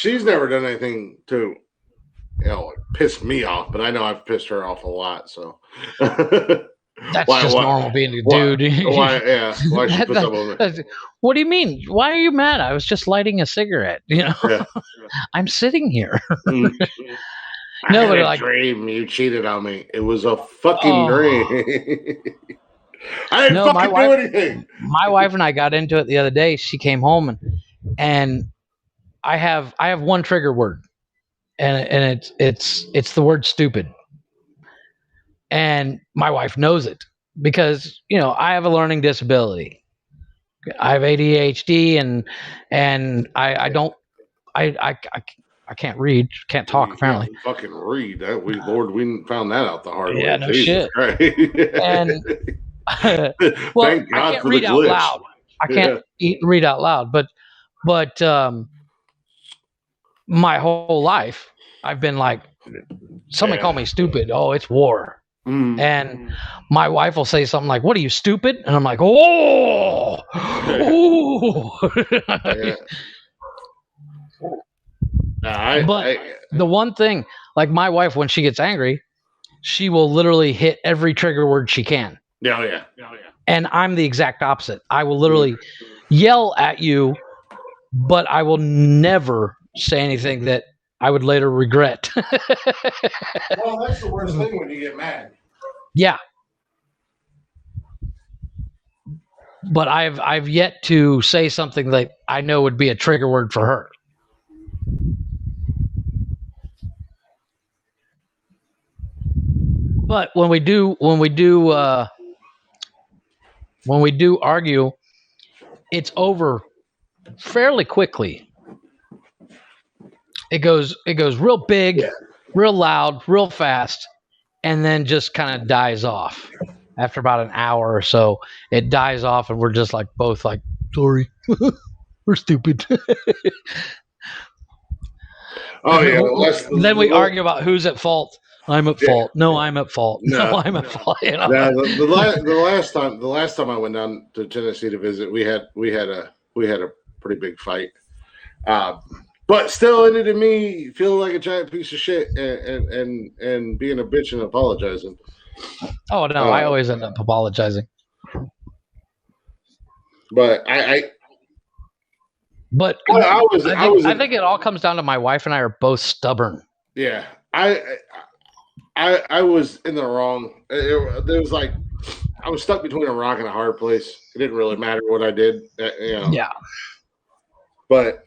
done anything to piss me off, but I know I've pissed her off a lot. So that's just normal being a dude. Why she puts up with me? What do you mean? Why are you mad? I was just lighting a cigarette. I'm sitting here. I had a dream you cheated on me. It was a fucking dream. I didn't do anything. My wife and I got into it the other day. She came home and I have one trigger word, and it's the word stupid. And my wife knows it because I have a learning disability. I have ADHD and I can't read, can't talk apparently. Fucking read that. We found that out the hard way. Yeah, no shit. And well, I can't read out loud. I can't read out loud, but my whole life I've been like, somebody call me stupid. Oh, it's war. And my wife will say something like, "What are you, stupid?" And I'm like, "Oh, the one thing, like my wife, when she gets angry, she will literally hit every trigger word she can. Yeah. And I'm the exact opposite. I will literally yell at you, but I will never say anything that I would later regret. Well, that's the worst thing when you get mad. Yeah. But I've yet to say something that I know would be a trigger word for her. But when we do argue, it's over fairly quickly. It goes real big, real loud, real fast, and then just kind of dies off. After about an hour or so, it dies off, and we're just like both like, sorry, we're stupid. Oh yeah. Then we argue about who's at fault. I'm at fault. No, I'm at fault. No, I'm at fault. The last time I went down to Tennessee to visit, we had a pretty big fight. But still ended in me feeling like a giant piece of shit and being a bitch and apologizing. Oh no, I always end up apologizing. But But I think it all comes down to my wife and I are both stubborn. Yeah, I was in the wrong. There was like I was stuck between a rock and a hard place. It didn't really matter what I did, Yeah. But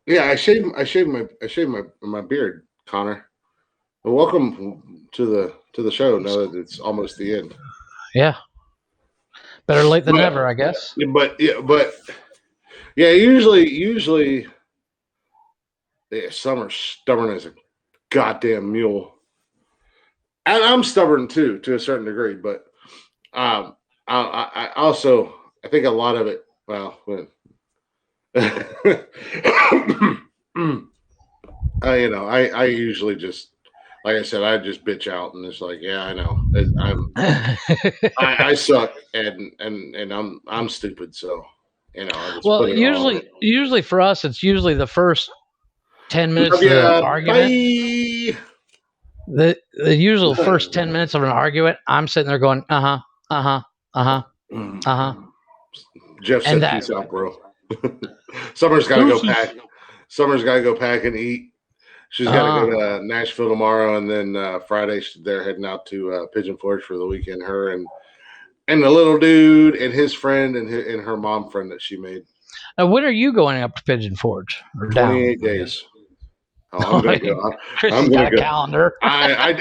yeah, I shaved my beard, Connor. Well, welcome to the show. Now that it's almost the end. Yeah. Better late than never, I guess. But usually, Summer's stubborn as a goddamn mule, and I'm stubborn too, to a certain degree. But I also I think a lot of it. Well, I usually just, like I said, I just bitch out and it's like, yeah, I know, I suck and I'm stupid, so I just well, usually for us, it's usually the first 10 minutes of the argument. The usual first 10 minutes of an argument, I'm sitting there going, Jeff said, "Peace out, bro." Summer's got to go pack. Summer's got to go pack and eat. She's got to go to Nashville tomorrow, and then Friday they're heading out to Pigeon Forge for the weekend. Her and the little dude and his friend and her mom friend that she made. Now, when are you going up to Pigeon Forge? 28 days. Oh, I'm gonna go. I'm gonna go. Calendar. I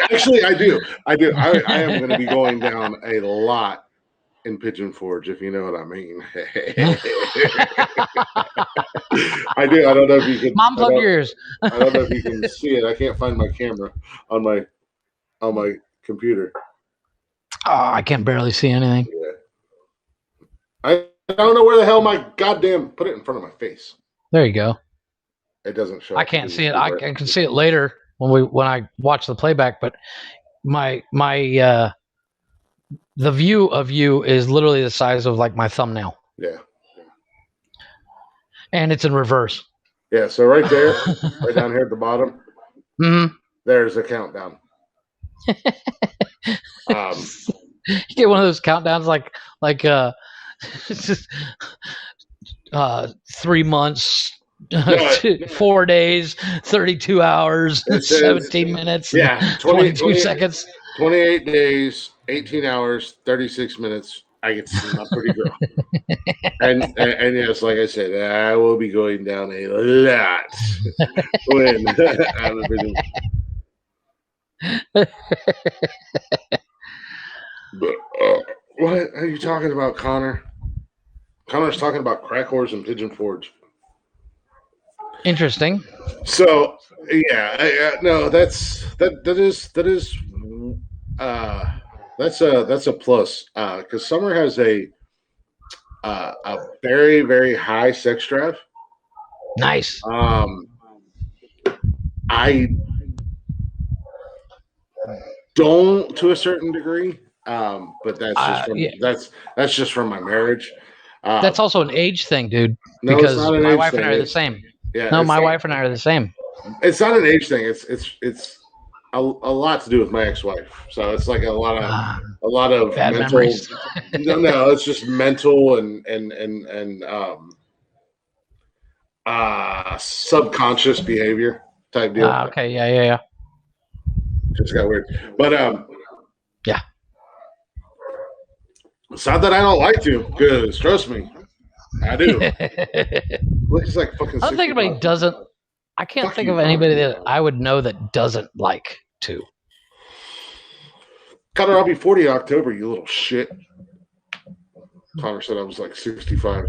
do. I am going to be going down a lot in Pigeon Forge, if you know what I mean. I do. I don't know if you can. Mom, plug your ears. I don't know if you can see it. I can't find my camera on my computer. Oh, I can barely see anything. Yeah. I don't know where the hell my goddamn. Put it in front of my face. There you go. It doesn't show. I can't see it. I can see it later when I watch the playback. But my the view of you is literally the size of like my thumbnail. Yeah. And it's in reverse. Yeah. So right there, right down here at the bottom, there's a countdown. You get one of those countdowns like 3 months. 4 days, 32 hours, 17 minutes, 22 seconds. 28 days, 18 hours, 36 minutes. I get to see my pretty girl. and yes, like I said, I will be going down a lot when I'm a Pigeon. But what are you talking about, Connor? Connor's talking about crack whores and Pigeon Forge. Interesting. So yeah, no, that's a plus because Summer has a very, very high sex drive. Nice. I don't to a certain degree, but that's just from my marriage. That's also an age thing, dude. Because my wife and I are the same. Yeah, no, my wife and I are the same. It's not an age thing. It's a lot to do with my ex-wife. So it's like a lot of bad mental memories. no, it's just mental and subconscious behavior type deal. Okay, yeah. Just got weird. But yeah. It's not that I don't like to, because trust me, I do. Looks like fucking. I don't think anybody doesn't. I can't think of anybody that I would know that doesn't like to. Connor, I'll be 40 in October, you little shit. Connor said I was like 65.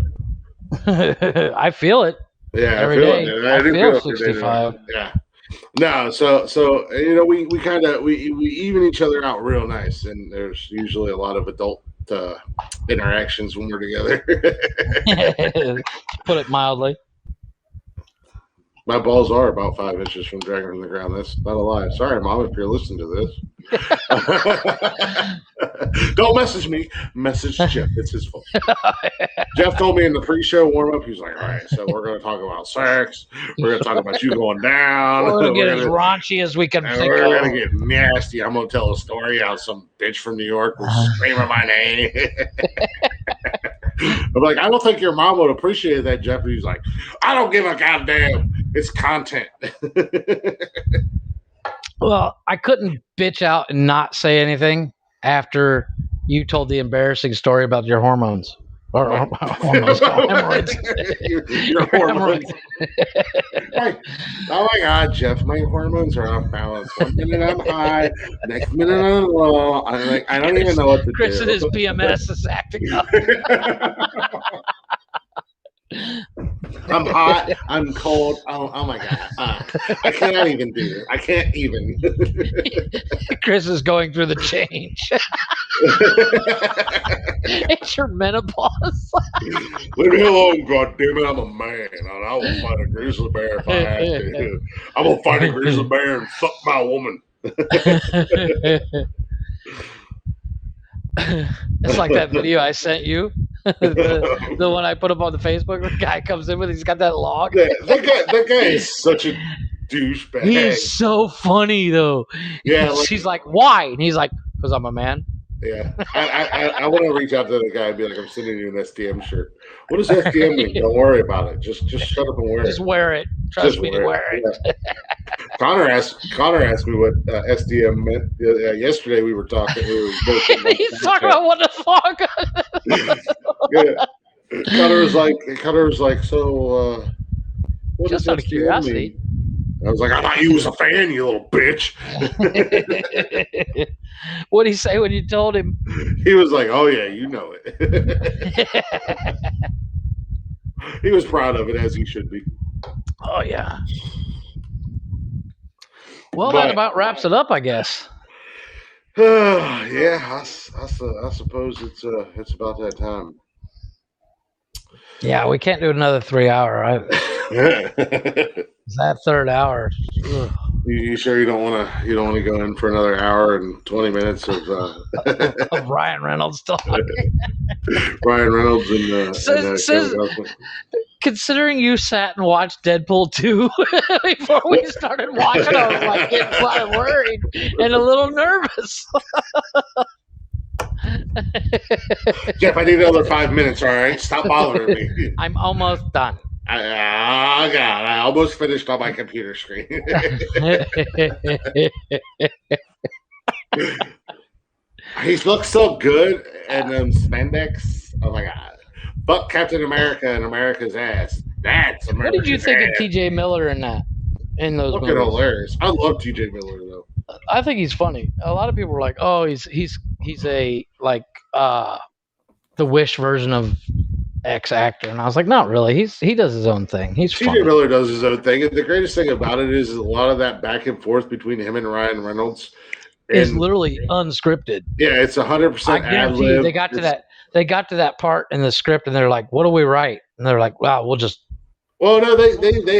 I feel it. Yeah, every day. I feel 65. Yeah. No, so we kind of we even each other out real nice, and there's usually a lot of adult interactions when we're together. Put it mildly. My balls are about 5 inches from dragging from the ground. That's not a lie. Sorry, Mom, if you're listening to this. Don't message me. Message Jeff. It's his fault. Jeff told me in the pre-show warm-up, he's like, all right, so we're going to talk about sex. We're going to talk about you going down. We're going to get as raunchy as we can think of. We're going to get nasty. I'm going to tell a story how some bitch from New York was screaming my name. I'm like, I don't think your mom would appreciate that, Jeff. And he's like, I don't give a goddamn. It's content. Well, I couldn't bitch out and not say anything after you told the embarrassing story about your hormones. Or hormones, hemorrhoids. Your hormones. Hey, oh my God, Jeff, my hormones are off balance. One minute I'm high, next minute I'm low. I don't even know what to Chris do. and his PMS is acting up. I'm hot. I'm cold. Oh my God. I cannot even do it. I can't even. Chris is going through the change. It's your menopause. Leave me alone, goddammit. I'm a man, and I will fight a grizzly bear if I have to. I'm going to fight a grizzly bear and fuck my woman. It's like that video I sent you. the one I put up on the Facebook. The guy comes in with, he's got that log. That guy is such a douchebag. He is so funny though. Yeah, she's like, why? And he's like, because I'm a man. Yeah, I want to reach out to the guy and be like, I'm sending you an SDM shirt. What does SDM mean? Don't worry about it. Just shut up and wear it. Just wear it. Trust me to wear it. Yeah. Connor asked me what SDM meant. Yesterday we were talking. He's talking about what the fuck. Yeah. Connor was like, so what just does out of SDM curiosity. mean? I was like, I thought you was a fan, you little bitch. What'd he say when you told him? He was like, oh yeah, you know it. He was proud of it, as he should be. Oh yeah. Well, that about wraps it up, I guess. Yeah, I suppose it's about that time. Yeah, we can't do another 3 hour, right? It's that third hour. You sure you don't want to go in for another hour and 20 minutes of Ryan Reynolds talking? Ryan Reynolds and considering you sat and watched Deadpool 2 before we started watching, I was like getting quite worried and a little nervous. Jeff, I need another 5 minutes, all right? Stop bothering me. I'm almost done. Oh, God, I almost finished on my computer screen. He looks so good in them spandex. Oh, my God. Fuck Captain America and America's ass. That's America's What did you think ass. of T.J. Miller in those Looking movies? hilarious. I love T.J. Miller, though. I think he's funny. A lot of people were like, "Oh, he's a like the Wish version of X actor," and I was like, "Not really. He does his own thing. He's T.J. Miller does his own thing, and the greatest thing about it is a lot of that back and forth between him and Ryan Reynolds is literally unscripted. Yeah, it's 100%. I guarantee you, they got to that part in the script, and they're like, "What do we write?" And they're like, "Wow, we'll just." Well, no, they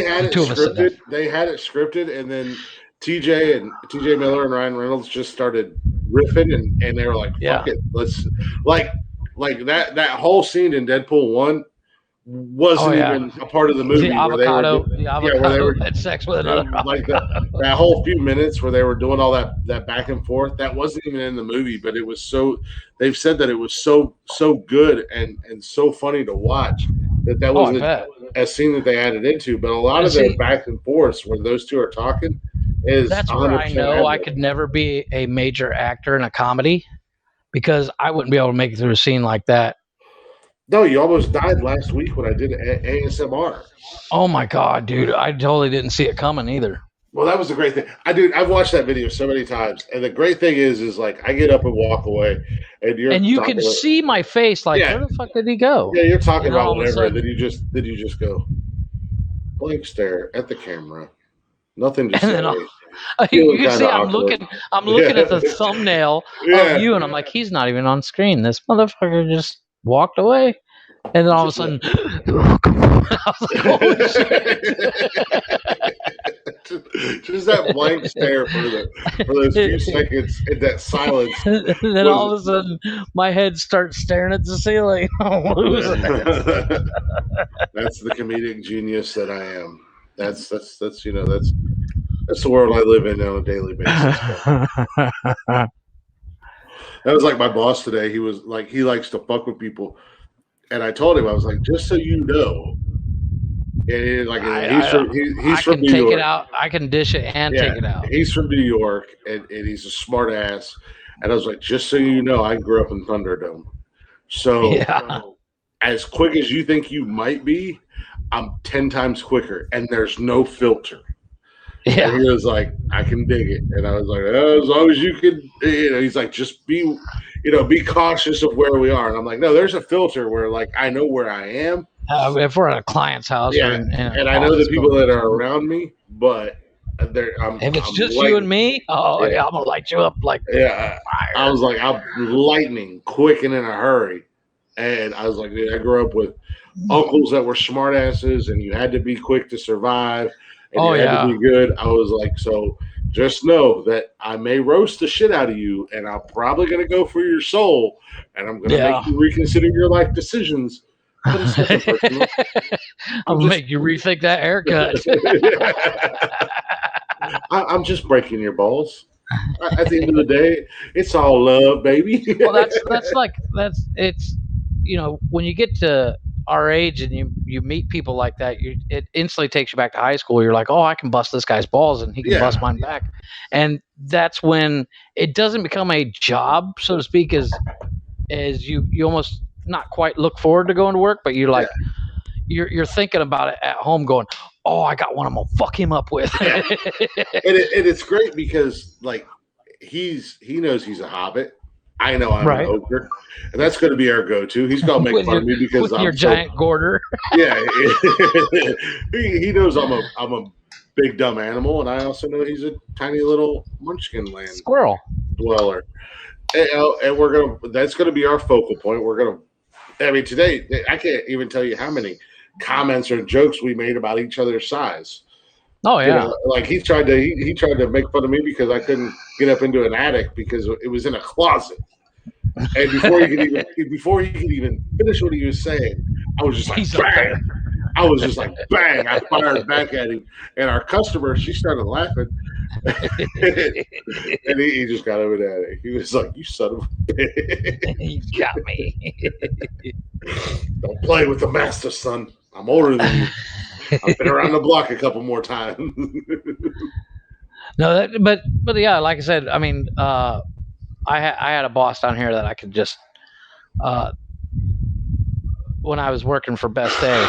had it scripted. They had it scripted, and then TJ Miller and Ryan Reynolds just started riffing, and they were like, "Fuck it, let's like that whole scene in Deadpool 1 wasn't even a part of the movie. Where they had sex with another like that whole few minutes where they were doing all that back and forth. That wasn't even in the movie, but it was so. They've said that it was so good and so funny to watch that was a scene that they added into. But a lot of their back and forth where those two are talking is that's where I know I could never be a major actor in a comedy because I wouldn't be able to make it through a scene like that. No, you almost died last week when I did ASMR. Oh my God, dude. I totally didn't see it coming either. Well, that was the great thing. I've watched that video so many times. And the great thing is like I get up and walk away and you can see my face like, where the fuck did he go? Yeah, you're talking about whatever, and then you just go blank stare at the camera. Nothing to say. You can see I'm looking at the thumbnail of you, and I'm like, he's not even on screen. This motherfucker just walked away, and then all of a sudden, I was like, holy shit. just that blank stare for those few seconds in that silence. And then all of a sudden, my head starts staring at the ceiling. I'm losing it. That's the comedic genius that I am. That's the world I live in on a daily basis. That was like my boss today. He was like, he likes to fuck with people. And I told him, I was like, just so you know, and like he's I from can New take York. it out. I can dish it and take it out. He's from New York, and he's a smart ass. And I was like, just so you know, I grew up in Thunderdome. So as quick as you think you might be, I'm 10 times quicker, and there's no filter. Yeah. And he was like, I can dig it. And I was like, as long as you can, he's like, just be cautious of where we are. And I'm like, no, there's a filter where like I know where I am. If we're at a client's house, or and I know the people that are around me, but if it's just you and me, I'm gonna light you up like fire. I was like, I'm lightning, quick and in a hurry. And I was like, dude, I grew up with uncles that were smartasses, and you had to be quick to survive, and you had to be good. I was like, so just know that I may roast the shit out of you, and I'm probably going to go for your soul, and I'm going to make you reconsider your life decisions. But it's nothing personal. I'll make you rethink that haircut. I'm just breaking your balls. At the end of the day, it's all love, baby. Well, it's when you get to our age and you meet people like that, it instantly takes you back to high school. You're like, oh, I can bust this guy's balls and he can bust mine back. And that's when it doesn't become a job, so to speak, as you almost not quite look forward to going to work, but you're like, you're thinking about it at home going, oh, I got one I'm gonna fuck him up with. And it's great because like he knows he's a hobbit. I know I'm an ogre, and that's going to be our go-to. He's going to make fun of me because I'm your giant gorder. Yeah, he knows I'm a big dumb animal, and I also know he's a tiny little munchkin land squirrel dweller. And we're that's gonna be our focal point. I mean, today I can't even tell you how many comments or jokes we made about each other's size. Oh yeah, like he tried to make fun of me because I couldn't get up into an attic because it was in a closet. And before he could even finish what he was saying, I was just like bang. I was just like bang. I fired back at him, and our customer, she started laughing, and he just got over at it. He was like, "You son of a bitch, you got me." Don't play with the master, son. I'm older than you. I've been around the block a couple more times. No, but yeah, like I said, I mean, I had a boss down here that I could just, when I was working for Best Day,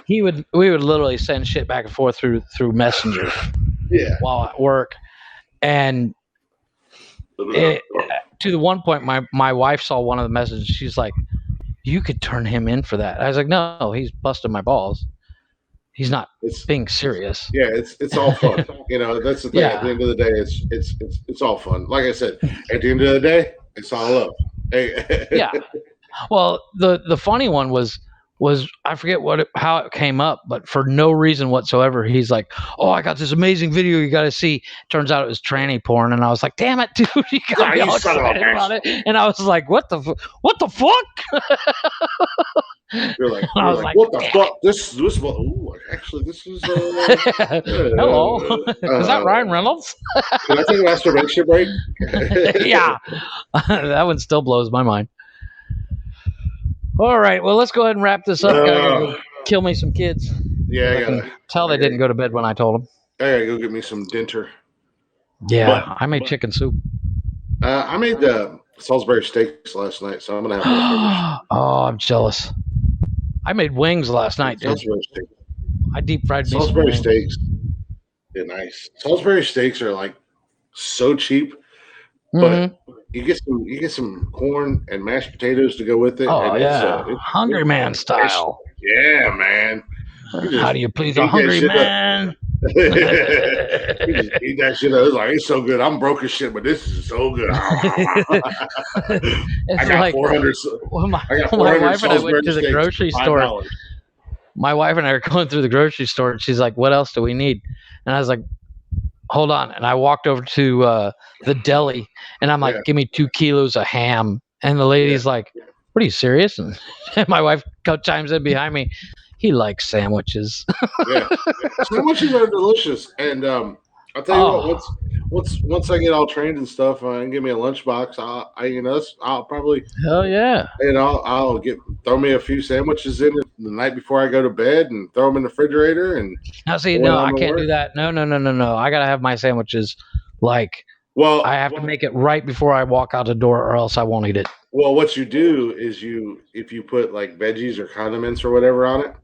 we would literally send shit back and forth through Messenger, while at work, and to the one point, my wife saw one of the messages. She's like, "You could turn him in for that." I was like, "No, he's busting my balls. He's not being serious." Yeah, it's all fun. That's the thing. At the end of the day, it's all fun. Like I said, at the end of the day, it's all love. Hey. Yeah. Well, the funny one was I forget how it came up, but for no reason whatsoever, he's like, "Oh, I got this amazing video you got to see." Turns out it was tranny porn, and I was like, "Damn it, dude! You got me all excited about it." And I was like, "What the fuck?" You're like, what the fuck? This one. Ooh, actually, this is. Hello, is that Ryan Reynolds? Can I take a masturbation break? Yeah, that one still blows my mind. All right, well, let's go ahead and wrap this up. Gotta go kill me some kids. Yeah, I can tell they didn't go to bed when I told them. I gotta go get me some dinner. Yeah, I made chicken soup. I made Salisbury steaks last night, so I'm gonna have leftovers. Oh, I'm jealous. I made wings last night, dude. I deep fried Salisbury steaks. They're nice. Salisbury steaks are like so cheap, but you get some corn and mashed potatoes to go with it. Oh, and it's hungry man style. Yeah, man. How do you please a hungry man? You just eat that shit up. It's like, it's so good. I'm broke as shit, but this is so good. I got like 400. My wife and I went to the grocery store. My wife and I are going through the grocery store, and she's like, "What else do we need?" And I was like, "Hold on." And I walked over to the deli, and I'm like, "Give me 2 kilos of ham." And the lady's like, "What, are you serious?" And my wife chimes in behind me. He likes sandwiches. Sandwiches are delicious, and I'll tell you once I get all trained and stuff, and give me a lunchbox, I'll probably, Hell yeah. I'll throw me a few sandwiches in it the night before I go to bed, and throw them in the refrigerator. And Now, see, when no, I'm I at can't work, do that. No, no, no, no, no. I gotta have my sandwiches like I well, have to make it right before I walk out the door, or else I won't eat it. well, what you do is if you put like veggies or condiments or whatever on it,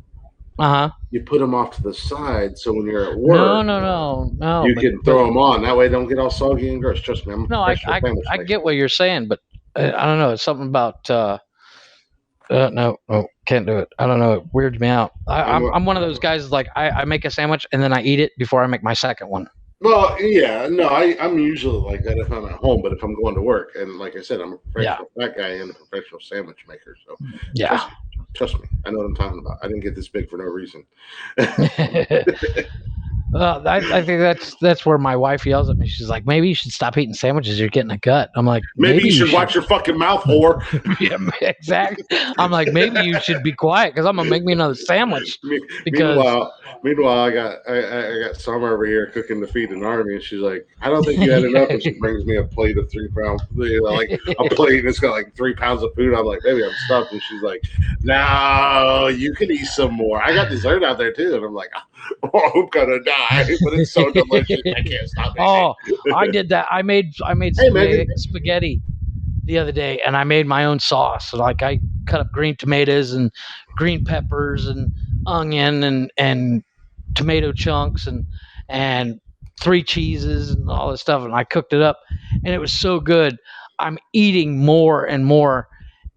Uh huh. you put them off to the side, so when you're at No, work, no, no, no. you can But throw them on. That way, they don't get all soggy and gross. Trust me, I'm a no, professional sandwich I maker. get what you're saying, but I don't know. It's something about no, can't do it. I don't know. It weirds me out. I'm one of those guys. Like I make a sandwich and then I eat it before I make my second one. Well, yeah, no, I'm usually like that if I'm at home, but if I'm going to work, and like I said, I'm a professional fat guy and a professional sandwich maker. So Yeah. trust me, I know what I'm talking about. I didn't get this big for no reason. I think that's where my wife yells at me. She's like, maybe you should stop eating sandwiches. You're getting a gut. I'm like, maybe you should watch your fucking mouth, whore. Yeah, exactly. I'm like, maybe you should be quiet because I'm gonna make me another sandwich. Because meanwhile, I got Summer over here cooking to feed an army, and she's like, I don't think you had enough. And she brings me a plate of 3 pound, like a plate, and it's got like 3 pounds of food. I'm like, baby, I'm stuffed. And she's like, no, you can eat some more. I got dessert out there too. And I'm like, oh, I'm gonna die, but it's so delicious. I can't stop eating. Oh, I did that. I made spaghetti the other day, and I made my own sauce. Like I cut up green tomatoes and green peppers and onion and tomato chunks and 3 cheeses and all this stuff, and I cooked it up, and it was so good. I'm eating more and more.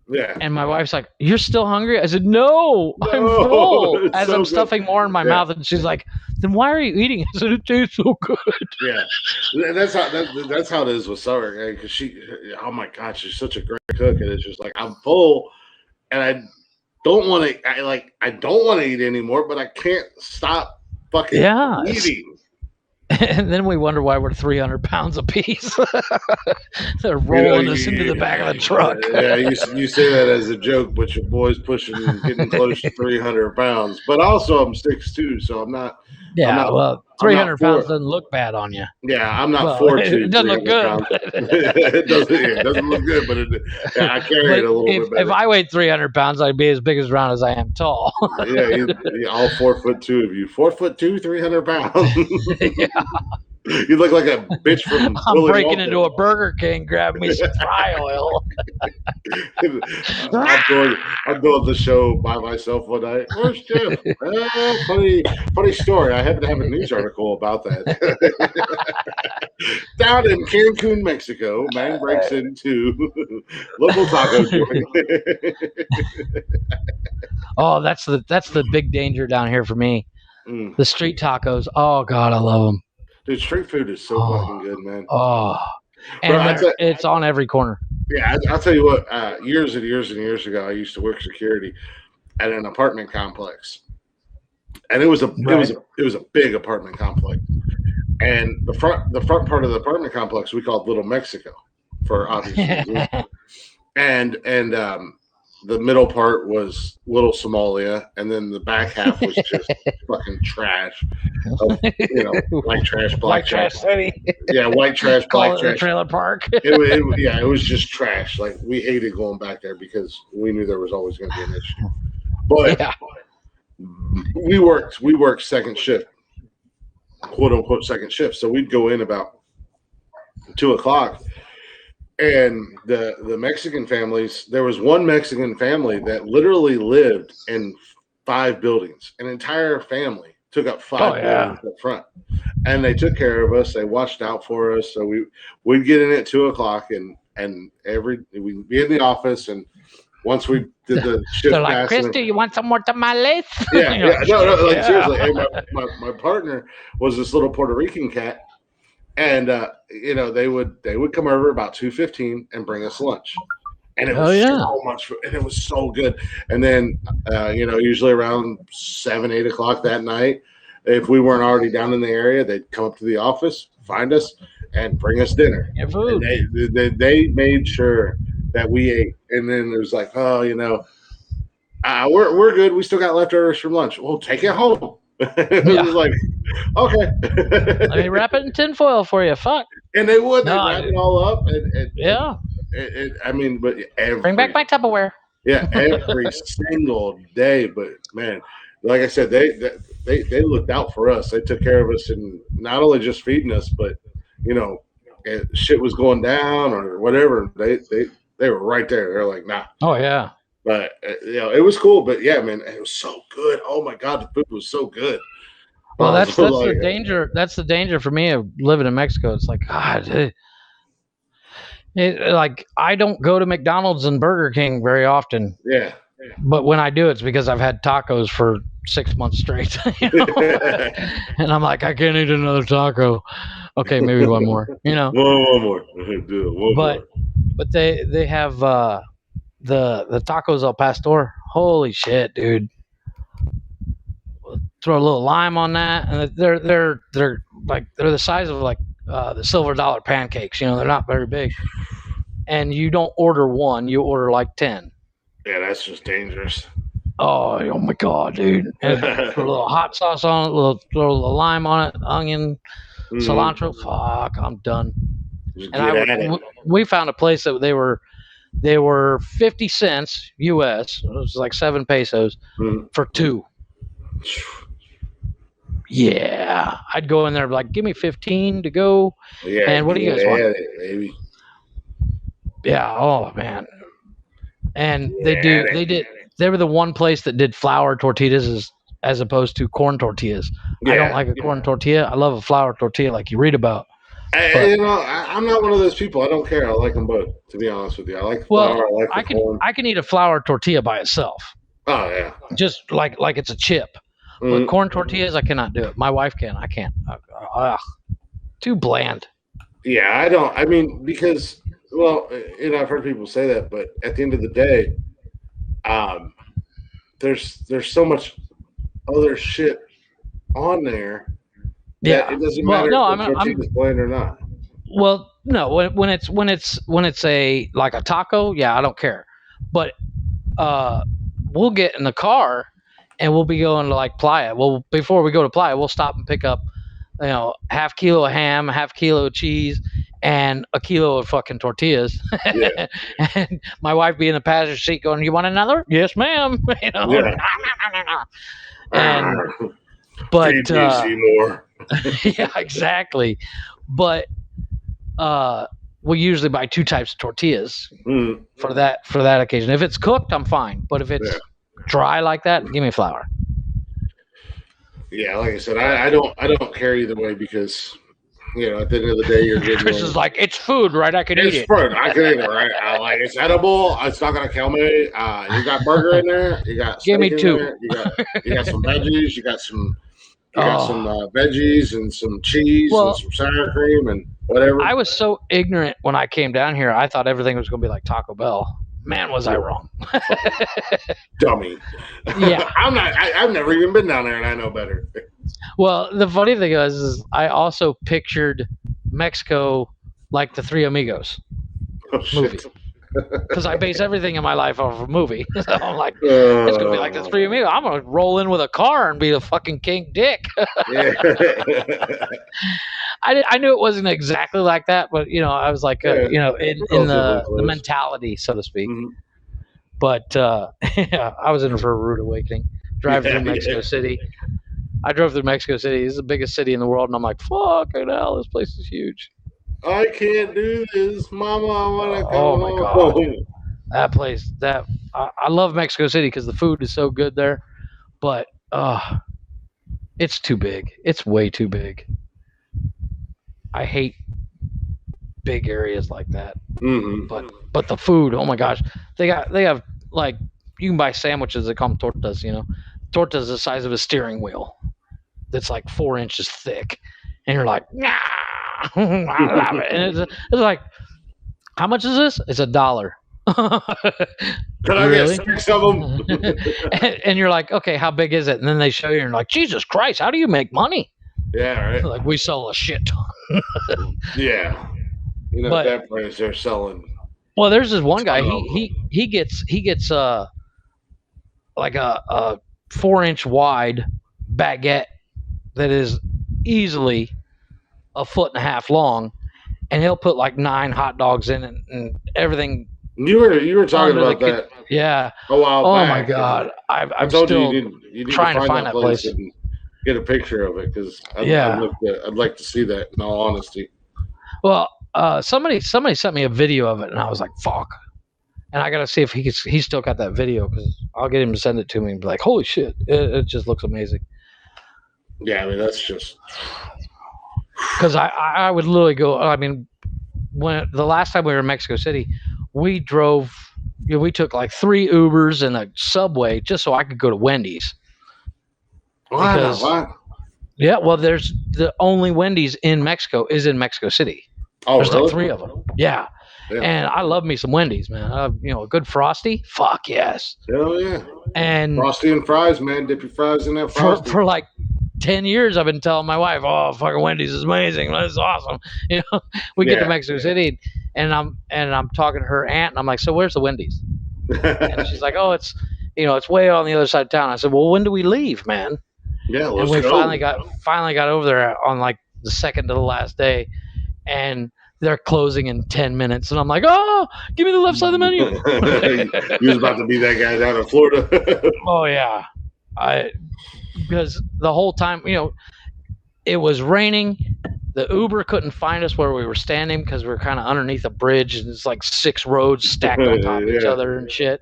Yeah. And my wife's like, "You're still hungry?" I said, "No, I'm full." As I'm stuffing more in my mouth, and she's like, "Then why are you eating?" I said, "It tastes so good." Yeah, that's how it is with Summer. Because oh my god, she's such a great cook, and it's just like I'm full, and I don't want to. I don't want to eat anymore, but I can't stop fucking eating. And then we wonder why we're 300 pounds apiece. They're rolling us into the back of the truck. Yeah, you say that as a joke, but your boy's getting close to 300 pounds. But also, I'm 6'2", so I'm not. Yeah, well, 300 pounds doesn't look bad on you. Yeah, I'm not 4'2". It doesn't look good. It doesn't look good, but I carry it a little bit better. If I weighed 300 pounds, I'd be as big as round as I am tall. Yeah, all 4'2" of you. 4'2", 300 pounds. Yeah. You look like a bitch from. I'm breaking into a Burger King, grabbing me some fry oil. I'm doing the show by myself one night. Where's Jeff? Funny story. I happen to have a news article about that. Down in Cancun, Mexico, man breaks into local taco joint. Oh, that's the big danger down here for me. The street tacos. Oh God, I love them. Dude, street food is so fucking good, man. Oh, and bro, it's on every corner. Yeah, I'll tell you what. Years and years and years ago, I used to work security at an apartment complex, and it was a big apartment complex. And the front part of the apartment complex we called Little Mexico, for obvious reasons. and the middle part was Little Somalia, and then the back half was just fucking trash. White trash, black trash. City. Yeah, white trash, black trash. Trailer park. It was just trash. Like, we hated going back there because we knew there was always going to be an issue. But we worked second shift, quote unquote second shift. So we'd go in about 2:00. And the Mexican families, there was one Mexican family that literally lived in 5 buildings. An entire family took up 5 buildings up front, and they took care of us. They watched out for us. So we'd get in at 2:00, and we'd be in the office, and once we did the shift, they're like, "Christy, you want some more tamales?" Yeah, no, like seriously. Hey, my partner was this little Puerto Rican cat. And they would come over about 2:15 and bring us lunch, and it was so much, and it was so good. And then usually around 7-8 o'clock that night, if we weren't already down in the area, they'd come up to the office, find us, and bring us dinner. And food. And they made sure that we ate. And then it was like, we're good. We still got leftovers from lunch. Well, take it home. It was like, okay. Let me wrap it in tinfoil for you. Fuck. And they would. They'd No, wrap it all up. yeah. I mean, but Bring back my Tupperware. Yeah, every single day. But man, like I said, they looked out for us. They took care of us, and not only just feeding us, but shit was going down or whatever. They were right there. They're like, nah. Oh yeah. But it was cool. But yeah, man, it was so good. Oh my god, the food was so good. Well, that's the danger. That's the danger for me of living in Mexico. It's like God. Like I don't go to McDonald's and Burger King very often. Yeah. But when I do, it's because I've had tacos for 6 months straight. And I'm like, I can't eat another taco. Okay, maybe one more. One more. But they have the tacos al pastor. Holy shit, dude! Throw a little lime on that, and they're the size of like the silver dollar pancakes. They're not very big, and you don't order one; you order like 10. Yeah, that's just dangerous. Oh my god, dude! And put a little hot sauce on it, throw a little lime on it, onion, cilantro. Fuck, I'm done. And we found a place that they were 50 cents US. It was like 7 pesos for 2. Yeah, I'd go in there like, give me 15 to go. Yeah, and what do you guys want? Baby. Yeah. Oh man. And they were the one place that did flour tortillas as opposed to corn tortillas. Yeah, I don't like a corn tortilla. I love a flour tortilla like you read about. I'm not one of those people. I don't care. I like them both, to be honest with you. I like flour. I like corn. I can eat a flour tortilla by itself. Oh yeah. Just like it's a chip. But corn tortillas, I cannot do it. My wife can. I can't. Too bland. Yeah, I don't. I mean, because I've heard people say that, but at the end of the day, there's so much other shit on there. Yeah, it doesn't matter if the tortilla's bland or not. Well, no, when it's a like a taco, yeah, I don't care. But we'll get in the car and we'll be going to like Playa. Well, before we go to Playa, we'll stop and pick up, half kilo of ham, half kilo of cheese, and a kilo of fucking tortillas. Yeah. And my wife be in the passenger seat going, "You want another?" "Yes, ma'am." Yeah. And but more. yeah, exactly. But we usually buy 2 types of tortillas for that occasion. If it's cooked, I'm fine. But if it's dry like that, give me flour. Yeah, like I said, I don't care either way because at the end of the day, you're getting. Chris is like, it's food, right? I can eat it. It's food. I can eat it, right? It's edible. It's not gonna kill me. You got burger in there. You got give me 2. There. You got some veggies. You got some veggies and some cheese and some sour cream and whatever. I was so ignorant when I came down here. I thought everything was going to be like Taco Bell. Man, was I wrong. Dummy. Yeah. I've never even been down there and I know better. Well, the funny thing is I also pictured Mexico like the Three Amigos movie. Because I base everything in my life off of a movie. So I'm like, it's going to be like the Three Amigos. I'm going to roll in with a car and be the fucking King Dick. I knew it wasn't exactly like that, but, I was like, in the mentality, so to speak. Mm-hmm. But I was in for a rude awakening. Driving through Mexico City. I drove through Mexico City. This is the biggest city in the world. And I'm like, fucking hell, this place is huge. I can't do this, Mama. I want to come home. Oh, my God. That place, I love Mexico City because the food is so good there. But it's too big. It's way too big. I hate big areas like that. Mm-hmm. But the food, oh, my gosh. They have, like, you can buy sandwiches that call them tortas, Tortas the size of a steering wheel that's like 4 inches thick. And you're like, nah. I love it. And it's like, how much is this? It's $1. Can I get 6 of them? and you're like, okay, how big is it? And then they show you, and you're like, Jesus Christ, how do you make money? Yeah, right. Like, we sell a shit ton. Yeah, at that price they're selling. Well, there's this one guy. He gets like a 4-inch wide baguette that is easily 1.5 feet long, and he'll put like 9 hot dogs in it and everything. You were talking about that. Yeah. A while back. Oh my God. I'm told still you need trying to find that place and get a picture of it because I'd like to see that. In all honesty. Well, somebody sent me a video of it, and I was like, "Fuck!" And I gotta see if he's still got that video because I'll get him to send it to me and be like, "Holy shit! It just looks amazing." Yeah, I mean that's just because I would literally go. I mean, when the last time we were in Mexico City, we drove. We took like 3 Ubers and a Subway just so I could go to Wendy's. Why? Yeah, well, there's the only Wendy's in Mexico is in Mexico City. Oh, there's really? like 3 of them. Yeah. And I love me some Wendy's, man. A good Frosty. Fuck yes. Hell yeah. And Frosty and fries, man. Dip your fries in that Frosty. For like 10 years, I've been telling my wife, "Oh, fucking Wendy's is amazing. That's awesome." We get to Mexico City, and I'm talking to her aunt, and I'm like, "So where's the Wendy's?" And she's like, "Oh, it's way on the other side of town." I said, "Well, when do we leave, man?" Yeah, and we finally got over there on like the second to the last day, and they're closing in 10 minutes, and I'm like, "Oh, give me the left side of the menu." You was about to be that guy down in Florida. Oh yeah, because the whole time, it was raining. The Uber couldn't find us where we were standing because we were kind of underneath a bridge, and it's like 6 roads stacked on top of each other and shit.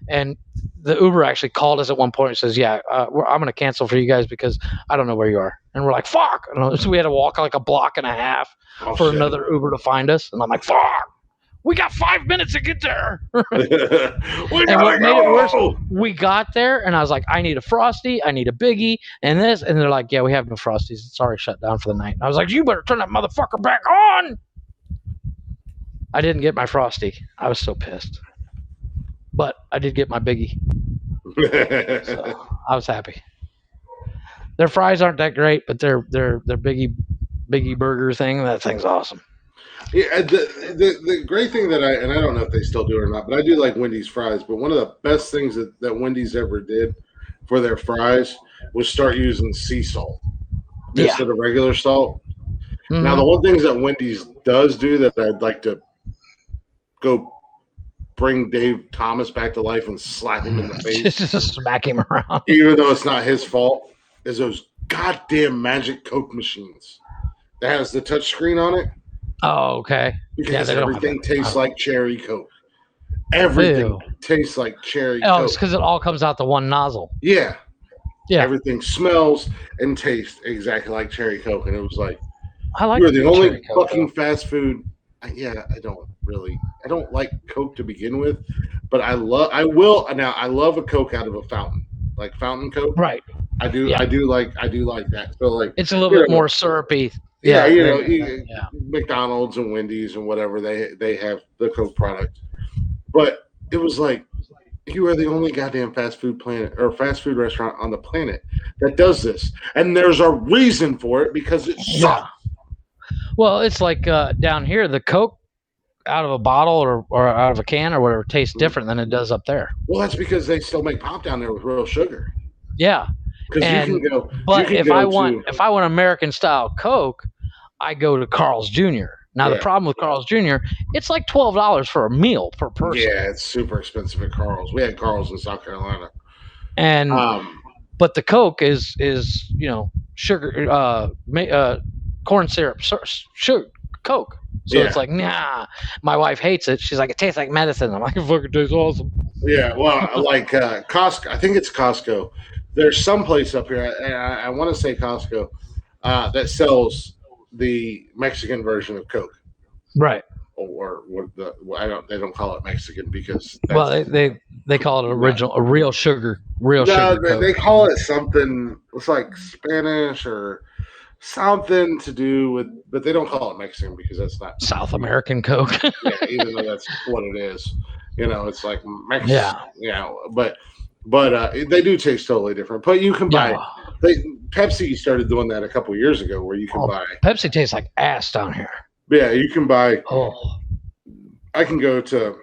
And the Uber actually called us at one point and says, "Yeah, I'm going to cancel for you guys because I don't know where you are." And we're like, "Fuck!" And so we had to walk like a block and a half for another Uber to find us. And I'm like, "Fuck! We got 5 minutes to get there." And what made it worse, we got there and I was like, "I need a Frosty, I need a Biggie, and this." And they're like, "Yeah, we have no Frosties. It's already shut down for the night." And I was like, "You better turn that motherfucker back on." I didn't get my Frosty. I was so pissed. But I did get my Biggie. So I was happy. Their fries aren't that great, but their Biggie burger thing, that thing's awesome. Yeah, the great thing that I don't know if they still do it or not, but I do like Wendy's fries. But one of the best things that Wendy's ever did for their fries was start using sea salt instead of regular salt. Mm-hmm. Now, the one thing that Wendy's does do that I'd like to go bring Dave Thomas back to life and slap him in the face. Just smack him around. Even though it's not his fault, is those goddamn magic Coke machines that has the touch screen on it. Oh, okay. Because everything tastes like cherry Coke. Everything tastes like cherry Coke. Oh, it's because it all comes out the one nozzle. Yeah. Everything smells and tastes exactly like cherry Coke. And it was like, you're the only fucking fast food. I don't like Coke to begin with, but I love a Coke out of a fountain, like fountain Coke. Right. I do like that. So like, it's a little bit more syrupy. Yeah, McDonald's and Wendy's and whatever, they have the Coke product. But it was like, you are the only goddamn fast food restaurant on the planet that does this. And there's a reason for it because it sucks. Well, it's like down here, the Coke out of a bottle or out of a can or whatever tastes different than it does up there. Well, that's because they still make pop down there with real sugar. Yeah. If I want American style Coke, I go to Carl's Jr. Now the problem with Carl's Jr., it's like $12 for a meal per person. Yeah, it's super expensive at Carl's. We had Carl's in South Carolina. And but the Coke is sugar, corn syrup, sugar, Coke. So it's like, nah. My wife hates it. She's like, it tastes like medicine. I'm like, it fucking tastes awesome. Yeah, well, like Costco. I think it's Costco. There's some place up here, I want to say Costco, that sells the Mexican version of Coke. Right. Or they don't call it Mexican because they call it a real sugar Coke. They call it something. It's like Spanish or something to do with, but they don't call it Mexican because that's not South American Coke. Even though that's what it is. It's like Mexican. But they do taste totally different. But you can buy. Pepsi started doing that a couple years ago, where you can buy. Pepsi tastes like ass down here. Yeah, you can buy. I can go to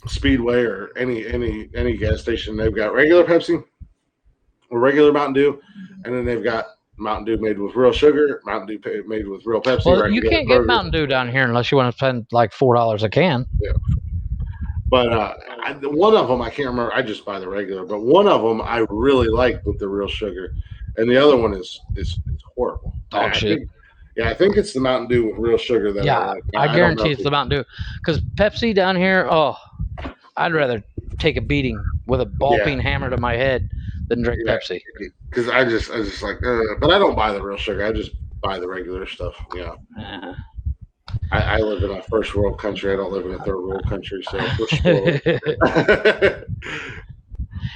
Speedway or any gas station. They've got regular Pepsi or regular Mountain Dew, and then they've got Mountain Dew made with real sugar, Mountain Dew made with real Pepsi. Well, you can't get Mountain Dew down here unless you want to spend like $4 a can. Yeah. But one of them, I can't remember. I just buy the regular. But one of them I really like with the real sugar, and the other one is horrible. Dog shit. I think it's the Mountain Dew with real sugar that I like. I guarantee it's the Mountain Dew. Because Pepsi down here, I'd rather take a beating with a ball-peen hammer to my head than drink Pepsi. Because I just like, but I don't buy the real sugar. I just buy the regular stuff. Yeah. I live in a first world country. I don't live in a third world country, so we're spoiled.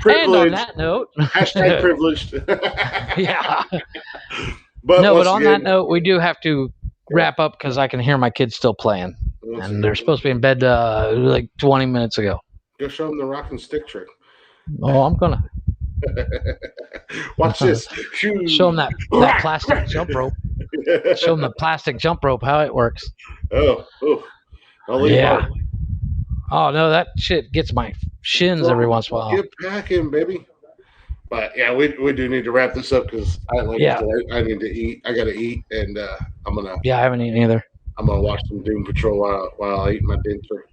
And on that note, hashtag privileged. Yeah. But on that note, we do have to wrap up because I can hear my kids still playing, and they're supposed to be in bed like 20 minutes ago. Go show them the rock and stick trick. Oh, I'm gonna. Watch this. Show them that plastic jump rope. Show them the plastic jump rope, how it works. Oh. Yeah. Oh, no, that shit gets my shins every once in a while. Get packing, baby. But, yeah, we do need to wrap this up because I need to eat. I got to eat, and I'm going to... Yeah, I haven't eaten either. I'm going to watch some Doom Patrol while I eat my dinner.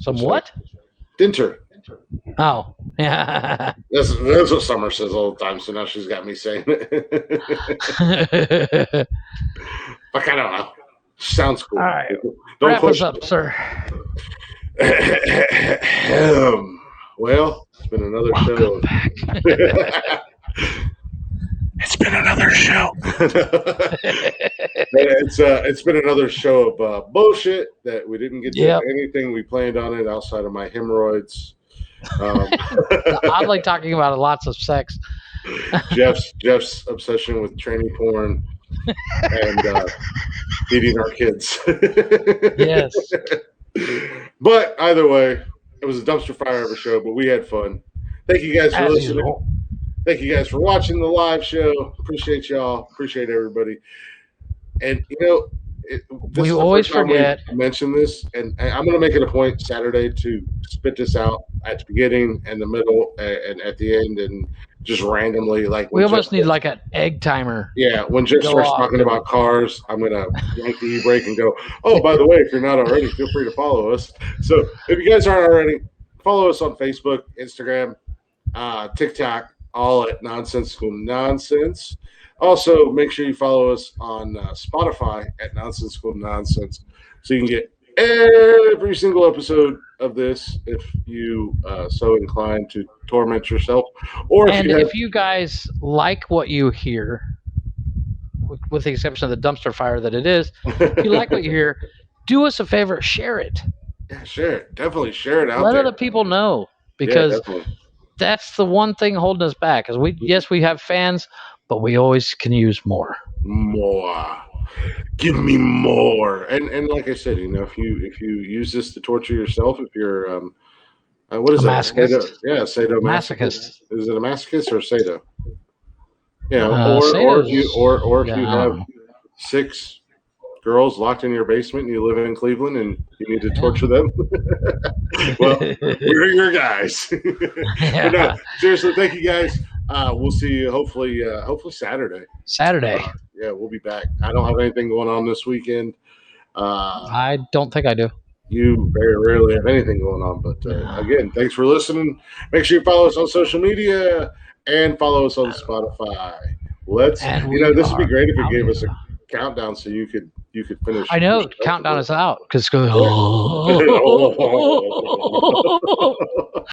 What? Dinner. Oh, yeah. That's what Summer says all the time, so now she's got me saying it. Like, I don't know. Sounds cool. All right. Wrap us up, sir. Well, it's been another show. It's been another show. It's been another show of bullshit that we didn't get to anything we planned on it outside of my hemorrhoids. Oddly talking about lots of sex. Jeff's obsession with tranny porn and feeding our kids. Yes. But either way, it was a dumpster fire of a show, but we had fun. Thank you guys for listening. Usual. Thank you guys for watching the live show. Appreciate y'all. Appreciate everybody. And, we always forget to mention this, and I'm going to make it a point Saturday to spit this out at the beginning and the middle and at the end, and just randomly, like we almost need like an egg timer. Yeah, when Jeff starts talking about cars, I'm going to yank the e-brake and go, oh, by the way, if you're not already, feel free to follow us. So if you guys aren't already, follow us on Facebook, Instagram, TikTok, all at Nonsensical Nonsense. Also, make sure you follow us on Spotify at Nonsensical Nonsense, so you can get every single episode of this if you so inclined to torment yourself. Or if you guys like what you hear, with the exception of the dumpster fire that it is, if you like what you hear, do us a favor, share it. Yeah, share it. Definitely share it out there. Let other people know, because that's the one thing holding us back. Is we have fans, but we always can use more. Give me more. And like I said, if you use this to torture yourself, if you're what is that? Sadomasochist. Is it a masochist or sado? Yeah, or if you have 6 girls locked in your basement and you live in Cleveland and you need to torture them. Well, we're your guys. But no, seriously, thank you guys. We'll see you hopefully Saturday. Yeah, we'll be back. I don't have anything going on this weekend. I don't think I do. You very rarely have anything going on. But again, thanks for listening. Make sure you follow us on social media and follow us on Spotify. This would be great if you gave us a countdown so you could finish. I know, countdown is out because